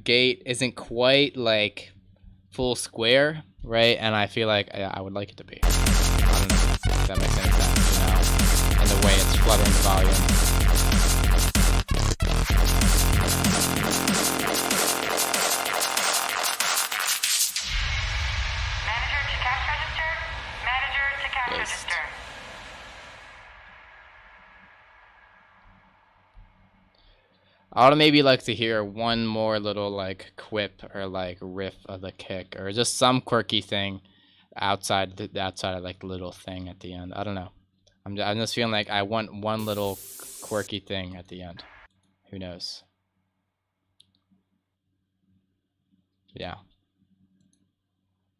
gate isn't quite like full square, right? And I feel like I would like it to be. I don't know if that makes any sense, you know, and the way it's fluttering the volume. Manager to cash register. Manager to cash Based. register. I would maybe like to hear one more little like quip or like riff of the kick or just some quirky thing outside of like the little thing at the end. I don't know. I'm just feeling like I want one little quirky thing at the end. Who knows? Yeah.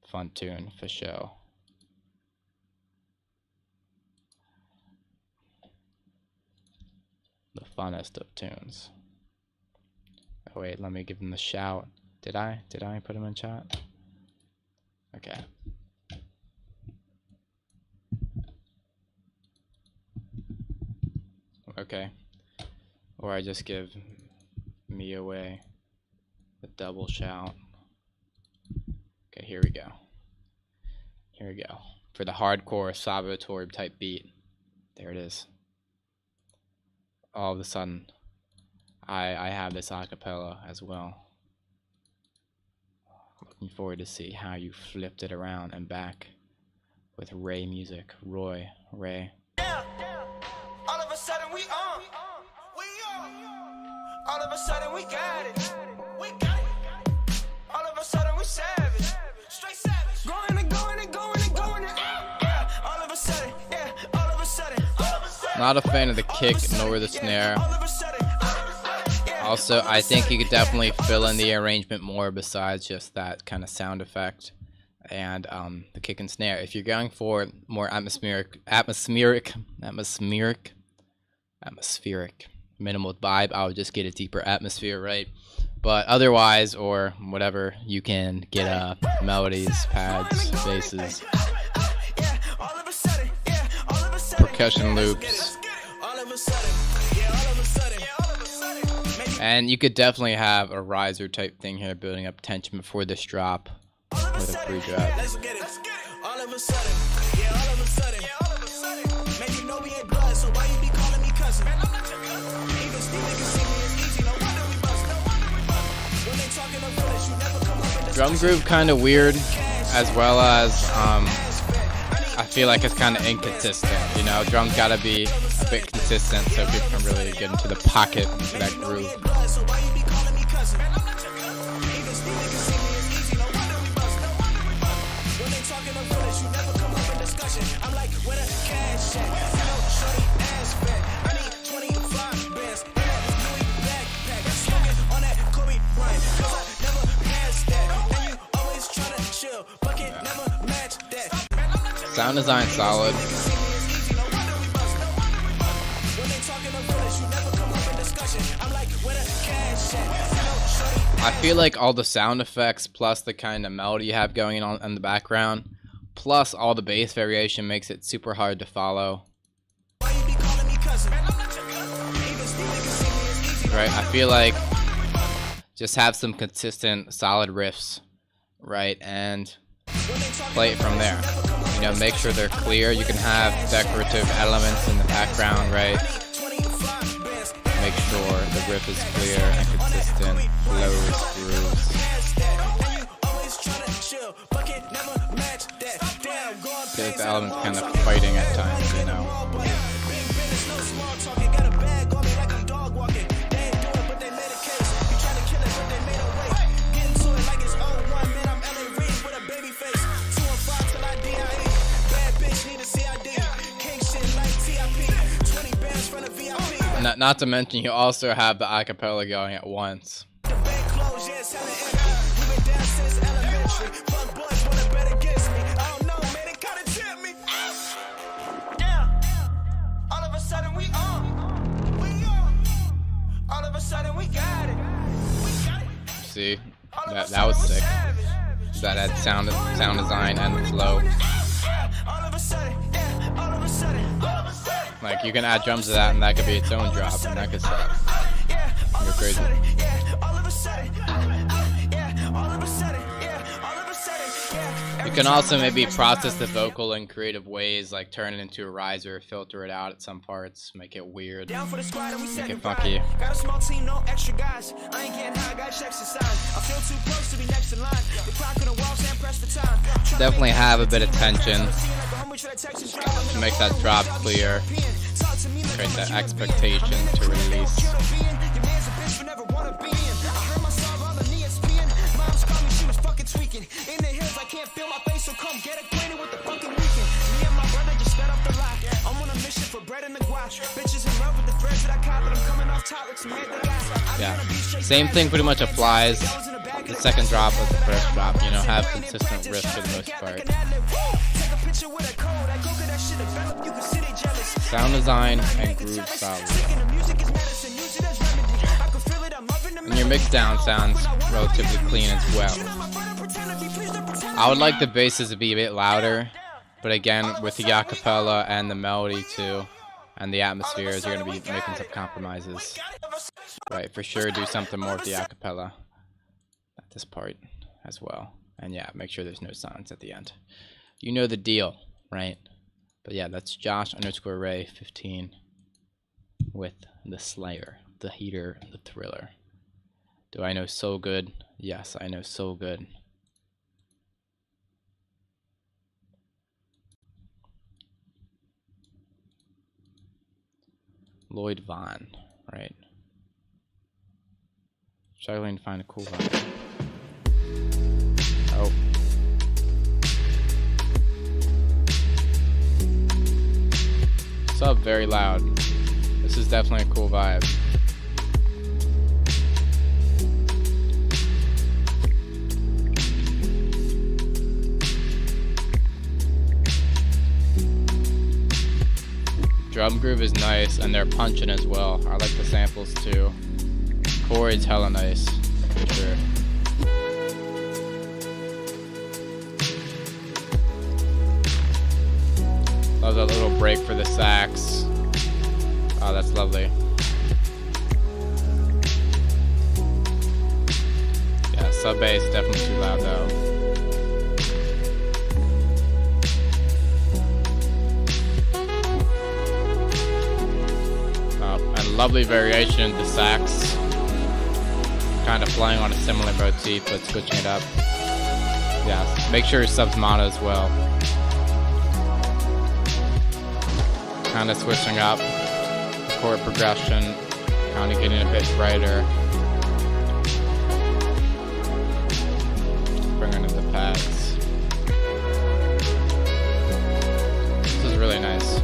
Fun tune for show. The funnest of tunes. wait, let me give him the shout. Did I put him in chat? Okay. Okay. Or I just give me away the double shout. Okay, here we go. Here we go. For the hardcore Salvatore type beat. There it is. All of a sudden, I have this acapella as well. Looking forward to see how you flipped it around and back with Ray music. Ray. All of a sudden we on. All of a sudden we got it. All of a sudden we savage. Straight savage. Going and going and going and going and all of a sudden, yeah, all of a sudden. Not a fan of the kick nor the snare. Also, I think you could definitely fill in the arrangement more besides just that kind of sound effect and the kick and snare. If you're going for more atmospheric minimal vibe, I would just get a deeper atmosphere, right? But otherwise, or whatever, you can get melodies, pads, basses, percussion loops. And you could definitely have a riser type thing here, building up tension before this drop with a pre-drop. All of a sudden, yeah, all of a sudden, yeah, all of a sudden. Man, you know we ain't blood, so why you be calling me cousin? Even Steve can see me as easy, no wonder we bust. When they talking of village, you never come up in the Drum groove kind of weird, as well as I feel like it's kind of inconsistent. You know, drums gotta be a bit consistent so people can really get into the pocket for that groove. Sound design solid. I feel like all the sound effects plus the kind of melody you have going on in the background plus all the bass variation makes it super hard to follow. Right, I feel like just have some consistent solid riffs, right, and play it from there. You know, make sure they're clear. You can have decorative elements in the background, right? Make sure the riff is clear and consistent, flows, grooves. I feel like the elements kind of fighting at times, you know. Not to mention, you also have the acapella going at once. See, that was sick. That had sound design and flow. Like, you can add drums to that and that could be its own drop and that could suck. You're crazy. You can also maybe process the vocal in creative ways, like turn it into a riser, filter it out at some parts, make it weird, make it funky. Got a small team, no extra guys. I ain't getting high, got checks inside. I feel too close to be next in line. The clock on the walls and press the time. Definitely have a bit of tension to make that drop clear, create that expectation to release. Yeah, same thing pretty much applies the second drop as the first drop, you know, have consistent riffs for the most part. Sound design and groove solid. And your mix down sounds relatively clean as well. I would like the basses to be a bit louder, but again, with the acapella and the melody too, and the atmospheres, you're going to be making some compromises. Right, for sure do something more with the acapella at this part as well. And yeah, make sure there's no silence at the end. You know the deal, right? But yeah, that's Josh_Ray15 with the Slayer, the Heater, the Thriller. Do I know So Good? Yes, I know So Good. Lloyd Vaughn, right? Struggling to find a cool vibe. Oh. Sub very loud. This is definitely a cool vibe. Drum groove is nice, and they're punching as well. I like the samples too. Chord's hella nice, for sure. Love that little break for the sax. Oh, that's lovely. Yeah, sub bass definitely too loud though. Lovely variation in the sax, kind of playing on a similar motif but switching it up. Yeah, make sure your sub's mono as well. Kind of switching up chord progression, kind of getting a bit brighter. Bringing in the pads. This is really nice.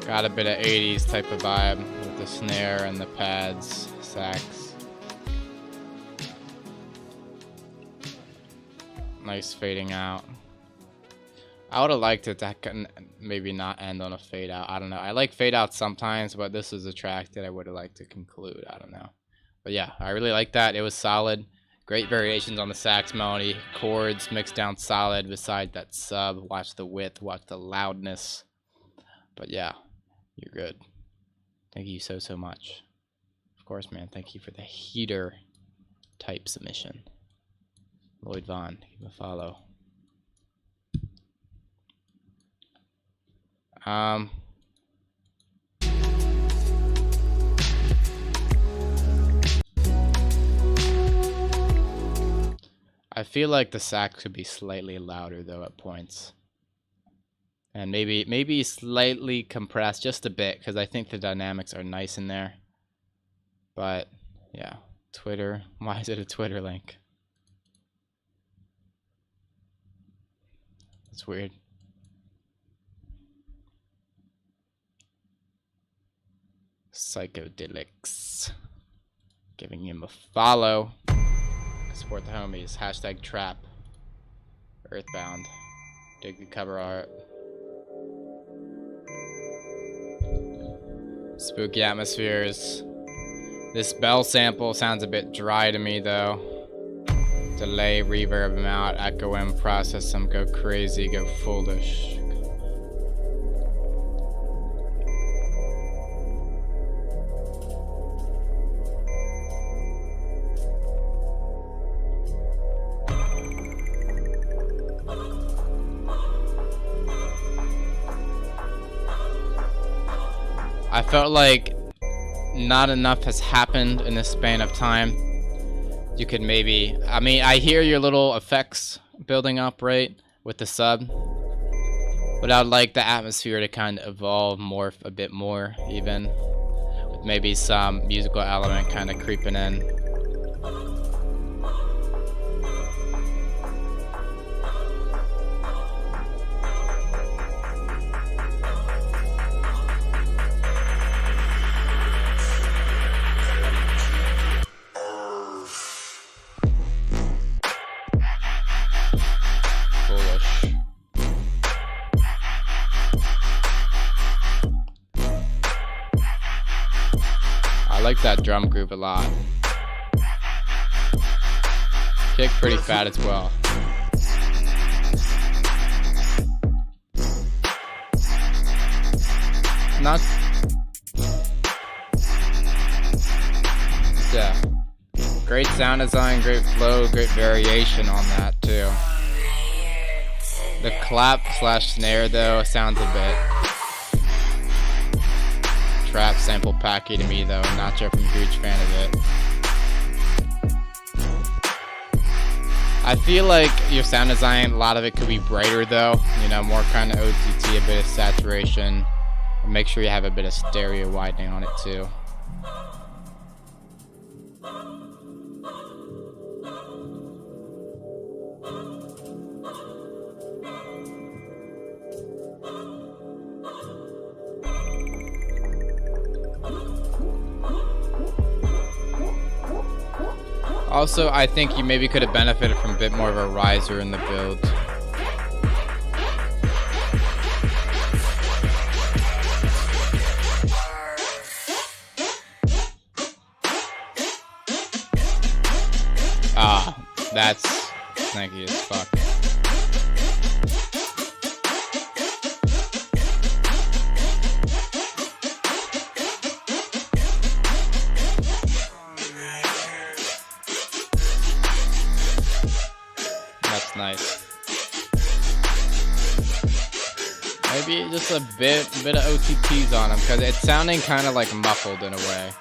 Got a bit of 80s type of vibe with the snare and the pads, sax. Nice fading out. I would have liked it to maybe not end on a fade out. I don't know. I like fade out sometimes, but this is a track that I would have liked to conclude. I don't know. But yeah, I really like that. It was solid. Great variations on the sax melody. Chords mixed down solid beside that sub. Watch the width, watch the loudness. But yeah. You're good. Thank you so much. Of course, man. Thank you for the heater type submission. Lloyd Vaughn, give a follow. I feel like the sax could be slightly louder though at points. And maybe slightly compressed just a bit, because I think the dynamics are nice in there. But yeah, Twitter. Why is it a Twitter link? That's weird. Psychodelics. Giving him a follow. Support the homies. Hashtag trap. Earthbound. Dig the cover art. Spooky atmospheres. This bell sample sounds a bit dry to me though. Delay, reverb them out, echo in, process them, go crazy, go foolish. I felt like not enough has happened in this span of time. You could maybe, I mean, I hear your little effects building up, right, with the sub, but I'd like the atmosphere to kind of evolve, morph a bit more, even, with maybe some musical element kind of creeping in. like that drum group a lot. Kick pretty fat as well. Not. Yeah. Great sound design, great flow, great variation on that too. The clap slash snare though sounds a bit trap sample packy to me though. Not sure if I'm a huge fan of it. I feel like your sound design, a lot of it could be brighter though. You know, more kind of OTT, a bit of saturation. Make sure you have a bit of stereo widening on it too. Also, I think you maybe could have benefited from a bit more of a riser in the build. Ah, that's snaky as fuck. That's nice. Maybe just a bit of OTTs on them because it's sounding kind of like muffled in a way,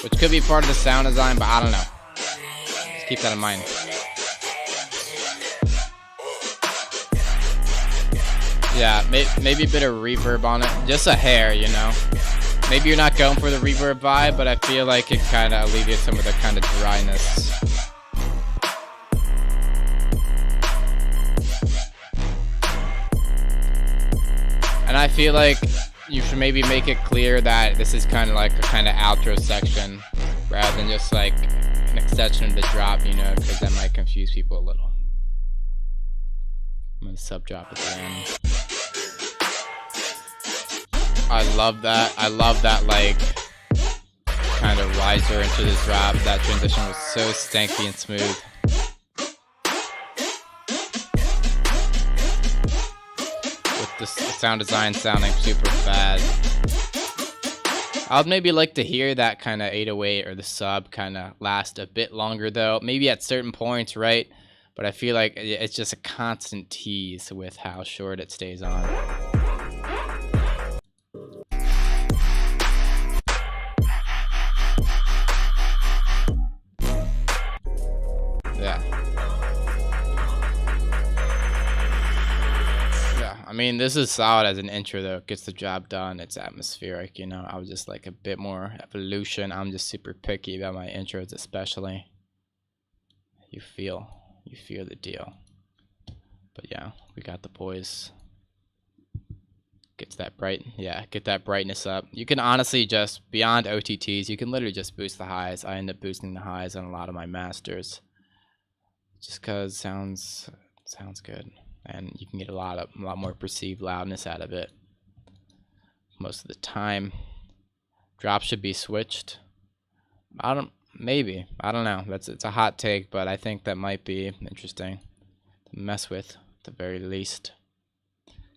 which could be part of the sound design, but I don't know. Keep that in mind. Yeah, maybe a bit of reverb on it. Just a hair, you know. Maybe you're not going for the reverb vibe, but I feel like it kind of alleviates some of the kind of dryness. And I feel like you should maybe make it clear that this is kind of like a kind of outro section rather than just like an extension of the drop, you know, because that might confuse people a little. I'm gonna sub drop at the end. I love that. I love that like kind of riser into the drop. That transition was so stanky and smooth. With the sound design sounding super fast. I'd maybe like to hear that kind of 808 or the sub kind of last a bit longer though. Maybe at certain points, right? But I feel like it's just a constant tease with how short it stays on. Yeah. I mean, this is solid as an intro though. It gets the job done. It's atmospheric, you know. I was just like a bit more evolution. I'm just super picky about my intros, especially. You feel the deal. But yeah, we got the poise. Gets that get that brightness up. You can honestly just, beyond OTTs, you can literally just boost the highs. I end up boosting the highs on a lot of my masters. Just cause sounds good. And you can get a lot more perceived loudness out of it most of the time. Drop should be switched. I don't know. It's a hot take, but I think that might be interesting to mess with at the very least.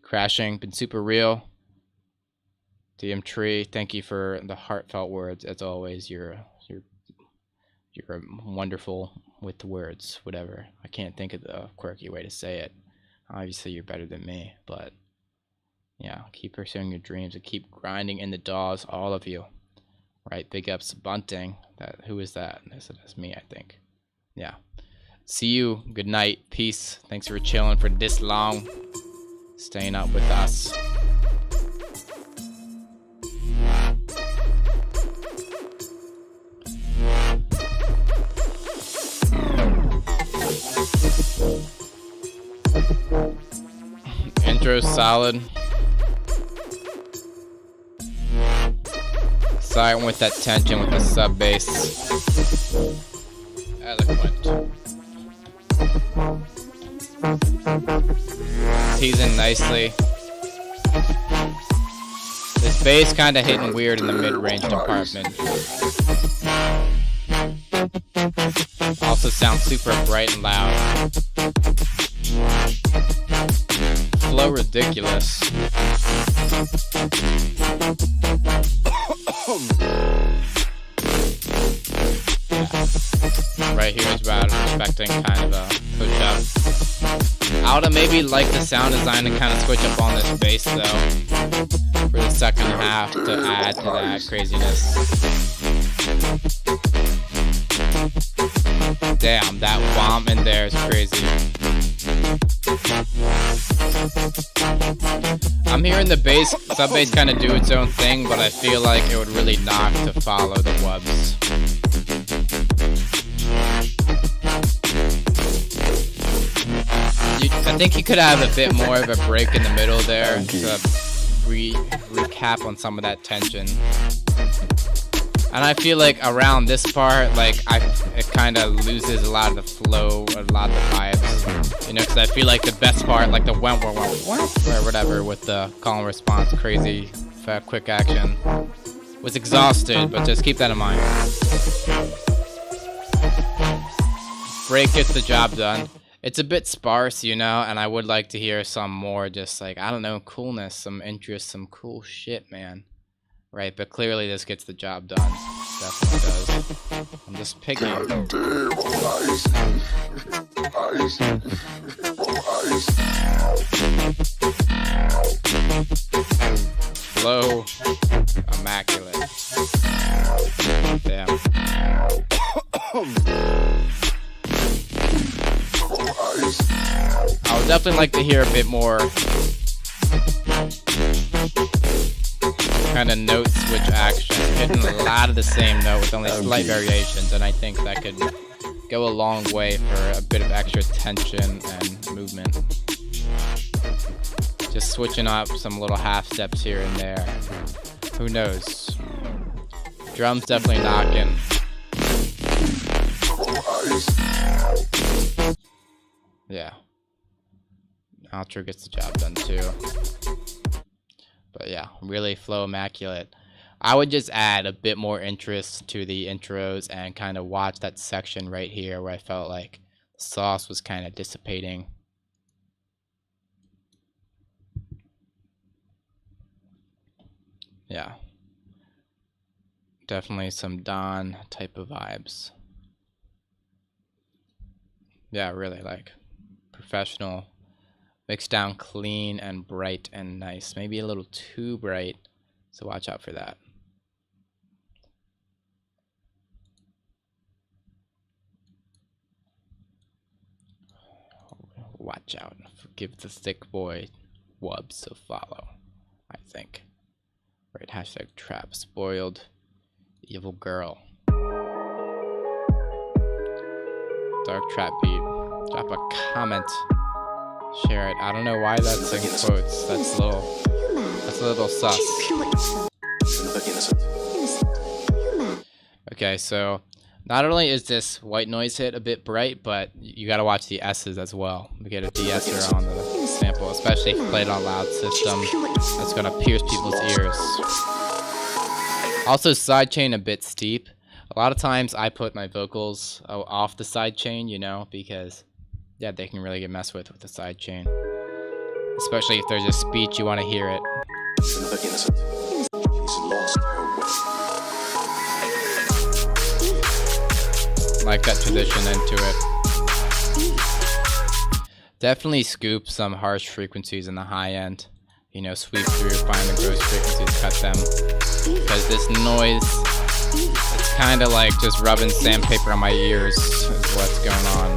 Crashing, been super real. DM Tree, thank you for the heartfelt words as always. You're wonderful with the words, whatever. I can't think of the quirky way to say it. Obviously, you're better than me, but yeah, keep pursuing your dreams and keep grinding in the DAWs, all of you. Right, big ups to Bunting. Who is that? That's me, I think. Yeah. See you. Good night. Peace. Thanks for chilling for this long. Staying up with us. Intro's solid. Silent with that tension with the sub bass. Eloquent. Teasing nicely. This bass kind of hitting weird in the mid-range department. sound super bright and loud. Flow ridiculous. Right here is where I was expecting kind of a push up. I would have maybe liked the sound design to kind of switch up on this bass though for the second half to add to that craziness. Damn, that bomb in there is crazy. I'm hearing the bass, sub bass kind of do its own thing, but I feel like it would really knock to follow the wubs. I think you could have a bit more of a break in the middle there to recap on some of that tension. And I feel like around this part, like it kind of loses a lot of the flow, a lot of the vibes, you know, because I feel like the best part, like the went or whatever with the call and response, crazy, fast, quick action, was exhausted. But just keep that in mind. Break gets the job done. It's a bit sparse, you know, and I would like to hear some more, just like, I don't know, coolness, some interest, some cool shit, man. Right, but clearly this gets the job done. Definitely does. I'm just picky. Flow, immaculate. Damn. I would definitely like to hear a bit more kind of note switch action, hitting a lot of the same note with only slight variations, and I think that could go a long way for a bit of extra tension and movement. Just switching up some little half steps here and there. Who knows? Drums definitely knocking. Yeah. Outro gets the job done too. But yeah, really flow immaculate. I would just add a bit more interest to the intros and kind of watch that section right here where I felt like the sauce was kind of dissipating. Yeah. Definitely some Don type of vibes. Yeah, really like professional. Mixed down clean and bright and nice. Maybe a little too bright, so watch out for that. Watch out. Give the thick boy wubs to follow, I think. Right, hashtag trap spoiled evil girl. Dark trap beat. Drop a comment. Share it. I don't know why that's in quotes. That's a little sus. Okay, so not only is this white noise hit a bit bright, but you gotta watch the S's as well. We get a de-esser on the sample, especially if you play it on a loud system. That's gonna pierce people's ears. Also, sidechain a bit steep. A lot of times I put my vocals off the sidechain, you know, because yeah, they can really get messed with the sidechain. Especially if there's a speech, you want to hear it. Like that transition into it. Definitely scoop some harsh frequencies in the high end. You know, sweep through, find the gross frequencies, cut them. Because this noise, it's kind of like just rubbing sandpaper on my ears is what's going on.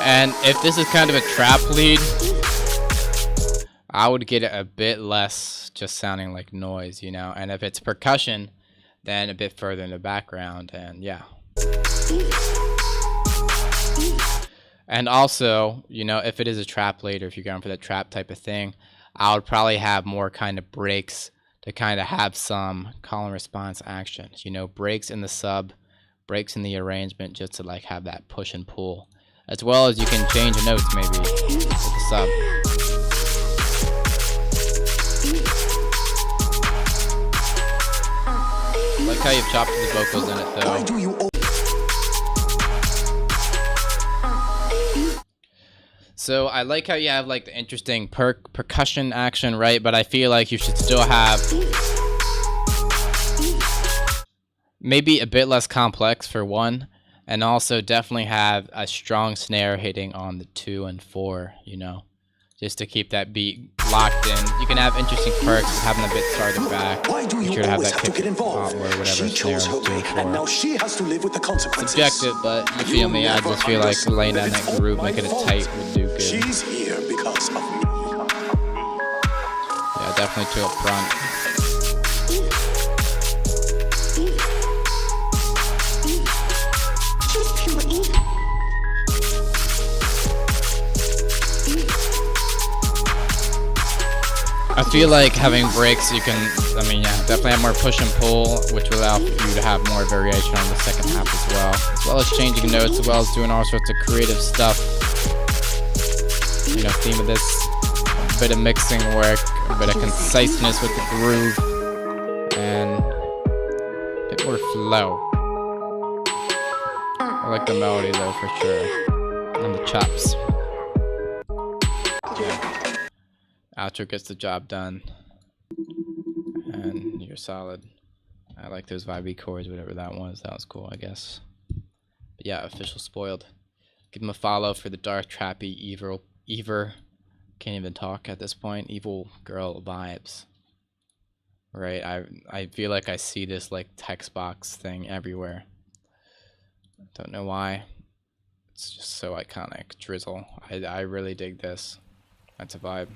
And if this is kind of a trap lead, I would get it a bit less just sounding like noise, you know. And if it's percussion, then a bit further in the background, and yeah. And also, you know, if it is a trap lead, or if you're going for that trap type of thing, I would probably have more kind of breaks to kind of have some call and response actions. You know, breaks in the sub, breaks in the arrangement, just to like have that push and pull. As well as you can change notes maybe with the sub. like how you've chopped the vocals in it though. Why do you So I like how you have like the interesting percussion action, right? But I feel like you should still have maybe a bit less complex for one, and also definitely have a strong snare hitting on the 2 and 4, you know, just to keep that beat locked in. You can have interesting perks with having a bit farther back. Why do you Sure to have always that have to kick get involved? or whatever She snare chose her on 2 way, and and now 4. she has to live with the consequences. Subjective, but you feel me? I just feel like laying down that groove, making it tight would do good. She's here because of me. Yeah, definitely to up front. I feel like having breaks, you can, I mean, yeah, definitely have more push and pull, which will allow you to have more variation on the second half as well as changing notes, as well as doing all sorts of creative stuff. You know, theme of this, a bit of mixing work, a bit of conciseness with the groove, and a bit more flow. I like the melody though, for sure, and the chops. Yeah. Outro gets the job done, and you're solid. I like those vibey chords, whatever that was. That was cool, I guess. But yeah, official spoiled. Give him a follow for the dark, trappy, evil, can't even talk at this point. Evil girl vibes. Right? I feel like I see this like text box thing everywhere. Don't know why. It's just so iconic. Drizzle. I really dig this. That's a vibe.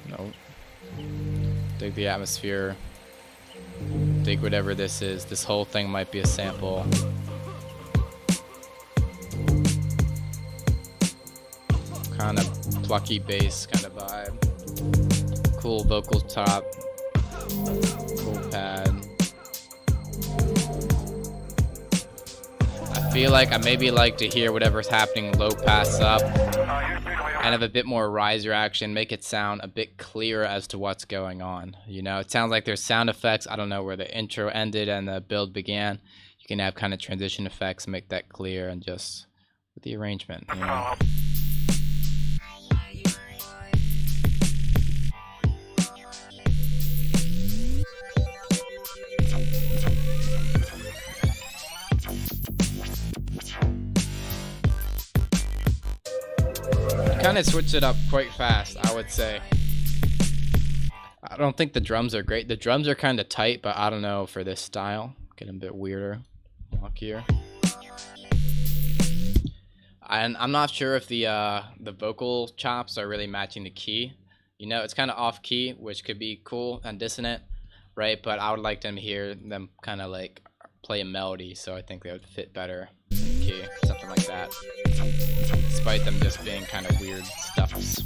Nope. Dig the atmosphere. Dig whatever this is. This whole thing might be a sample. Kind of plucky bass kind of vibe. Cool vocal top. Cool pad. I feel like I maybe like to hear whatever's happening low pass up. And have a bit more riser action, make it sound a bit clearer as to what's going on. You know, it sounds like there's sound effects. I don't know where the intro ended and the build began. You can have kind of transition effects, make that clear, and just with the arrangement, you know. Kind of switch it up quite fast, I would say. I don't think the drums are great. The drums are kind of tight, but I don't know for this style. Getting a bit weirder, wonkier. And I'm not sure if the vocal chops are really matching the key. You know, it's kind of off key, which could be cool and dissonant, right? But I would like them to hear them kind of like play a melody, so I think they would fit better in the key, something like that. Despite them just being kind of weird stuffs.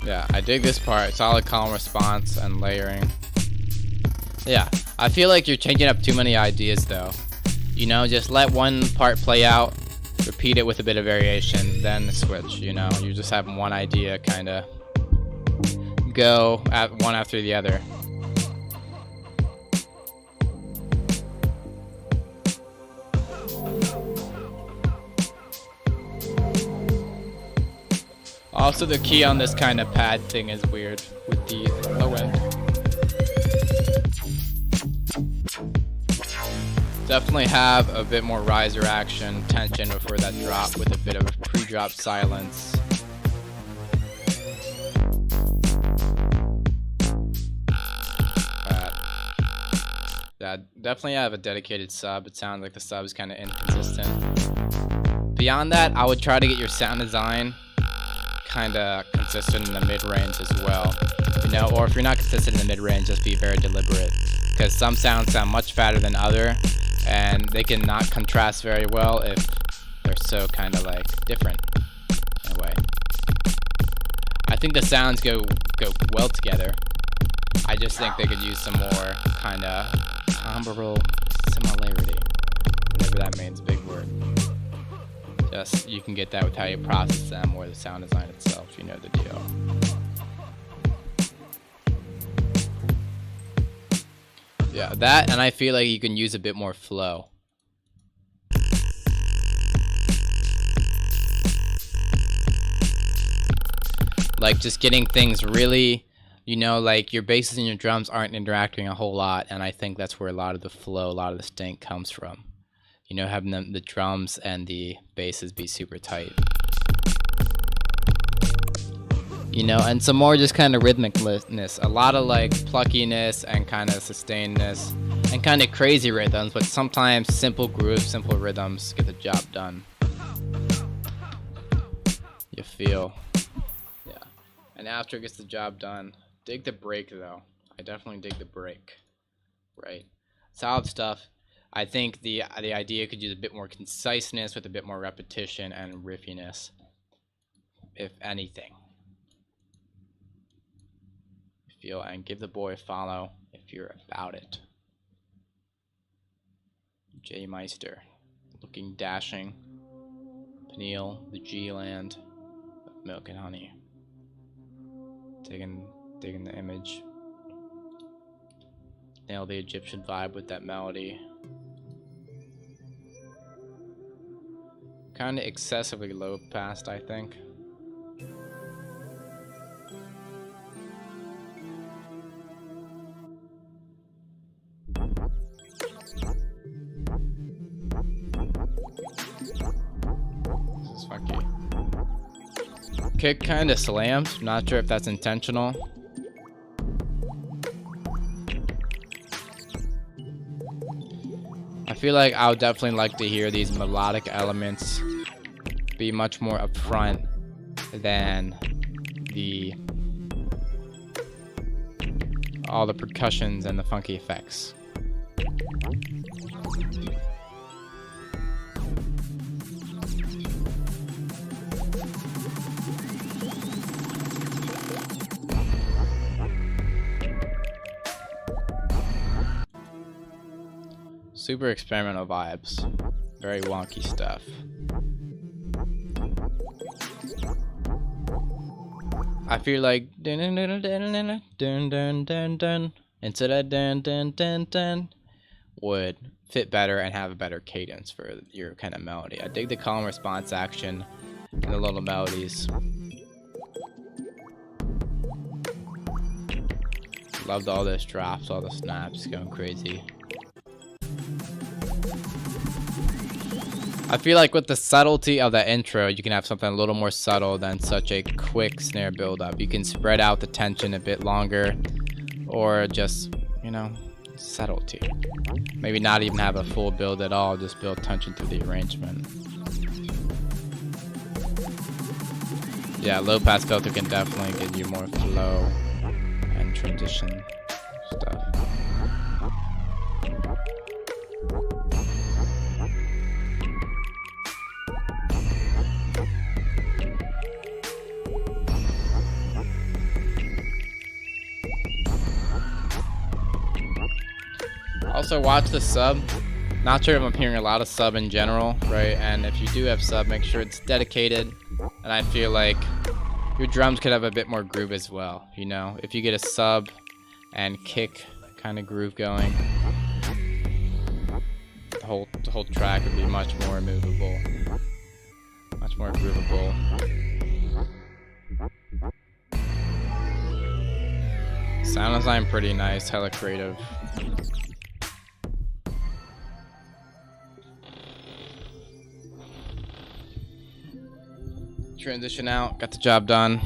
Yeah, I dig this part. Solid calm response and layering. Yeah, I feel like you're changing up too many ideas though. You know, just let one part play out, repeat it with a bit of variation, then switch, you know. You just have one idea kind of go at one after the other. Also, the key on this kind of pad thing is weird with the low end. Definitely have a bit more riser action, tension before that drop with a bit of a pre-drop silence. Yeah, definitely have a dedicated sub. It sounds like the sub is kind of inconsistent. Beyond that, I would try to get your sound design kind of consistent in the mid-range as well, you know, or if you're not consistent in the mid-range, just be very deliberate, because some sounds sound much fatter than other, and they can not contrast very well if they're so kind of like different in a way. I think the sounds go well together. I just think they could use some more kind of timbral similarity, whatever that means, big word. Just you can get that with how you process them or the sound design itself. You know the deal. Yeah, that, and I feel like you can use a bit more flow. Like just getting things really, you know, like your basses and your drums aren't interacting a whole lot, and I think that's where a lot of the flow, a lot of the stink comes from. You know, having the drums and the basses be super tight. You know, and some more just kind of rhythmicness, a lot of like pluckiness and kind of sustainedness and kind of crazy rhythms, but sometimes simple grooves, simple rhythms get the job done. You feel, yeah. And after it gets the job done, dig the break though. I definitely dig the break, right? Solid stuff. I think the idea could use a bit more conciseness with a bit more repetition and riffiness, if anything. Feel, and give the boy a follow if you're about it. J Meister, looking dashing. Peniel, the G land of milk and honey. Digging the image. Nail the Egyptian vibe with that melody. Kind of excessively low passed, I think. Kick kind of slams. Not sure if that's intentional. I feel like I would definitely like to hear these melodic elements be much more upfront than all the percussions and the funky effects. Super experimental vibes. Very wonky stuff. I feel like dun dun dun dun dun dun dun dun instead of dun dun dun dun would fit better and have a better cadence for your kind of melody. I dig the call and response action and the little melodies. Loved all those drops, all the snaps, going crazy. I feel like with the subtlety of the intro, you can have something a little more subtle than such a quick snare buildup. You can spread out the tension a bit longer, or just, you know, subtlety. Maybe not even have a full build at all, just build tension through the arrangement. Yeah, low pass filter can definitely give you more flow and transition stuff. Also watch the sub. Not sure if I'm hearing a lot of sub in general, right? And if you do have sub, make sure it's dedicated. And I feel like your drums could have a bit more groove as well, you know? If you get a sub and kick kind of groove going, the whole track would be much more movable. Much more groovable. Sound design pretty nice, hella creative. Transition out, got the job done.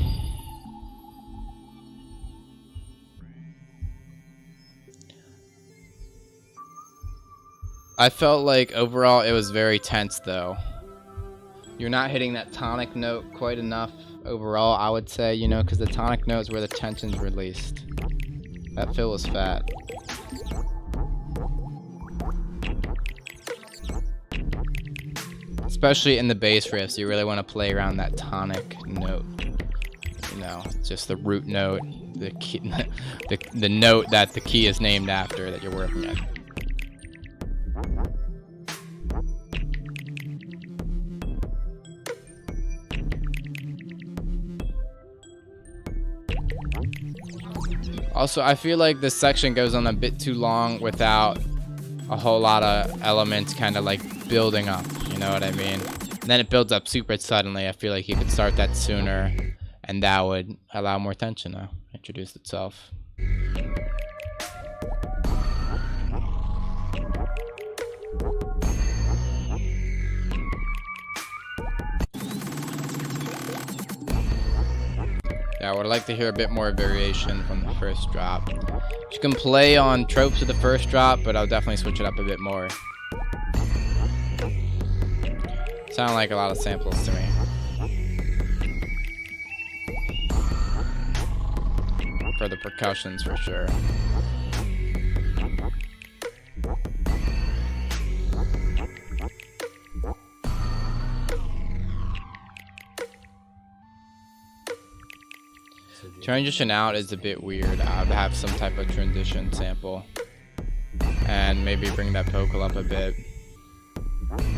I felt like overall it was very tense though. You're not hitting that tonic note quite enough overall, I would say, you know, because the tonic note is where the tension's released. That fill was fat. Especially in the bass riffs, you really want to play around that tonic note. You know, just the root note, the key, the note that the key is named after that you're working at. Also, I feel like this section goes on a bit too long without a whole lot of elements kind of like building up, you know what I mean? And then it builds up super suddenly. I feel like you could start that sooner, and that would allow more tension to introduce itself. Yeah, I would like to hear a bit more variation from the first drop. You can play on tropes of the first drop, but I'll definitely switch it up a bit more. Sound like a lot of samples to me. For the percussions, for sure. Transition out is a bit weird. I would have some type of transition sample. And maybe bring that vocal up a bit.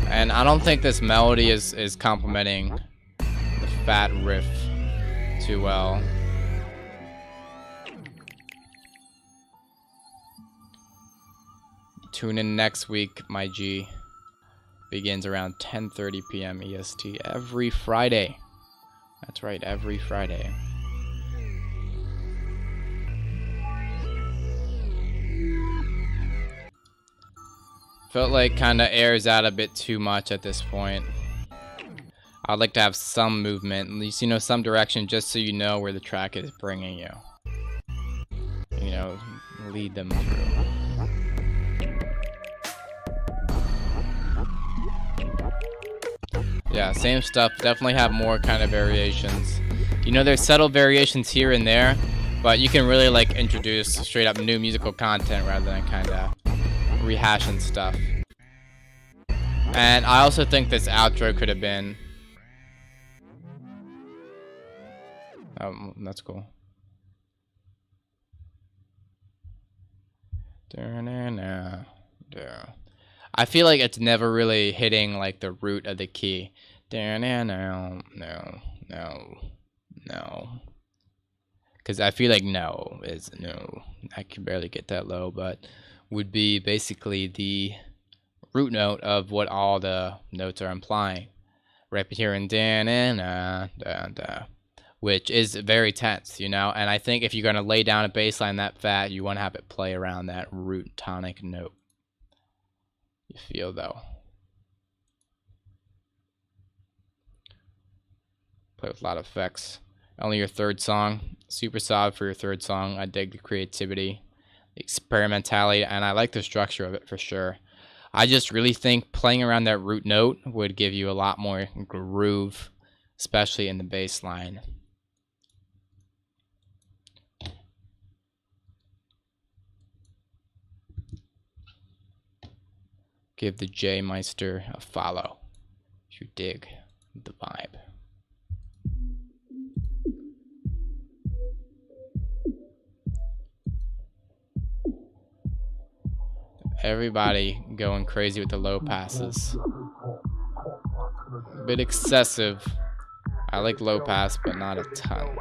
And I don't think this melody is complementing the fat riff too well. Tune in next week, my G. Begins around 10:30 p.m. EST every Friday. That's right, every Friday. Felt like kind of airs out a bit too much at this point. I'd like to have some movement, at least, you know, some direction, just so you know where the track is bringing you. You know, lead them through. Yeah, same stuff. Definitely have more kind of variations. You know, there's subtle variations here and there, but you can really like introduce straight up new musical content rather than kind of rehashing stuff. And I also think this outro could have been that's cool. I feel like it's never really hitting like the root of the key. No. Because I feel like no is no. I can barely get that low, but would be basically the root note of what all the notes are implying. Right here in which is very tense, you know. And I think if you're gonna lay down a bass line that fat, you want to have it play around that root tonic note. You feel though. Play with a lot of effects. Only your third song. Super solid for your third song. I dig the creativity, the experimentality, and I like the structure of it for sure. I just really think playing around that root note would give you a lot more groove, especially in the bass line. Give the J Meister a follow if you dig the vibe. Everybody going crazy with the low passes. A bit excessive. I like low pass, but not a ton.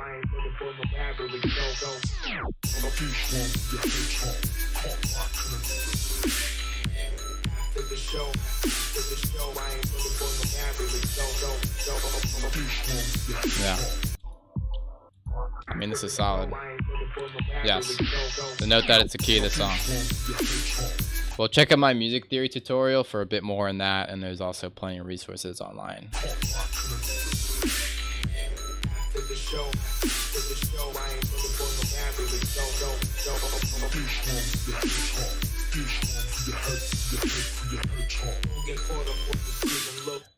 Yeah. I mean, this is solid. Yes. The note that it's the key of the song. Well, check out my music theory tutorial for a bit more on that, and there's also plenty of resources online.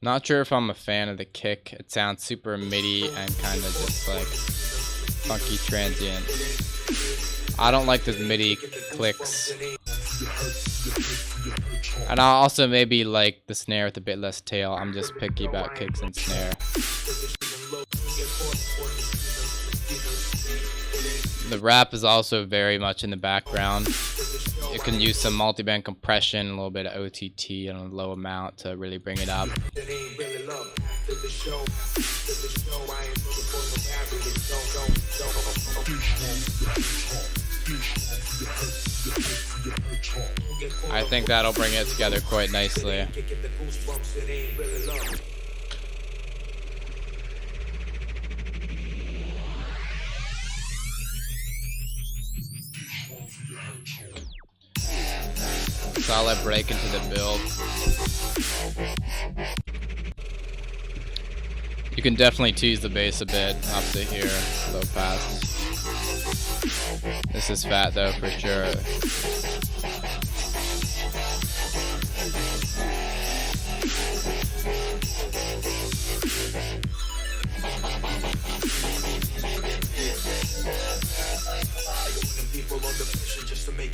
Not sure if I'm a fan of the kick. It sounds super MIDI and kind of just like funky transient. I don't like those MIDI clicks. And I also maybe like the snare with a bit less tail. I'm just picky about kicks and snare. The rap is also very much in the background. You can use some multi-band compression, a little bit of OTT on a low amount to really bring it up. I think that'll bring it together quite nicely. Solid break into the build. You can definitely tease the bass a bit up to here, low pass. This is fat though for sure.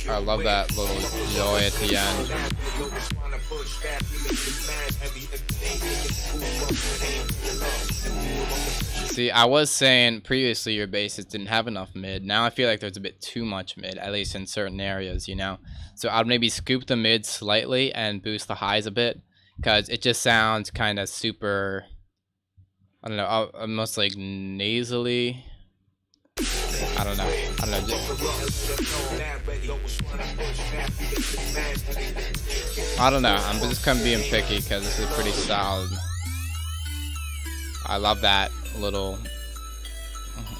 I love that little joy at the end. See, I was saying previously your basses didn't have enough mid. Now I feel like there's a bit too much mid, at least in certain areas, you know? So I'd maybe scoop the mid slightly and boost the highs a bit, because it just sounds kind of super, I don't know, almost like nasally. I don't know. I'm just kind of being picky because this is pretty solid. I love that little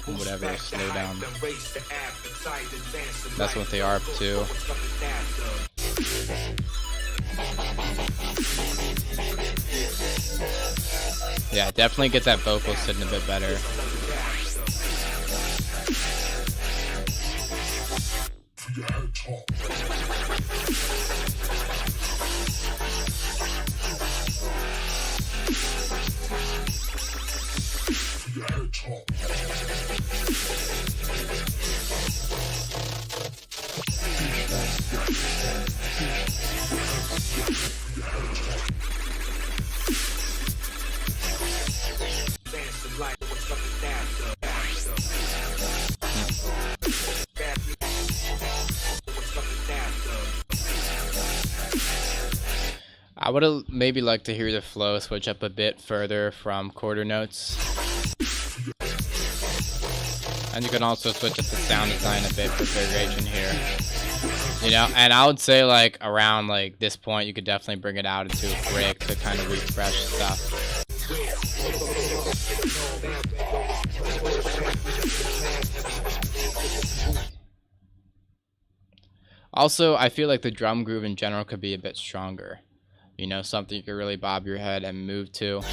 whatever slow down. That's what they are up to. Yeah, definitely get that vocal sitting a bit better. I would have maybe liked to hear the flow switch up a bit further from quarter notes. And you can also switch up the sound design a bit for variation here. You know, and I would say like around like this point you could definitely bring it out into a break to kind of refresh stuff. Also, I feel like the drum groove in general could be a bit stronger. You know, something you could really bob your head and move to.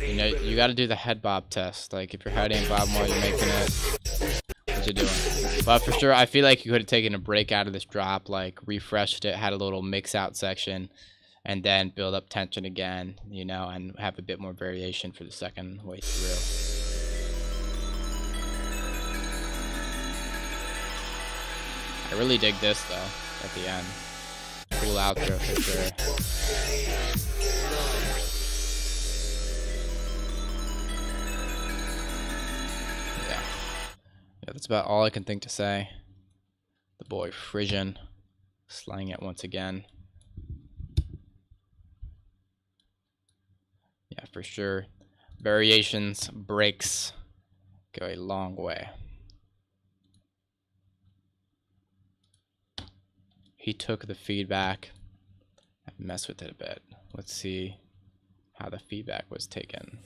You know, you got to do the head bob test. Like, if your head ain't bobbing while you're making it, what you doing? But for sure, I feel like you could have taken a break out of this drop, like, refreshed it, had a little mix-out section, and then build up tension again, you know, and have a bit more variation for the second way through. I really dig this, though, at the end. Cool outro for sure. Yeah, that's about all I can think to say. The boy Frisian slaying it once again. Yeah, for sure. Variations, breaks go a long way. He took the feedback and messed with it a bit. Let's see how the feedback was taken.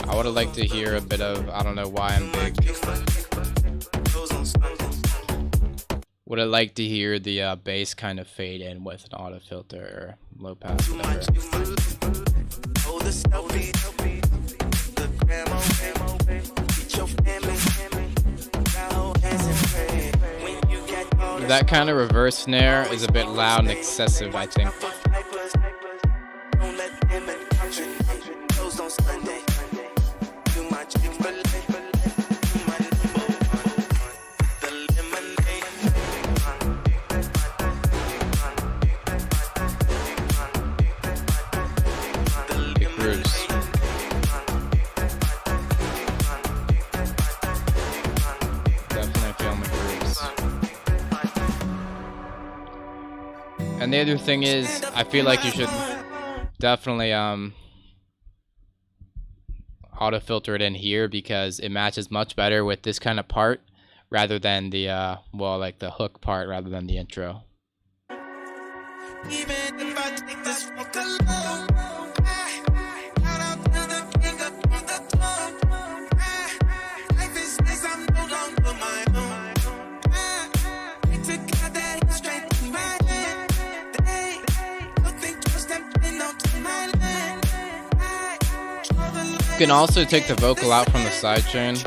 I would have liked to hear a bit of, I don't know why I'm big. Would have liked to hear the bass kind of fade in with an auto filter or low pass, whatever. That kind of reverse snare is a bit loud and excessive, I think. And the other thing is, I feel like you should definitely auto filter it in here because it matches much better with this kind of part rather than the well, like the hook part rather than the intro. Even if I take this walk alone, shout out to the king up on the throne. Life is nice, I'm no longer my own. Thank to God that He's strength in my hand. They don't think just stepping onto my land. You can also take the vocal out from the sidechain.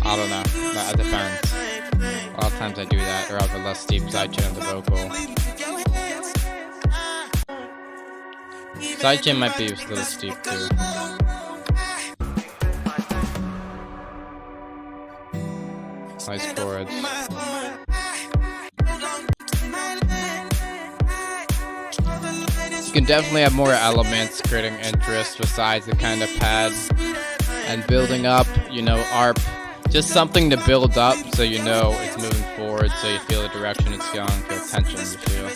I don't know, that depends. A lot of times I do that, or I have a less steep sidechain of the vocal. Sidechain might be a little steep too. Nice chords. You can definitely have more elements creating interest besides the kind of pads and building up, you know, ARP. Just something to build up so you know it's moving forward, so you feel the direction it's going, feel tension you feel.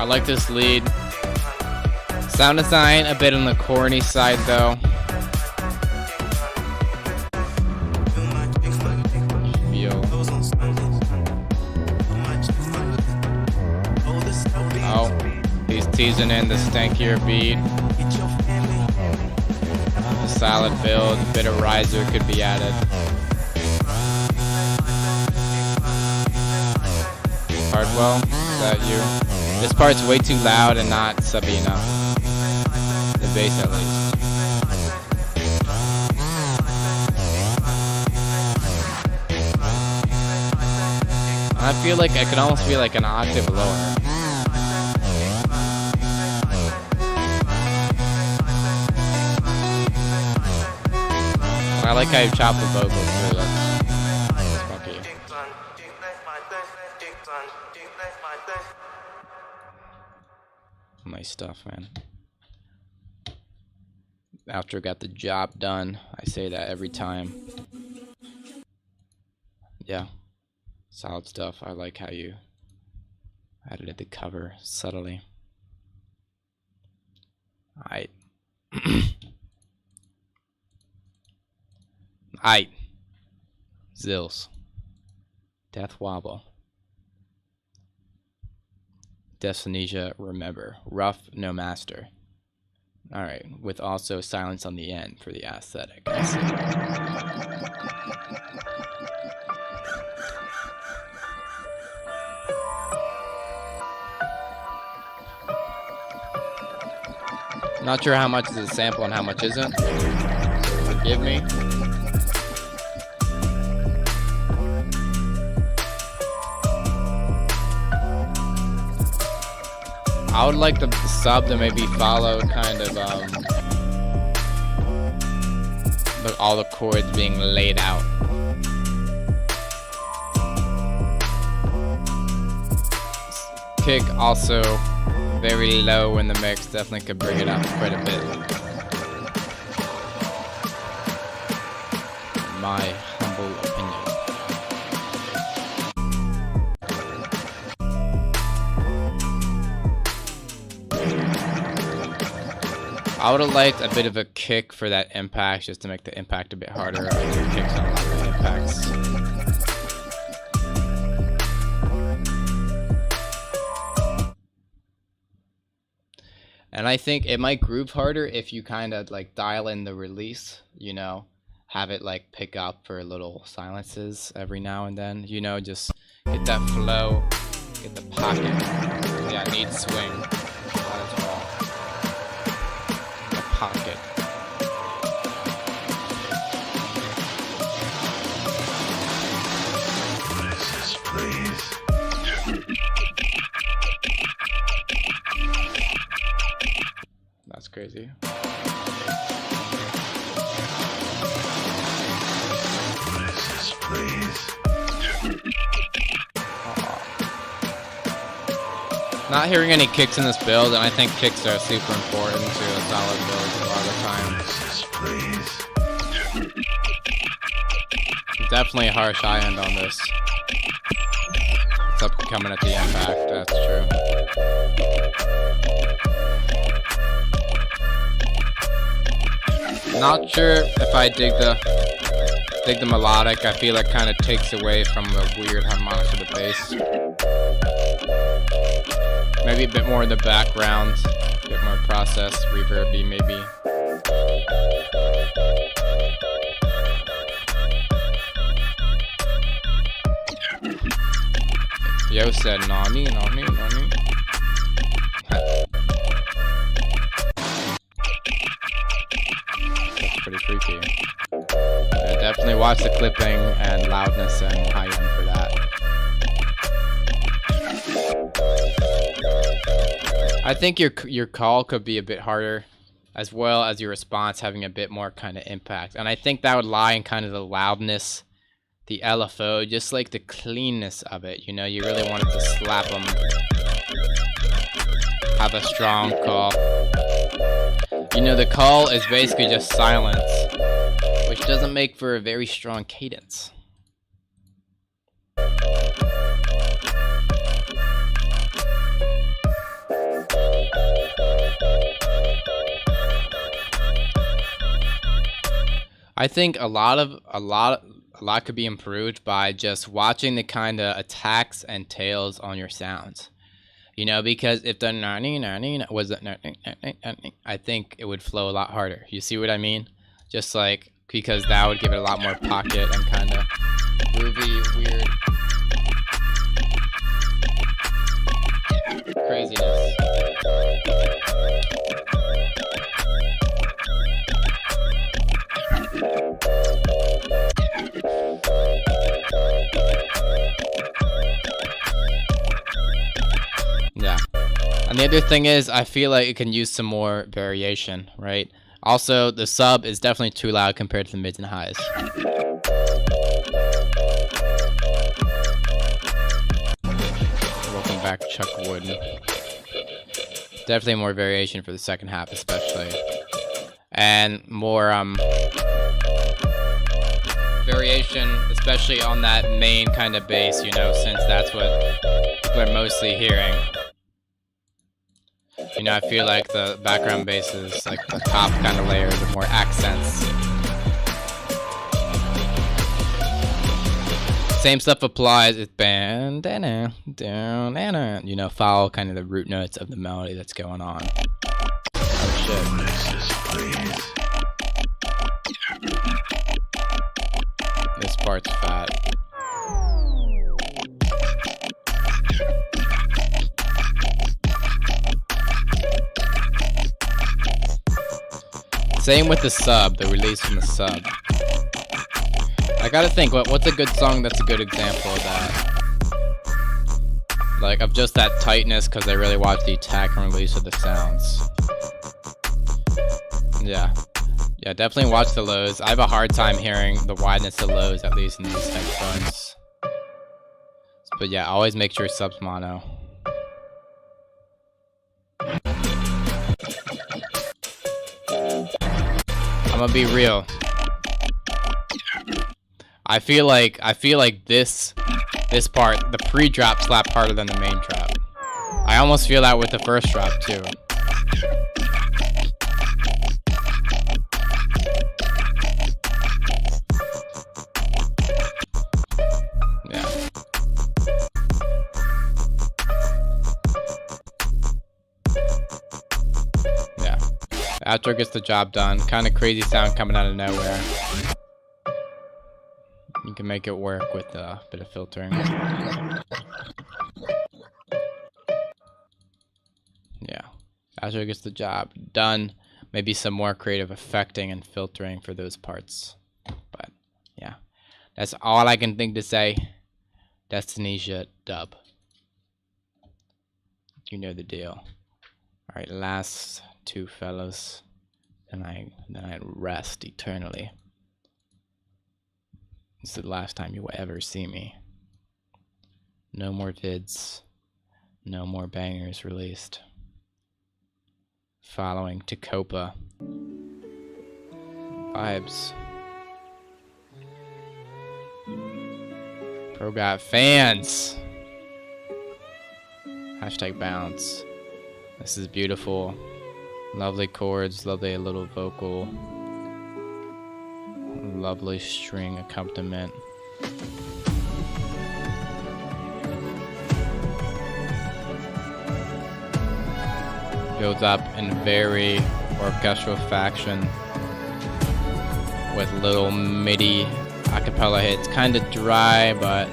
I like this lead. Sound design a bit on the corny side though. Feel. Oh, he's teasing in the stankier beat. The solid build, a bit of riser could be added. Hardwell, is that you? This part's way too loud and not subby enough. The bass at least. I feel like I could almost be like an octave lower. I like how you chop the vocals too. That's funky. Nice stuff, man. After got the job done, I say that every time. Yeah, solid stuff. I like how you edited the cover subtly. Alright. Alright. Zills. Death Wobble. Destinesia, remember. Rough, no master. Alright, with also silence on the end for the aesthetic. I see. Not sure how much is a sample and how much isn't. Forgive me. I would like the sub to maybe follow kind of all the chords being laid out. Kick also very low in the mix, definitely could bring it up quite a bit. In my humble opinion. I would have liked a bit of a kick for that impact, just to make the impact a bit harder. Kicks on a lot of the impacts. And I think it might groove harder if you kind of like dial in the release, you know, have it like pick up for little silences every now and then, you know, just get that flow, get the pocket. Yeah, need swing. Might as well. The pocket. This is please. Not hearing any kicks in this build, and I think kicks are super important to a solid build a lot of the time. Definitely a harsh high end on this. It's up coming at the impact, that's true. Not sure if I dig the melodic. I feel it kind of takes away from the weird harmonics of the bass. Maybe a bit more in the background, a bit more processed, reverby maybe. Yo said nani, nani, nani. That's pretty freaky. Yeah, definitely watch the clipping and loudness and high end for that. I think your call could be a bit harder, as well as your response having a bit more kind of impact. And I think that would lie in kind of the loudness, the LFO, just like the cleanness of it. You know, you really wanted to slap them, have a strong call. You know, the call is basically just silence, which doesn't make for a very strong cadence. I think a lot could be improved by just watching the kind of attacks and tails on your sounds. You know, because if the nani was it I think it would flow a lot harder. You see what I mean? Just like, because that would give it a lot more pocket and kind of groovy, weird craziness. Yeah. And the other thing is, I feel like it can use some more variation, right? Also, the sub is definitely too loud compared to the mids and highs. Welcome back, Chuck Wood. Definitely more variation for the second half, especially. And more, variation, especially on that main kind of bass, you know, since that's what people are mostly hearing. You know, I feel like the background bass is like the top kind of layer, the more accents. Same stuff applies. It's bandana, down, you know, follow kind of the root notes of the melody that's going on. Oh shit. This part's fat. Same with the sub, the release from the sub. I gotta think, what's a good song that's a good example of that? Like, of just that tightness, because I really watch the attack and release of the sounds. Yeah. Yeah, definitely watch the lows. I have a hard time hearing the wideness of lows, at least in these headphones. But yeah, always make sure sub's mono. I'm gonna be real. I feel like this part, the pre-drop slapped harder than the main drop. I almost feel that with the first drop too. Outro gets the job done. Kind of crazy sound coming out of nowhere. You can make it work with a bit of filtering. Yeah. Outro gets the job done. Maybe some more creative effecting and filtering for those parts. But yeah. That's all I can think to say. Destinesia dub. You know the deal. Alright, last two fellows, and then I rest eternally. This is the last time you will ever see me. No more vids, No more bangers released. Following Tacopa. Vibes. Pro got fans. Hashtag bounce. This is beautiful. Lovely chords, lovely little vocal. Lovely string accompaniment. Builds up in very orchestral fashion with little MIDI acapella hits. Kind of dry, but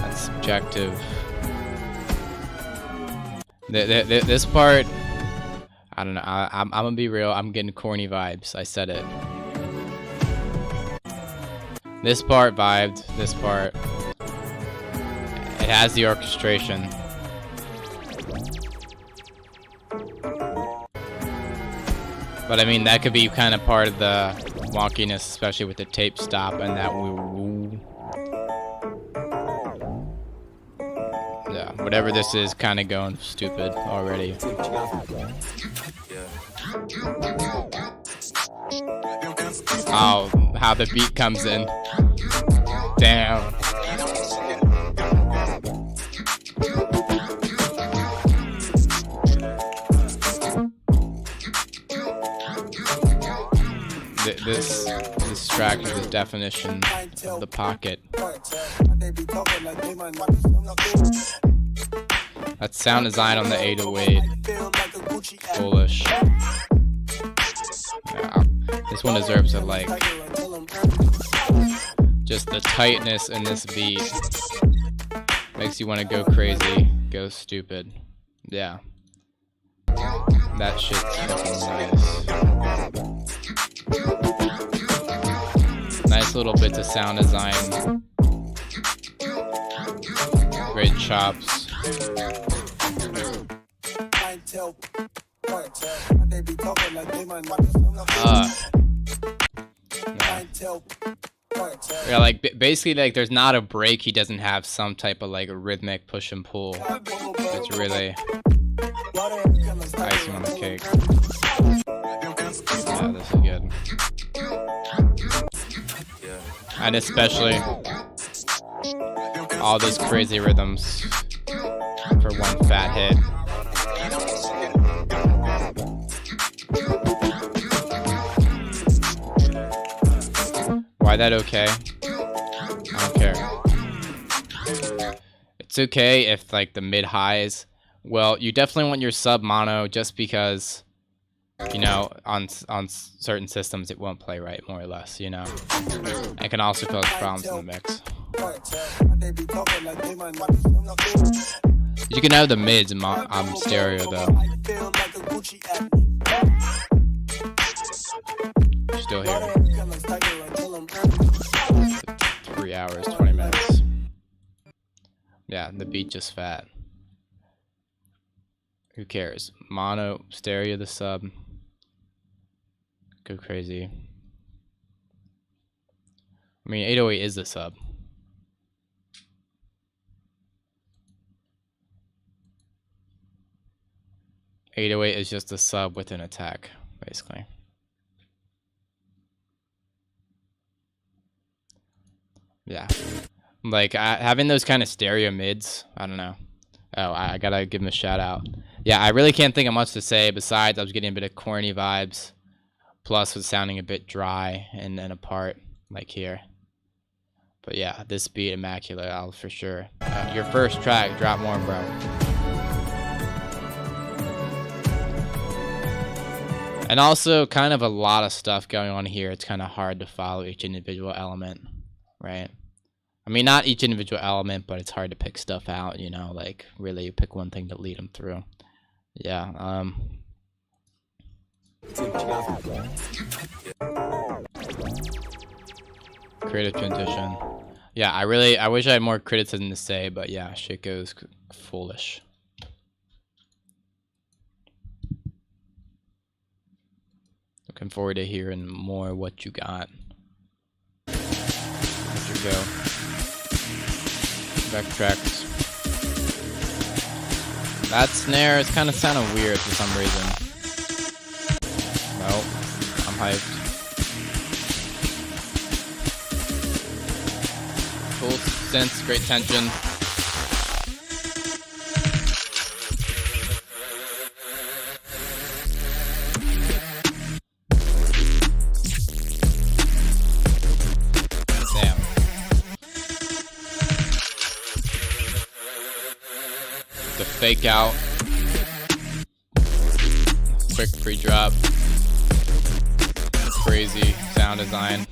that's subjective. This part, I don't know. I'm gonna be real. I'm getting corny vibes. I said it. This part vibed. This part, it has the orchestration. But I mean, that could be kind of part of the wonkiness, especially with the tape stop and that woo. Yeah, whatever this is, kind of going stupid already. Oh, how the beat comes in. Damn. This track is the definition of the pocket. That sound design on the 808. Foolish. Yeah, this one deserves a like. Just the tightness in this beat makes you want to go crazy, go stupid. Yeah. That shit's fucking nice. Nice little bits of sound design. Great chops. Yeah, like basically, like there's not a break he doesn't have some type of like rhythmic push and pull. It's really icing on the cake. Yeah, this is good. And especially all those crazy rhythms for one fat hit. Why that okay? I don't care. It's okay if like the mid highs. Well, you definitely want your sub mono just because, you know, on certain systems it won't play right, more or less, you know. It can also cause problems in the mix. You can have the mids on stereo though. Still here. 3 hours, 20 minutes. Yeah, the beat just fat. Who cares? Mono, stereo, the sub. Go crazy. I mean, 808 is the sub. .808 is just a sub with an attack, basically. Yeah. Like, having those kind of stereo mids, I don't know. Oh, I gotta give him a shout out. Yeah, I really can't think of much to say besides I was getting a bit of corny vibes. Plus, was sounding a bit dry and apart, like here. But yeah, this beat immaculate, I'll for sure. Your first track, drop more, bro. And also, kind of a lot of stuff going on here. It's kind of hard to follow each individual element, right? I mean, not each individual element, but it's hard to pick stuff out, you know, like really pick one thing to lead them through. Yeah, creative transition. Yeah, I wish I had more criticism to say, but yeah, shit goes foolish. Looking forward to hearing more what you got. Let you go. Backtracks. That snare is kind of sounding weird for some reason. Nope. I'm hyped. Cool synths, great tension. Damn. The fake out. Quick pre-drop. Crazy sound design.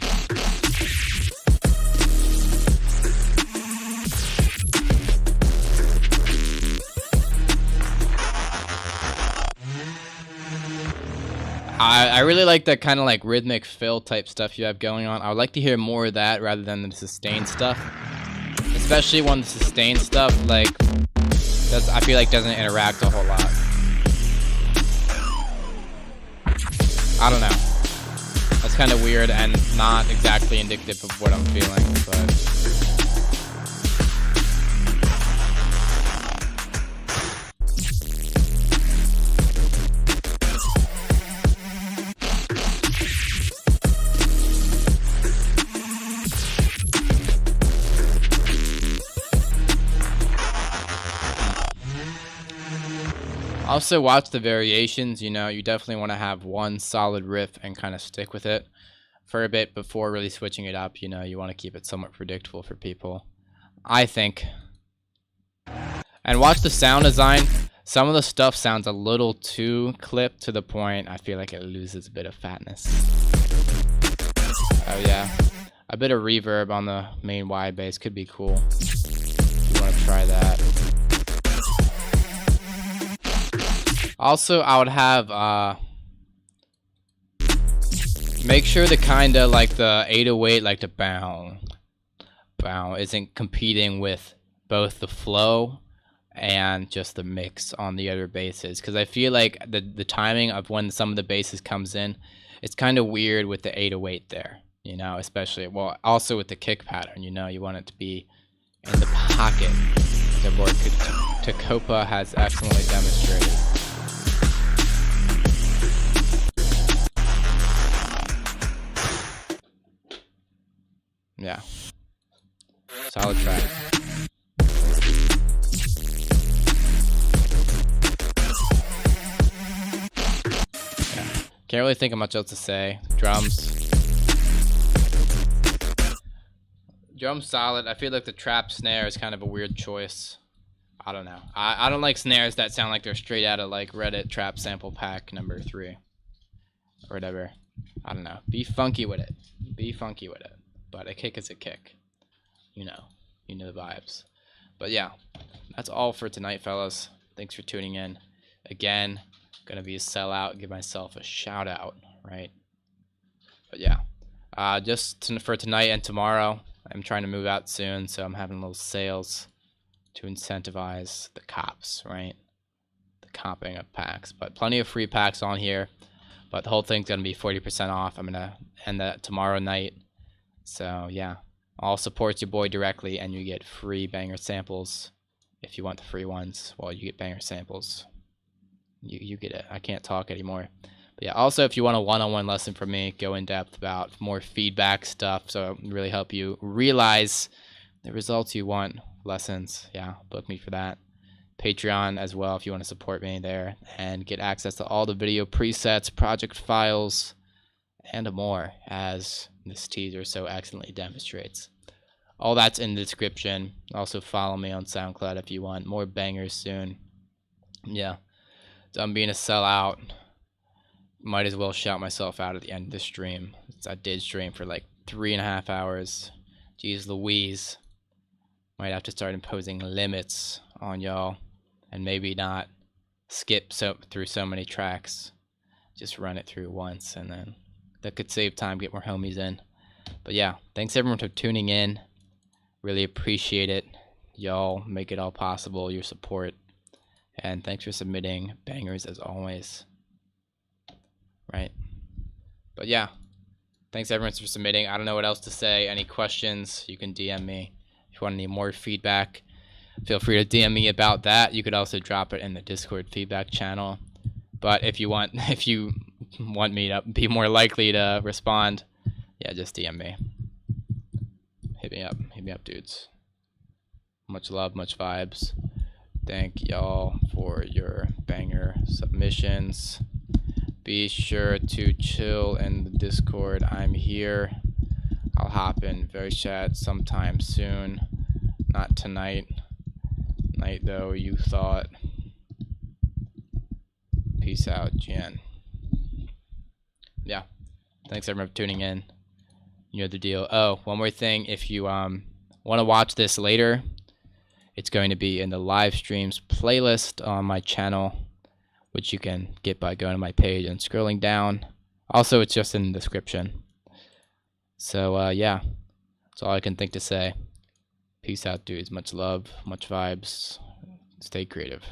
I really like that kind of like rhythmic fill type stuff you have going on. I would like to hear more of that rather than the sustained stuff. Especially when the sustained stuff like I feel like doesn't interact a whole lot. I don't know. That's kind of weird and not exactly indicative of what I'm feeling, but also watch the variations. You know, you definitely want to have one solid riff and kind of stick with it for a bit before really switching it up. You know, you want to keep it somewhat predictable for people, I think. And watch the sound design. Some of the stuff sounds a little too clipped to the point I feel like it loses a bit of fatness. Oh yeah, a bit of reverb on the main wide bass could be cool. If you want to try that. Also, I would have make sure the kind of like the 808, like the bow isn't competing with both the flow and just the mix on the other basses, because I feel like the timing of when some of the basses comes in, it's kind of weird with the 808 there, you know, especially, well, also with the kick pattern, you know, you want it to be in the pocket. The board Tacopa has excellently demonstrated. Yeah, solid track. Yeah, can't really think of much else to say. Drums solid. I feel like the trap snare is kind of a weird choice. I don't know. I don't like snares that sound like they're straight out of like Reddit trap sample pack number 3 or whatever. I don't know. Be funky with it. Be funky with it. But a kick is a kick. You know the vibes. But yeah, that's all for tonight, fellas. Thanks for tuning in. Again, gonna be a sellout. Give myself a shout out, right? But yeah, for tonight and tomorrow, I'm trying to move out soon, so I'm having little sales to incentivize the cops, right? The comping of packs. But plenty of free packs on here. But the whole thing's gonna be 40% off. I'm gonna end that tomorrow night. So yeah, all supports your boy directly, and you get free banger samples if you want the free ones. Well, you get banger samples. You get it. I can't talk anymore. But yeah, also if you want a one-on-one lesson from me, go in depth about more feedback stuff, so really help you realize the results you want. Lessons, yeah, book me for that. Patreon as well if you want to support me there and get access to all the video presets, project files, and more, as this teaser so excellently demonstrates. All that's in the description. Also follow me on SoundCloud if you want more bangers soon. Yeah, done being a sellout. Might as well shout myself out at the end of the stream. I did stream for like 3.5 hours. Jeez Louise. Might have to start imposing limits on y'all, and maybe not skip through so many tracks. Just run it through once, and then that could save time, get more homies in. But yeah, thanks everyone for tuning in. Really appreciate it. Y'all make it all possible, your support. And thanks for submitting bangers as always. Right? But yeah, thanks everyone for submitting. I don't know what else to say. Any questions, you can DM me. If you want any more feedback, feel free to DM me about that. You could also drop it in the Discord feedback channel. But if you want me to be more likely to respond, yeah, just DM me. Hit me up, dudes. Much love, much vibes. Thank y'all for your banger submissions. Be sure to chill in the Discord. I'm here. I'll hop in voice chat sometime soon. Not tonight. Night though, you thought. Peace out, Jen. Yeah. Thanks everyone for tuning in. You know the deal. Oh, one more thing. If you want to watch this later, it's going to be in the live streams playlist on my channel, which you can get by going to my page and scrolling down. Also, it's just in the description. So, yeah, that's all I can think to say. Peace out, dudes. Much love, much vibes. Stay creative.